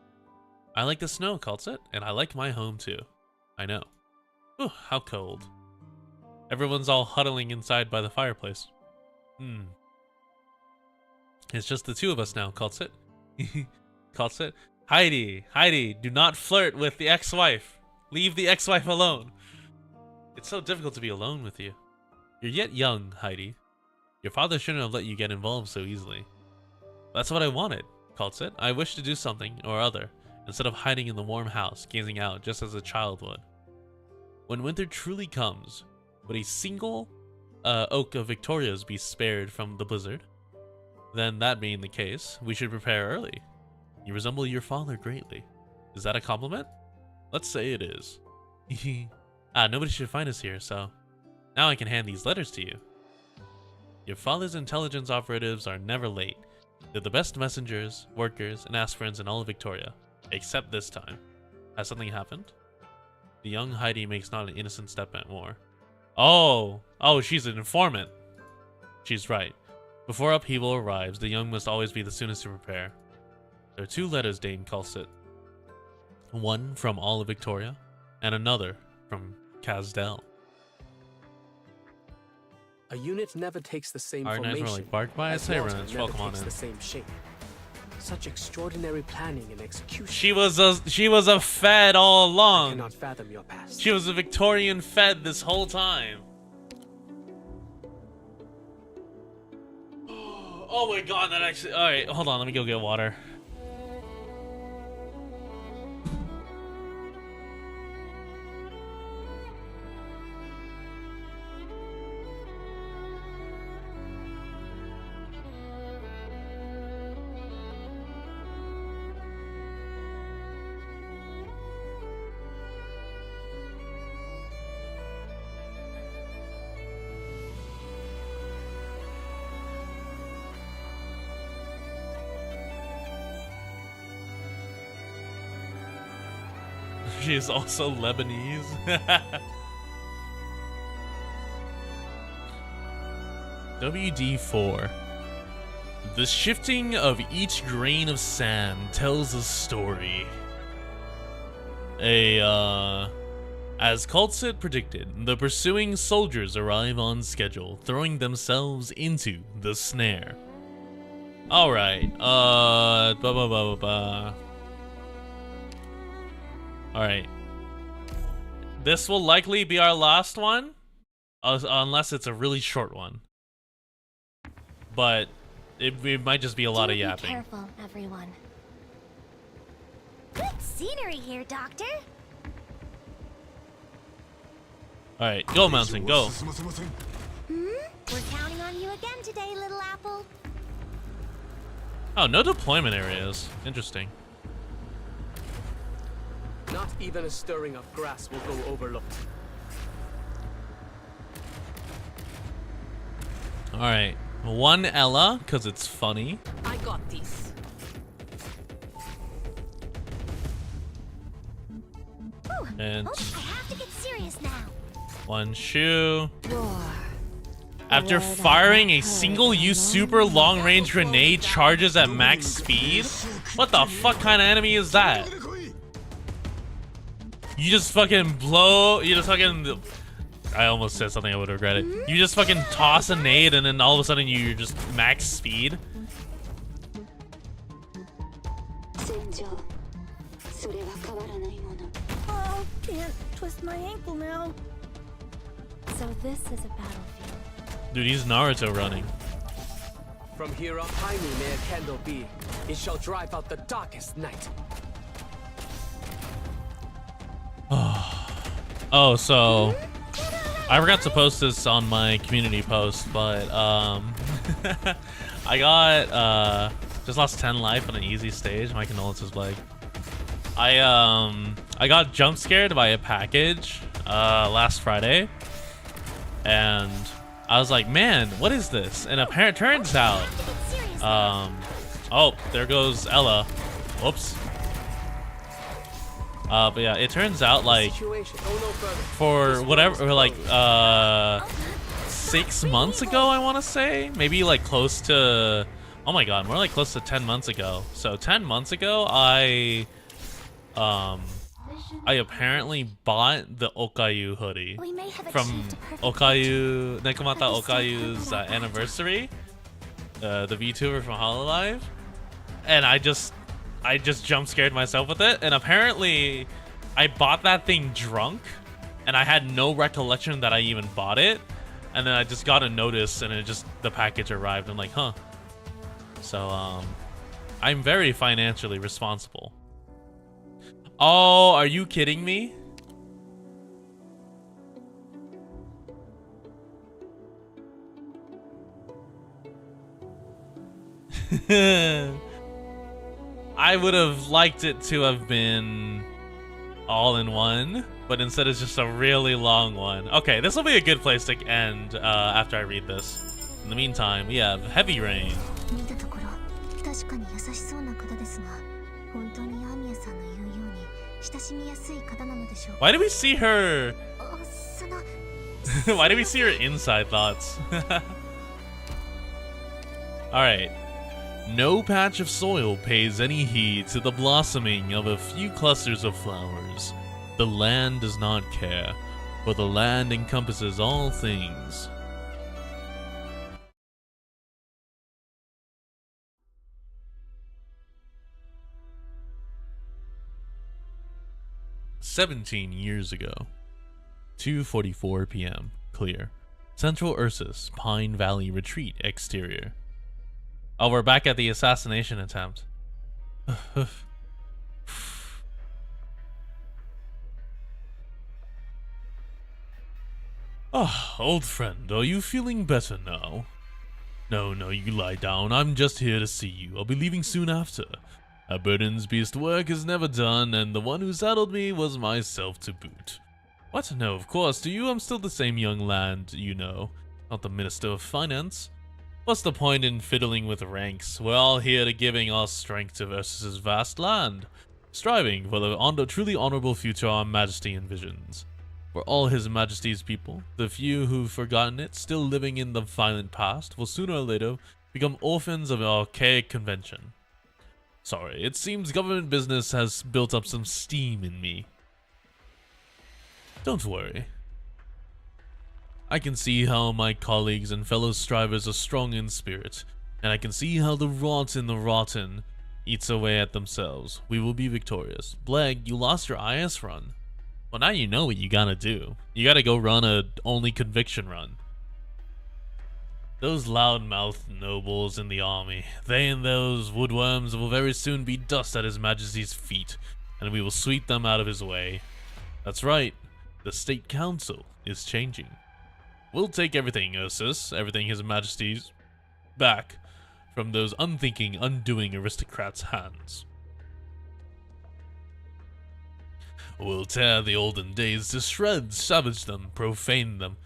I like the snow, Kal'tsit, and I like my home too. I know. Ooh, how cold. Everyone's all huddling inside by the fireplace. It's just the two of us now, Kal'tsit. Kal'tsit. Heidi, do not flirt with the ex-wife. Leave the ex-wife alone. It's so difficult to be alone with you. You're yet young, Heidi. Your father shouldn't have let you get involved so easily. That's what I wanted, Kal'tsit. I wish to do something or other, instead of hiding in the warm house, gazing out just as a child would. When winter truly comes, would a single oak of Victoria's be spared from the blizzard? Then, that being the case, we should prepare early. You resemble your father greatly. Is that a compliment? Let's say it is. Nobody should find us here, so now I can hand these letters to you. Your father's intelligence operatives are never late. They're the best messengers, workers, and aspirants in all of Victoria, except this time. Has something happened? The young Heidi makes not an innocent step more. Oh, she's an informant. She's right. Before upheaval arrives, the young must always be the soonest to prepare. There are 2 letters, Dame Kal'tsit. One from all of Victoria, and another from Kazdel. A unit never takes the same Arknights formation. were like barked by a as water siren. never Welcome on takes in. the same shape. Such extraordinary planning and execution. She was a Fed all I along. cannot fathom your past. She was a Victorian Fed this whole time. Oh my god, that actually... Alright, hold on, let me go get water. She is also Lebanese. WD4. The shifting of each grain of sand tells a story. As Kal'tsit predicted, the pursuing soldiers arrive on schedule, throwing themselves into the snare. Alright, Alright. This will likely be our last one, unless it's a really short one. But it might just be a lot of yapping. Be careful, everyone. Good scenery here, Doctor. Alright, go Mountain, go. We're counting on you again today, little apple. Oh, no deployment areas. Interesting. Not even a stirring of grass will go overlooked. Alright. One Ella, because it's funny. I got this. And I have to get serious now. one Shu. Roar. After firing a single-use super long-range grenade charges at max speed? What the fuck kind of enemy is that? You just fucking blow, you just fucking, I almost said something I would regret it. You just fucking toss a nade and then all of a sudden you're just max speed? Oh, can't twist my ankle now. So this is a battlefield. Dude, he's Naruto running. From here up, high me may a candle be. It shall drive out the darkest night. Oh, so I forgot to post this on my community post, but I got just lost 10 life on an easy stage. My condolences, Blake. I got jump scared by a package last Friday, and I was like, man, what is this? And apparently turns out oh, there goes Ella. Whoops. But yeah, it turns out like for whatever, like 6 months ago, I want to say, maybe like close to, oh my god, more like close to 10 months ago. So 10 months ago, I apparently bought the Okayu hoodie from Okayu, Nekomata Okayu's anniversary. the VTuber from Hololive, and I just jump scared myself with it. And apparently, I bought that thing drunk, and I had no recollection that I even bought it. And then I just got a notice, and the package arrived. I'm like, huh. So I'm very financially responsible. Oh, are you kidding me? I would have liked it to have been all in one, but instead it's just a really long one. Okay, this will be a good place to end after I read this. In the meantime, we have Heavy Rain. Why do we see her? Why do we see her inside thoughts? Alright. No patch of soil pays any heed to the blossoming of a few clusters of flowers. The land does not care, for the land encompasses all things. "17 years ago, 2:44 p.m. Clear. Central Ursus, Pine Valley Retreat exterior." Oh, we're back at the assassination attempt. Ah, old friend, are you feeling better now? No, you lie down. I'm just here to see you. I'll be leaving soon after. A burden's beast work is never done, and the one who saddled me was myself to boot. What? No, of course. To you, I'm still the same young lad, you know. Not the Minister of Finance. What's the point in fiddling with ranks? We're all here to giving our strength to Ursus's vast land, striving for the truly honorable future our Majesty envisions. For all His Majesty's people, the few who've forgotten it, still living in the violent past, will sooner or later become orphans of an archaic convention. Sorry, it seems government business has built up some steam in me. Don't worry. I can see how my colleagues and fellow strivers are strong in spirit, and I can see how the rot in the rotten eats away at themselves. We will be victorious. Bleg, you lost your IS run. Well, now you know what you gotta do. You gotta go run a only conviction run. Those loud-mouthed nobles in the army, they and those woodworms will very soon be dust at His Majesty's feet, and we will sweep them out of his way. That's right, the State Council is changing. We'll take everything, Ursus, everything His Majesty's, back from those unthinking, undoing aristocrats' hands. We'll tear the olden days to shreds, savage them, profane them.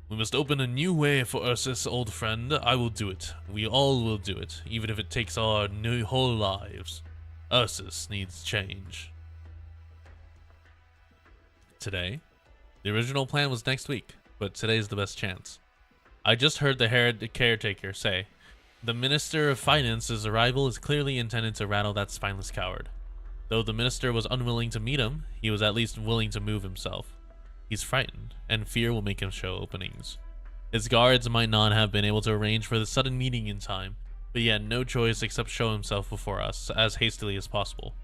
We must open a new way for Ursus, old friend. I will do it. We all will do it, even if it takes our whole lives. Ursus needs change. Today? The original plan was next week, but today's the best chance. I just heard the caretaker say, the Minister of Finance's arrival is clearly intended to rattle that spineless coward. Though the minister was unwilling to meet him, he was at least willing to move himself. He's frightened, and fear will make him show openings. His guards might not have been able to arrange for the sudden meeting in time, but he had no choice except show himself before us as hastily as possible.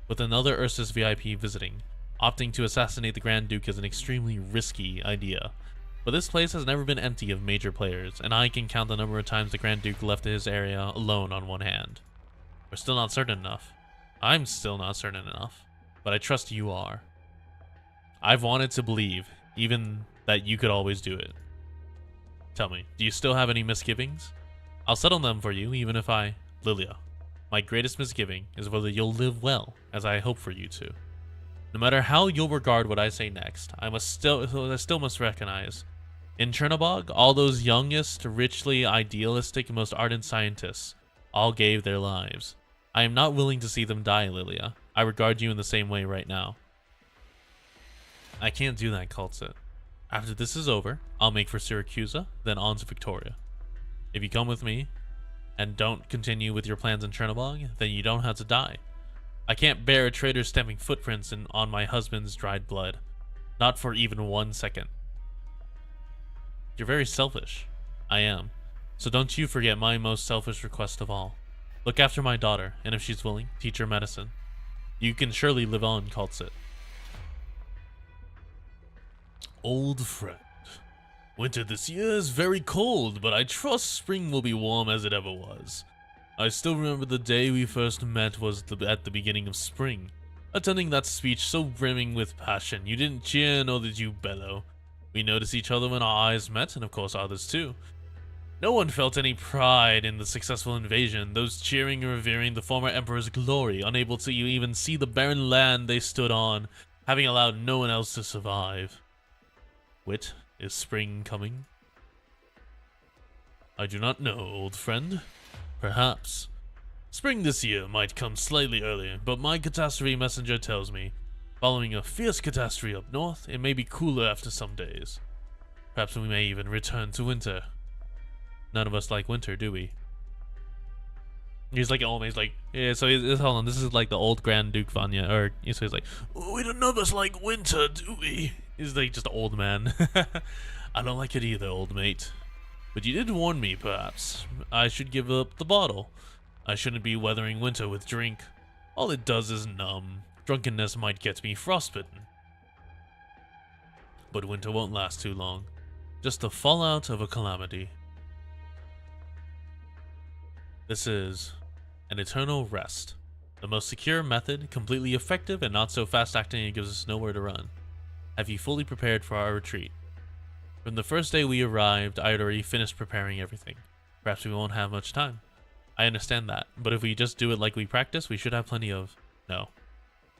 With another Ursus VIP visiting, opting to assassinate the Grand Duke is an extremely risky idea. But this place has never been empty of major players, and I can count the number of times the Grand Duke left his area alone on one hand. We're still not certain enough. I'm still not certain enough, but I trust you are. I've wanted to believe, even that you could always do it. Tell me, do you still have any misgivings? I'll settle them for you, even if Lilia, my greatest misgiving is whether you'll live well, as I hope for you to. No matter how you'll regard what I say next, I still must recognize, in Chernobog, all those youngest, richly idealistic, most ardent scientists all gave their lives. I am not willing to see them die, Lilia. I regard you in the same way right now. I can't do that, Kal'tsit. After this is over, I'll make for Syracusa, then on to Victoria. If you come with me, and don't continue with your plans in Chernobog, then you don't have to die. I can't bear a traitor stamping footprints on my husband's dried blood. Not for even 1 second. You're very selfish. I am. So don't you forget my most selfish request of all. Look after my daughter, and if she's willing, teach her medicine. You can surely live on, Kal'tsit. Old friend. Winter this year is very cold, but I trust spring will be warm as it ever was. I still remember the day we first met was at the beginning of spring. Attending that speech so brimming with passion, you didn't cheer nor did you bellow. We noticed each other when our eyes met, and of course others too. No one felt any pride in the successful invasion, those cheering and revering the former emperor's glory, unable to even see the barren land they stood on, having allowed no one else to survive. Wit, is spring coming? I do not know, old friend. Perhaps. Spring this year might come slightly earlier, but my catastrophe messenger tells me, following a fierce catastrophe up north, it may be cooler after some days. Perhaps we may even return to winter. None of us like winter, do we? He's like old man. He's like, yeah. So hold on. This is like the old Grand Duke Vanya, or so he's like, oh, we none of us like winter, do we? He's like just an old man. I don't like it either, old mate. But you did warn me, perhaps. I should give up the bottle. I shouldn't be weathering winter with drink. All it does is numb. Drunkenness might get me frostbitten. But winter won't last too long. Just the fallout of a calamity. This is an eternal rest. The most secure method, completely effective and not so fast acting it gives us nowhere to run. Have you fully prepared for our retreat? From the first day we arrived, I had already finished preparing everything. Perhaps we won't have much time. I understand that, but if we just do it like we practice, we should have plenty of... No.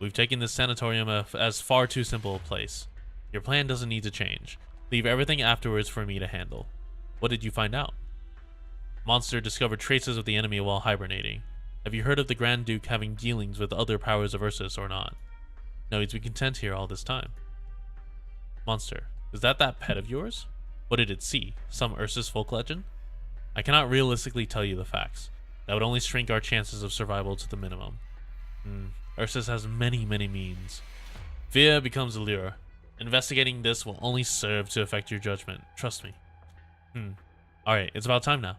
We've taken this sanatorium as far too simple a place. Your plan doesn't need to change. Leave everything afterwards for me to handle. What did you find out? Monster discovered traces of the enemy while hibernating. Have you heard of the Grand Duke having dealings with other powers of Ursus or not? No, he's been content here all this time. Monster, is that pet of yours? What did it see? Some Ursus folk legend? I cannot realistically tell you the facts. That would only shrink our chances of survival to the minimum. Ursus has many, many means. Fear becomes a lure. Investigating this will only serve to affect your judgment. Trust me. Alright, it's about time now.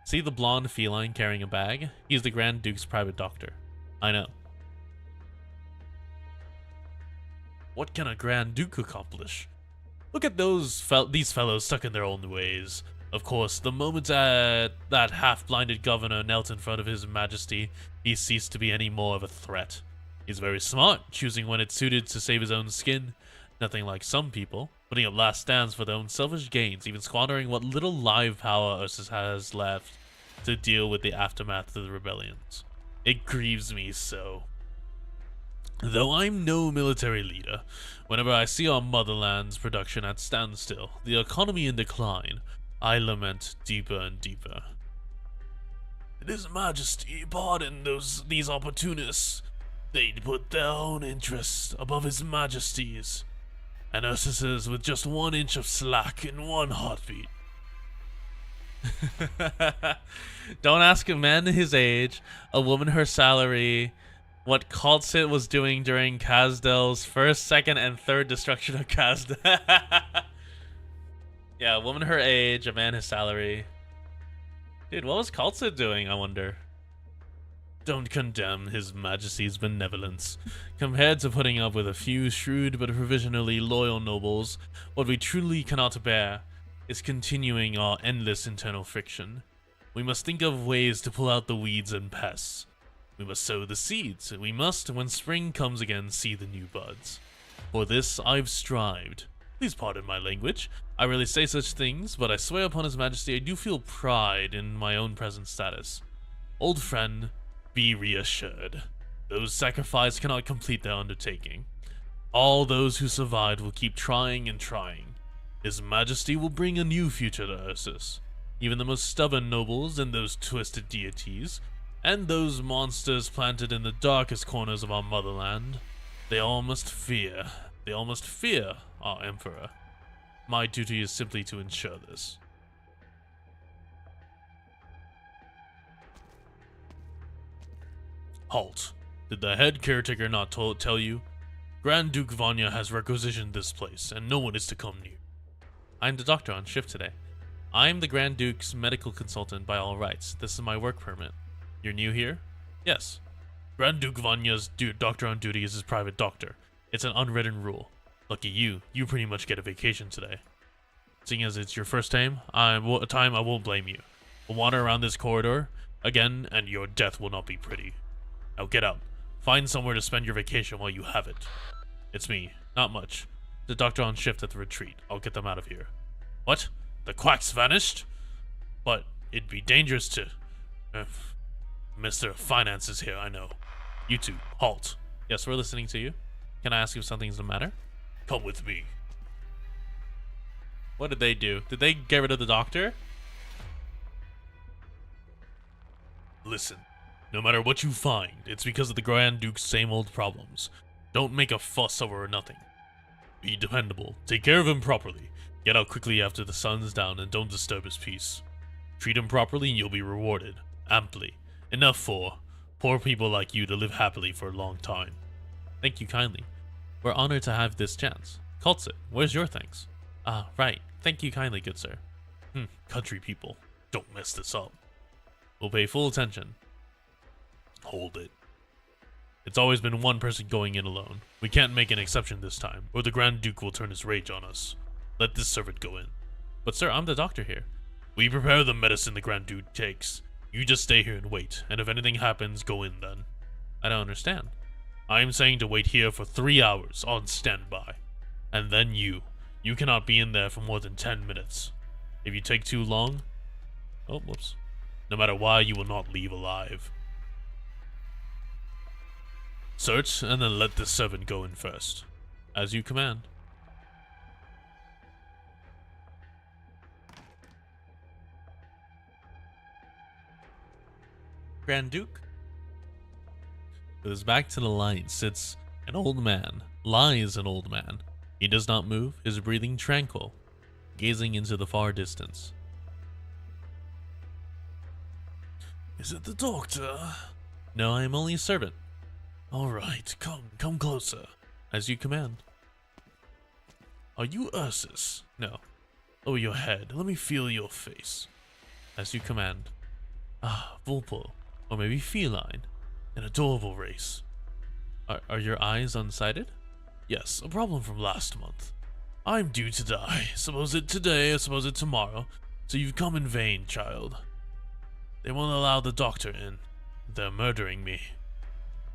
See the blonde feline carrying a bag? He's the Grand Duke's private doctor. I know. What can a Grand Duke accomplish? Look at these fellows stuck in their own ways. Of course, the moment that half-blinded governor knelt in front of his majesty, he ceased to be any more of a threat. He's very smart, choosing when it's suited to save his own skin. Nothing like some people, putting up last stands for their own selfish gains, even squandering what little live power Ursus has left to deal with the aftermath of the rebellions. It grieves me so. Though I'm no military leader, whenever I see our motherland's production at standstill, the economy in decline, I lament deeper and deeper. His Majesty, pardon these opportunists. They'd put their own interests above His Majesty's. And Ursus's with just 1 inch of slack in 1 heartbeat. Don't ask a man his age, a woman her salary, what Kal'tsit was doing during Kazdel's first, second, and third destruction of Kazdel. Yeah, a woman her age, a man his salary. Dude, what was Kal'tsit doing, I wonder? Don't condemn His Majesty's benevolence. Compared to putting up with a few shrewd but provisionally loyal nobles, what we truly cannot bear is continuing our endless internal friction. We must think of ways to pull out the weeds and pests. We must sow the seeds. We must, when spring comes again, see the new buds. For this I've strived. Please pardon my language. I rarely say such things, but I swear upon His Majesty I do feel pride in my own present status. Old friend, be reassured. Those sacrificed cannot complete their undertaking. All those who survived will keep trying and trying. His Majesty will bring a new future to Ursus. Even the most stubborn nobles and those twisted deities, and those monsters planted in the darkest corners of our motherland, they all must fear. They all must fear our Emperor. My duty is simply to ensure this. Halt. Did the head caretaker not tell you? Grand Duke Vanya has requisitioned this place, and no one is to come near. I'm the doctor on shift today. I'm the Grand Duke's medical consultant by all rights. This is my work permit. You're new here? Yes. Grand Duke Vanya's doctor on duty is his private doctor. It's an unwritten rule. Lucky you pretty much get a vacation today. Seeing as it's your first time, I won't blame you. We'll wander around this corridor again, and your death will not be pretty. Now get out. Find somewhere to spend your vacation while you have it. It's me. Not much. The doctor on shift at the retreat. I'll get them out of here. What? The quack's vanished? But it'd be dangerous to... Mr. Finance is here, I know. You two, halt. Yes, we're listening to you. Can I ask if something's the matter? Come with me. What did they do? Did they get rid of the doctor? Listen, no matter what you find, it's because of the Grand Duke's same old problems. Don't make a fuss over nothing. Be dependable. Take care of him properly. Get out quickly after the sun's down and don't disturb his peace. Treat him properly and you'll be rewarded. Amply. Enough for poor people like you to live happily for a long time. Thank you kindly. We're honored to have this chance. Kal'tsit, where's your thanks? Ah, right. Thank you kindly, good sir. Country people. Don't mess this up. We'll pay full attention. Hold it. It's always been one person going in alone. We can't make an exception this time, or the Grand Duke will turn his rage on us. Let this servant go in. But sir, I'm the doctor here. We prepare the medicine the Grand Duke takes. You just stay here and wait, and if anything happens, go in then. I don't understand. I'm saying to wait here for 3 hours on standby. And then you cannot be in there for more than 10 minutes. If you take too long... Oh, whoops. No matter why, you will not leave alive. Search, and then let this servant go in first. As you command. Grand Duke? With his back to the light sits an old man. Lies an old man. He does not move, his breathing tranquil, gazing into the far distance. Is it the doctor? No, I am only a servant. All right, come closer, as you command. Are you Ursus? No. Lower your head. Let me feel your face. As you command. Ah, Vulpo, or maybe feline. An adorable race. Are your eyes unsighted? Yes, a problem from last month. I'm due to die. Suppose it today or suppose it tomorrow. So you've come in vain, child. They won't allow the doctor in. They're murdering me.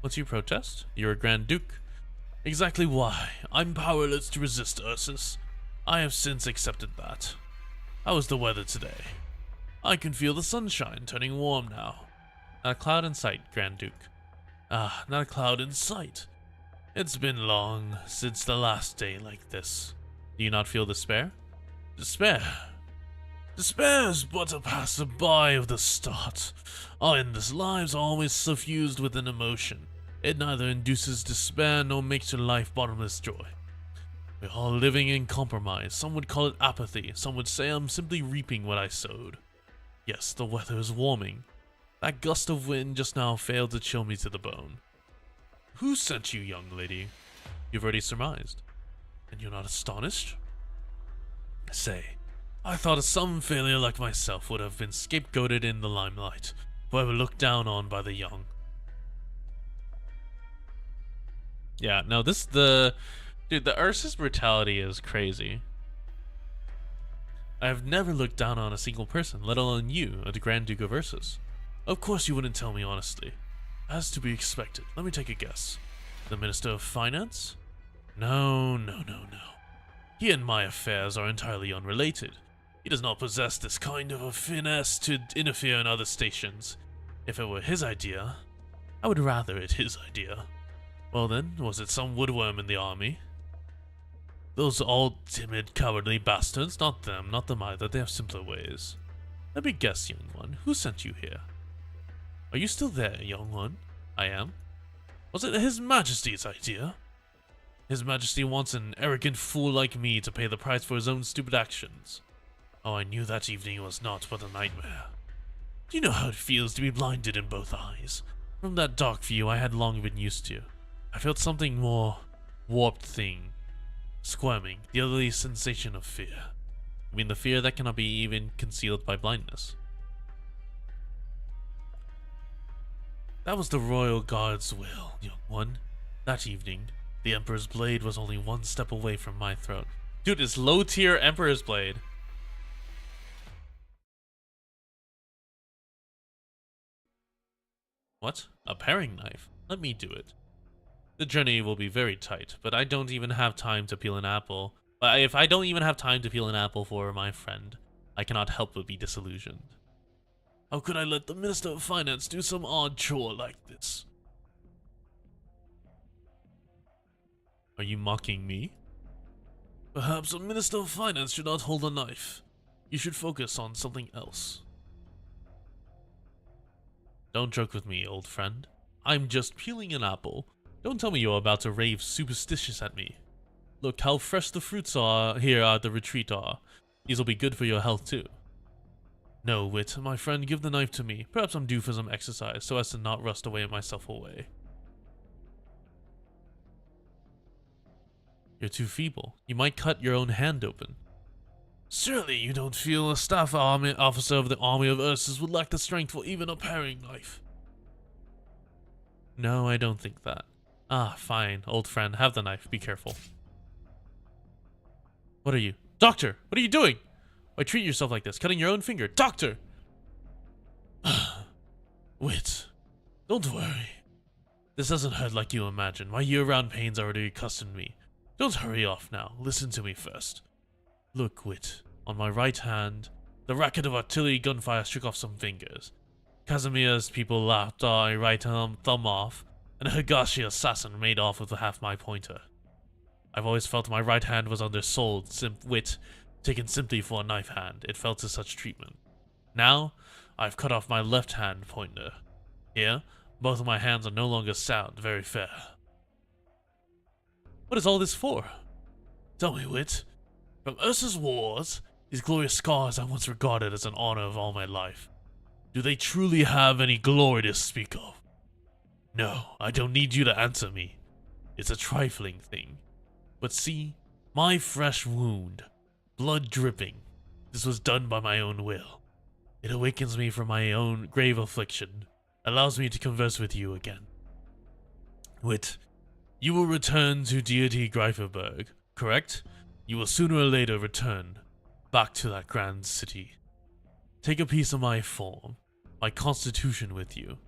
What's your protest? You're a Grand Duke. Exactly why. I'm powerless to resist Ursus. I have since accepted that. How is the weather today? I can feel the sunshine turning warm now. Not a cloud in sight, Grand Duke. Ah, not a cloud in sight. It's been long since the last day like this. Do you not feel despair? Despair? Despair is but a passerby of the start. Our endless lives are always suffused with an emotion. It neither induces despair nor makes your life bottomless joy. We're all living in compromise. Some would call it apathy. Some would say I'm simply reaping what I sowed. Yes, the weather is warming. That gust of wind just now failed to chill me to the bone. Who sent you, young lady? You've already surmised. And you're not astonished? Say, I thought some failure like myself would have been scapegoated in the limelight, forever looked down on by the young. Yeah, no, the Ursus brutality is crazy. I have never looked down on a single person, let alone you, the Grand Duke of Ursus. Of course you wouldn't tell me honestly. As to be expected, let me take a guess. The Minister of Finance? No. He and my affairs are entirely unrelated. He does not possess this kind of a finesse to interfere in other stations. If it were his idea, I would rather it his idea. Well then, was it some woodworm in the army? Those all timid, cowardly bastards, not them, not them either, they have simpler ways. Let me guess, young one, who sent you here? Are you still there, young one? I am. Was it His Majesty's idea? His Majesty wants an arrogant fool like me to pay the price for his own stupid actions. Oh, I knew that evening was not but a nightmare. Do you know how it feels to be blinded in both eyes? From that dark view I had long been used to. I felt something more warped thing. Squirming, the ugly sensation of fear. I mean the fear that cannot be even concealed by blindness. That was the royal guard's will, young one. That evening, the Emperor's blade was only one step away from my throat. Dude, it's low-tier Emperor's blade. What? A paring knife? Let me do it. The journey will be very tight, but I don't even have time to peel an apple. If I don't even have time to peel an apple for my friend, I cannot help but be disillusioned. How could I let the Minister of Finance do some odd chore like this? Are you mocking me? Perhaps a Minister of Finance should not hold a knife. You should focus on something else. Don't joke with me, old friend. I'm just peeling an apple. Don't tell me you're about to rave superstitious at me. Look how fresh the fruits are here at the retreat are. These will be good for your health too. No, Wit, my friend, give the knife to me. Perhaps I'm due for some exercise so as to not rust away myself away. You're too feeble. You might cut your own hand open. Surely you don't feel a staff officer of the army of Ursus would lack the strength for even a paring knife. No, I don't think that. Ah, fine, old friend, have the knife. Be careful. What are you? Doctor! What are you doing? Why treat yourself like this? Cutting your own finger. Doctor! Wit, don't worry. This doesn't hurt like you imagine. My year-round pains already accustomed me. Don't hurry off now. Listen to me first. Look, Wit. On my right hand, the racket of artillery gunfire shook off some fingers. Casimir's people lapped my right thumb off, and a Higashi assassin made off with half my pointer. I've always felt my right hand was undersold, Wit, taken simply for a knife hand. It fell to such treatment. Now, I've cut off my left hand pointer. Here, both of my hands are no longer sound, very fair. What is all this for? Tell me, Wit. From Ursus wars, these glorious scars I once regarded as an honor of all my life, do they truly have any glory to speak of? No, I don't need you to answer me. It's a trifling thing. But see, my fresh wound, blood dripping, this was done by my own will. It awakens me from my own grave affliction, allows me to converse with you again. Wit, you will return to deity Greifenberg, correct? You will sooner or later return back to that grand city. Take a piece of my form, my constitution with you.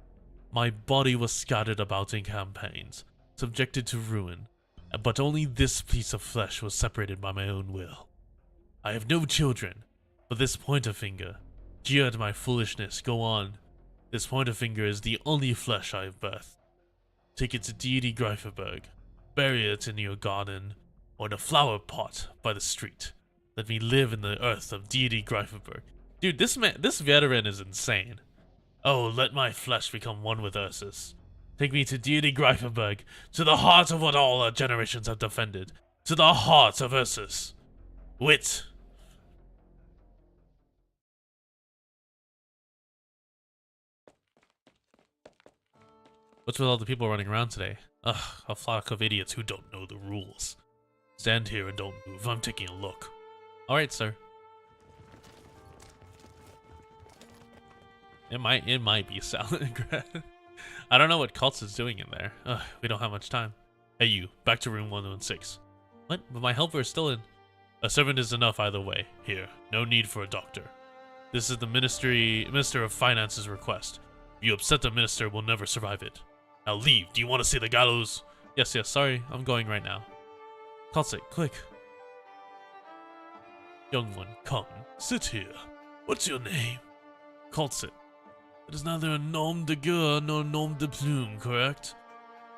My body was scattered about in campaigns, subjected to ruin, but only this piece of flesh was separated by my own will. I have no children, but this pointer finger, jeer at my foolishness, go on. This pointer finger is the only flesh I have birthed. Take it to deity Greifenberg, bury it in your garden, or in a flower pot by the street. Let me live in the earth of deity Greifenberg. Dude, this veteran is insane. Oh, let my flesh become one with Ursus. Take me to deity Greifenberg, to the heart of what all our generations have defended, to the heart of Ursus. Wit. What's with all the people running around today? Ugh, a flock of idiots who don't know the rules. Stand here and don't move. I'm taking a look. Alright, sir. It might be Stalingrad. I don't know what Kal'tsit's doing in there. Ugh, we don't have much time. Hey you, back to room 116. What? But my helper is still in. A servant is enough either way. Here, no need for a doctor. This is the Minister of Finance's request. If you upset the minister, we'll never survive it. Now leave. Do you want to see the gallows? Yes, sorry. I'm going right now. Kal'tsit, quick. Young one, come. Sit here. What's your name? Kal'tsit. It is neither a nom de guerre nor nom de plume, correct?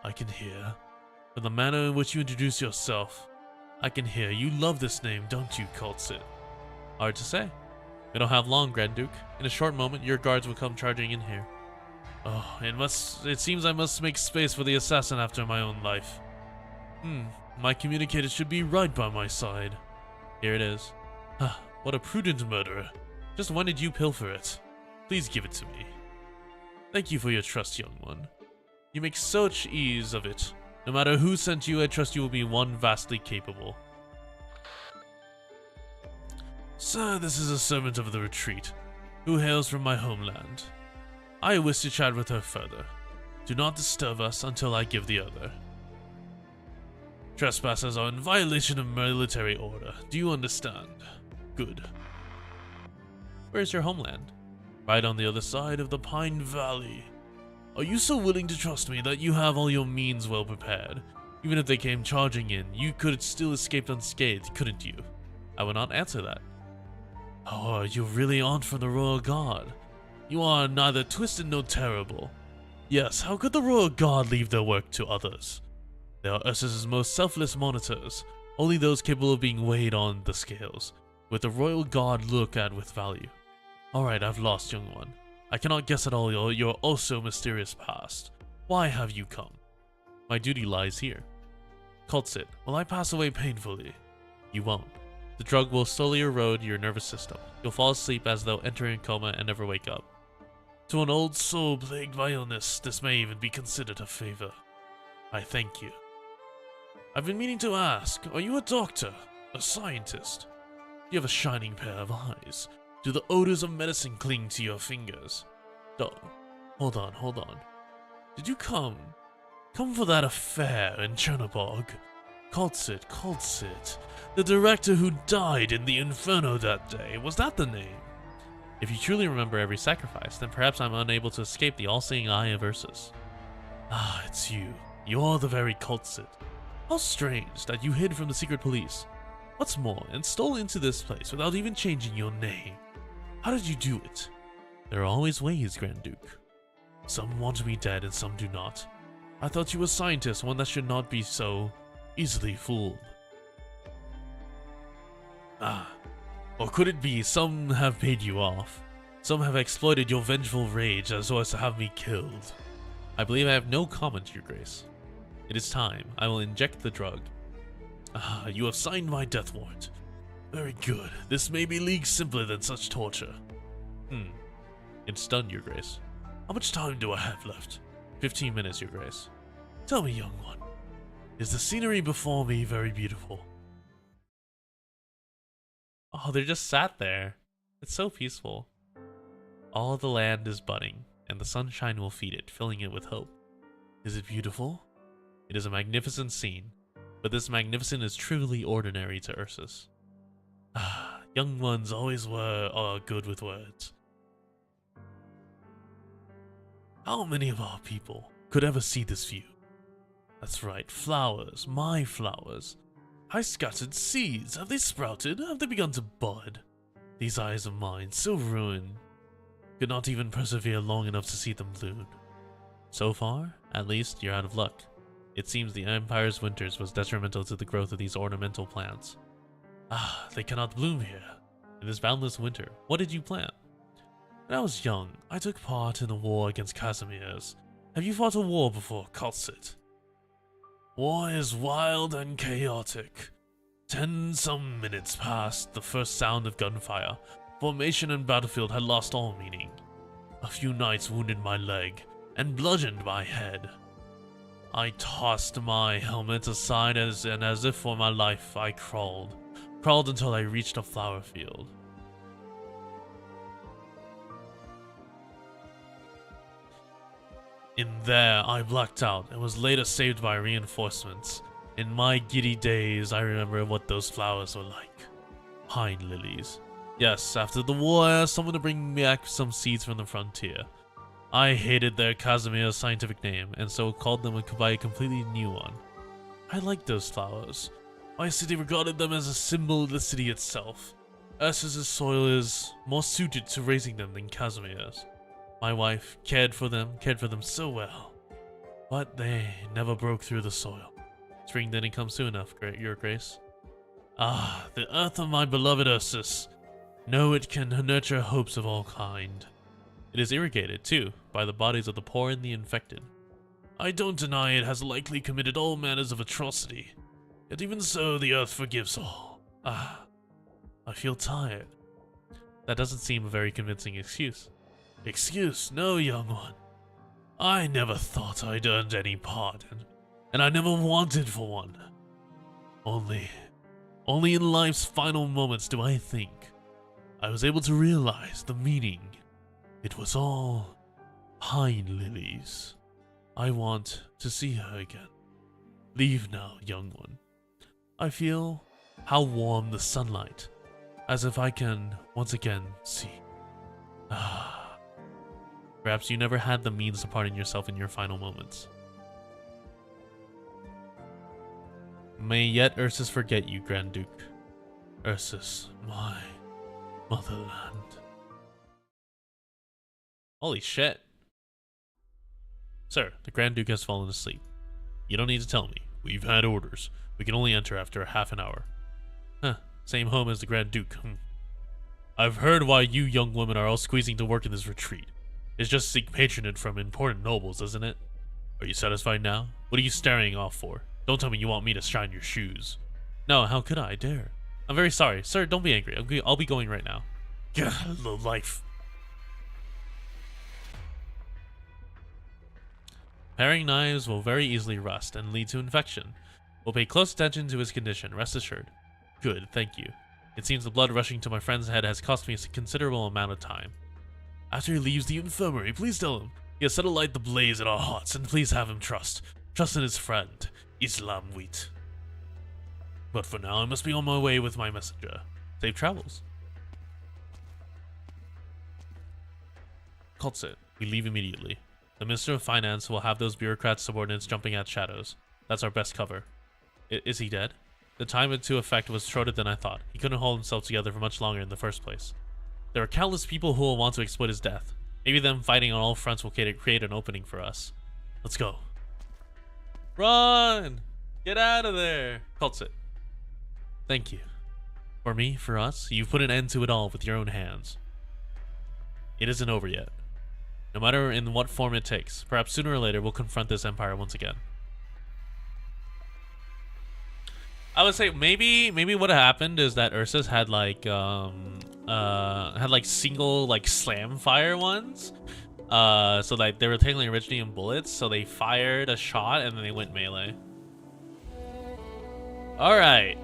I can hear. From the manner in which you introduce yourself, I can hear. You love this name, don't you, Kal'tsit? Hard to say. We don't have long, Grand Duke. In a short moment, your guards will come charging in here. Oh, it seems I must make space for the assassin after my own life. My communicator should be right by my side. Here it is. Ah, what a prudent murderer. Just when did you pilfer it? Please give it to me. Thank you for your trust, young one. You make such ease of it. No matter who sent you, I trust you will be one vastly capable. Sir, this is a servant of the retreat, who hails from my homeland. I wish to chat with her further. Do not disturb us until I give the order. Trespassers are in violation of military order. Do you understand? Good. Where's your homeland? Right on the other side of the Pine Valley. Are you so willing to trust me that you have all your means well prepared? Even if they came charging in, you could still escape unscathed, couldn't you? I will not answer that. Oh, you really aren't from the Royal Guard. You are neither twisted nor terrible. Yes, how could the Royal Guard leave their work to others? They are Ursus's most selfless monitors, only those capable of being weighed on the scales, with the Royal Guard look at with value. Alright, I've lost, young one. I cannot guess at all your also mysterious past. Why have you come? My duty lies here. Kal'tsit, will I pass away painfully? You won't. The drug will slowly erode your nervous system. You'll fall asleep as though entering a coma and never wake up. To an old soul plagued by illness, this may even be considered a favor. I thank you. I've been meaning to ask, are you a doctor? A scientist? You have a shining pair of eyes. Do the odors of medicine cling to your fingers? Hold on. Did you come for that affair in Chernobog? Kal'tsit. The director who died in the inferno that day. Was that the name? If you truly remember every sacrifice, then perhaps I'm unable to escape the all-seeing eye of Ursus. Ah, it's you. You're the very Kal'tsit. How strange that you hid from the secret police. What's more, and stole into this place without even changing your name. How did you do it? There are always ways, Grand Duke. Some want me dead and some do not. I thought you were a scientist, one that should not be so easily fooled. Or could it be some have paid you off? Some have exploited your vengeful rage as well as to have me killed. I believe I have no comment, Your Grace. It is time. I will inject the drug. You have signed my death warrant. Very good. This may be leagues simpler than such torture. It's done, Your Grace. How much time do I have left? 15 minutes, Your Grace. Tell me, young one, is the scenery before me very beautiful? Oh, they just sat there. It's so peaceful. All the land is budding, and the sunshine will feed it, filling it with hope. Is it beautiful? It is a magnificent scene, but this magnificent is truly ordinary to Ursus. Young ones always are good with words. How many of our people could ever see this view? That's right, flowers, my flowers. I scattered seeds. Have they sprouted? Have they begun to bud? These eyes of mine, so ruined, could not even persevere long enough to see them bloom. So far, at least, you're out of luck. It seems the Empire's winters was detrimental to the growth of these ornamental plants. They cannot bloom here. In this boundless winter, what did you plant? When I was young, I took part in a war against Casimirs. Have you fought a war before, Kal'tsit? War is wild and chaotic. 10-some minutes past the first sound of gunfire. Formation and battlefield had lost all meaning. A few knights wounded my leg and bludgeoned my head. I tossed my helmet aside and as if for my life I crawled until I reached a flower field. In there, I blacked out and was later saved by reinforcements. In my giddy days, I remember what those flowers were like. Pine lilies. Yes, after the war, I asked someone to bring me back some seeds from the frontier. I hated their Casimir scientific name, and so called them by a completely new one. I liked those flowers. My city regarded them as a symbol of the city itself. Ursus's soil is more suited to raising them than Casimir's. My wife cared for them so well. But they never broke through the soil. Spring didn't come soon enough, Your Grace. The earth of my beloved Ursus. Know it can nurture hopes of all kind. It is irrigated, too, by the bodies of the poor and the infected. I don't deny it has likely committed all manners of atrocity. Yet even so, the earth forgives all. I feel tired. That doesn't seem a very convincing excuse. Excuse? No, young one. I never thought I'd earned any pardon, and I never wanted for one. Only in life's final moments do I think, I was able to realize the meaning. It was all pine lilies. I want to see her again. Leave now, young one. I feel how warm the sunlight, as if I can once again see. Ah. Perhaps you never had the means to pardon yourself in your final moments. May yet Ursus forget you, Grand Duke. Ursus, my motherland. Holy shit. Sir, the Grand Duke has fallen asleep. You don't need to tell me. We've had orders. We can only enter after half an hour. Huh, same home as the Grand Duke. I've heard why you young women are all squeezing to work in this retreat. It's just to seek patronage from important nobles, isn't it? Are you satisfied now? What are you staring off for? Don't tell me you want me to shine your shoes. No, how could I dare? I'm very sorry. Sir, don't be angry. I'll be going right now. God, low life. Paring knives will very easily rust and lead to infection. We'll pay close attention to his condition, rest assured. Good, thank you. It seems the blood rushing to my friend's head has cost me a considerable amount of time. After he leaves the infirmary, please tell him he has set alight the blaze in our hearts, and please have him trust in his friend, Islam Wheat. But for now, I must be on my way with my messenger. Safe travels. Kal'tsit, we leave immediately. The Minister of Finance will have those bureaucrats' subordinates jumping at shadows. That's our best cover. Is he dead? The time into effect was shorter than I thought. He couldn't hold himself together for much longer in the first place. There are countless people who will want to exploit his death. Maybe them fighting on all fronts will create an opening for us. Let's go. Run! Get out of there! Kal'tsit. Thank you. For me, for us, you've put an end to it all with your own hands. It isn't over yet. No matter in what form it takes, perhaps sooner or later we'll confront this empire once again. I would say maybe what happened is that Ursus had like single like slam fire ones. So like they were taking originium bullets, so they fired a shot and then they went melee. Alright.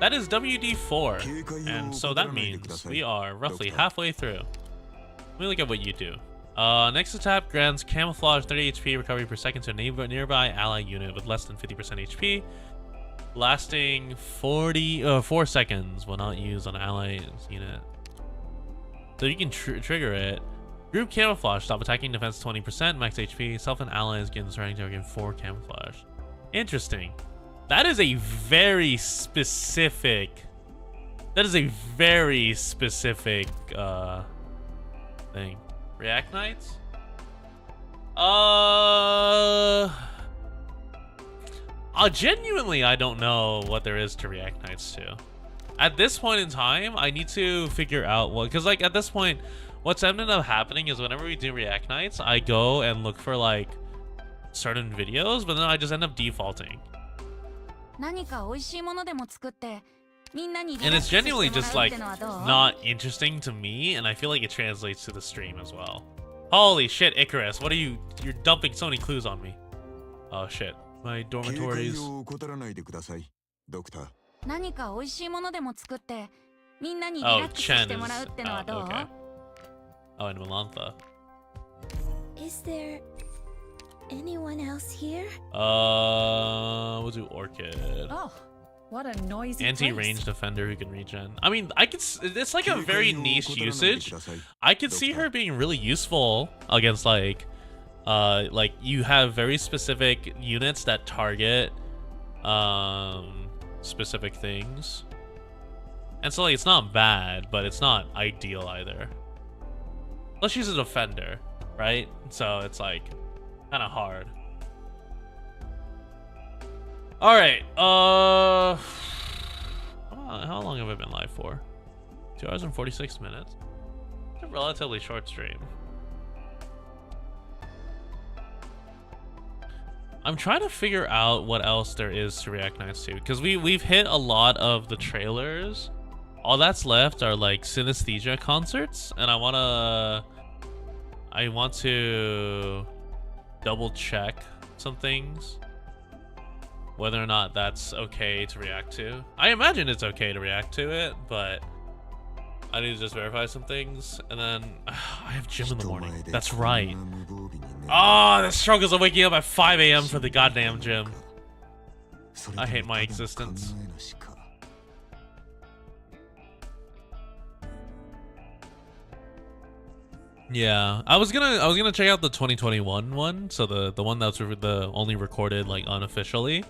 That is WD4, and so that means we are roughly halfway through. Let me look at what you do. Next attack grants camouflage 30 HP recovery per second to a nearby ally unit with less than 50% HP, lasting 4 seconds will not use on ally unit. So you can trigger it. Group camouflage, stop attacking, defense 20%, max HP, self and allies gain surrounding target 4 camouflage. Interesting. That is a very specific. Thing. Arknights? Genuinely, I don't know what there is to Arknights too. At this point in time, I need to figure out what, because like at this point, what's ended up happening is whenever we do Arknights, I go and look for like certain videos, but then I just end up defaulting. And it's genuinely just like not interesting to me, and I feel like it translates to the stream as well. Holy shit, Icarus, what are you? You're dumping so many clues on me. Oh shit, my dormitories. Oh, Chen is okay. Oh, and Melantha. Is there anyone else here? We'll do Orchid. Oh, what a noisy anti-range defender who can regen. I mean, I could. It's like a very niche usage. I could see her being really useful against like you have very specific units that target specific things, and so like it's not bad, but it's not ideal either. Plus, she's a defender, right? So it's like kind of hard. All right. How long have I been live for? 2 hours and 46 minutes. It's a relatively short stream. I'm trying to figure out what else there is to Arknights to, because we've hit a lot of the trailers. All that's left are like synesthesia concerts, and I want to double check some things. whether or not that's okay to react to. I imagine it's okay to react to it, but I need to just verify some things. And then I have gym in the morning. That's right. Oh, the struggles of waking up at 5 a.m. for the goddamn gym. I hate my existence. Yeah, I was gonna check out the 2021 one, so the one that's the only recorded like unofficially.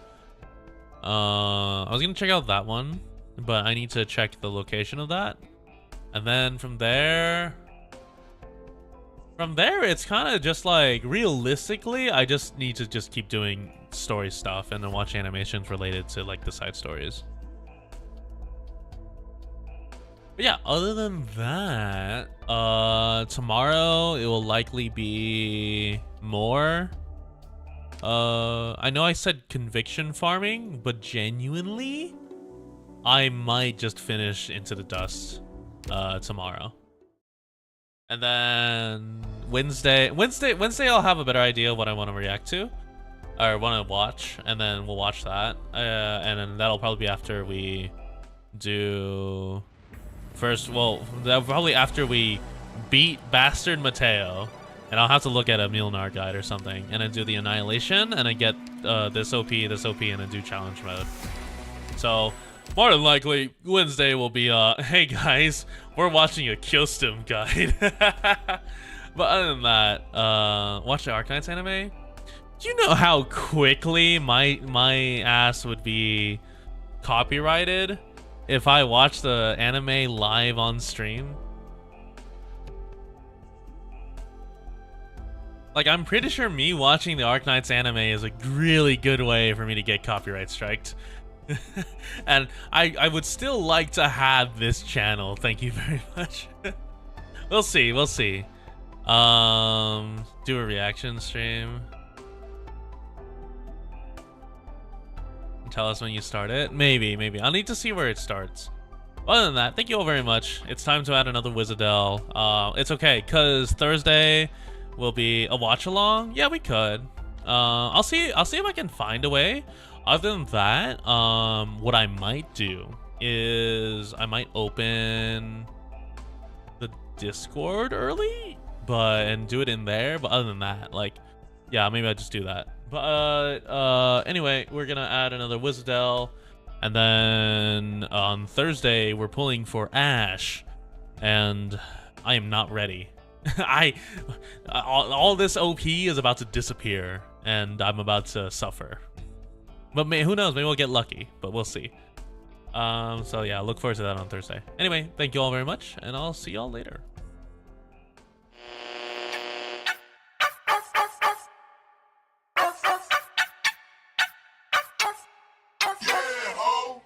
I was gonna check out that one, but I need to check the location of that, and then from there it's kind of just like realistically, I just need to just keep doing story stuff and then watch animations related to like the side stories. But yeah, other than that, tomorrow it will likely be more. I know I said conviction farming, but genuinely, I might just finish Into the Dust tomorrow. And then Wednesday I'll have a better idea of what I want to react to or want to watch, and then we'll watch that. And then that'll probably be after we do that'll probably after we beat Bastard Mateo, and I'll have to look at a Milnar guide or something, and then do the Annihilation, and then get this OP, and then do challenge mode. So more than likely Wednesday will be hey guys, we're watching a Kyostum guide. But other than that, watch the Arknights anime. Do you know how quickly my ass would be copyrighted if I watch the anime live on stream? Like, I'm pretty sure me watching the Arknights anime is a really good way for me to get copyright striked. And I would still like to have this channel. Thank you very much. We'll see. Do a reaction stream. Tell us when you start it. Maybe. I'll need to see where it starts. Other than that, thank you all very much. It's time to add another Wizardell. It's okay, because Thursday will be a watch along. Yeah, we could. I'll see if I can find a way. Other than that, what I might do is I might open the Discord early, and do it in there. But other than that, like, yeah, maybe I'll just do that. But anyway, we're gonna add another Wizardell, and then on Thursday we're pulling for Ash, and I am not ready. All this OP is about to disappear, and I'm about to suffer. But who knows? Maybe we'll get lucky, but we'll see. So yeah, look forward to that on Thursday. Anyway, thank you all very much, and I'll see y'all later. Yeah, ho.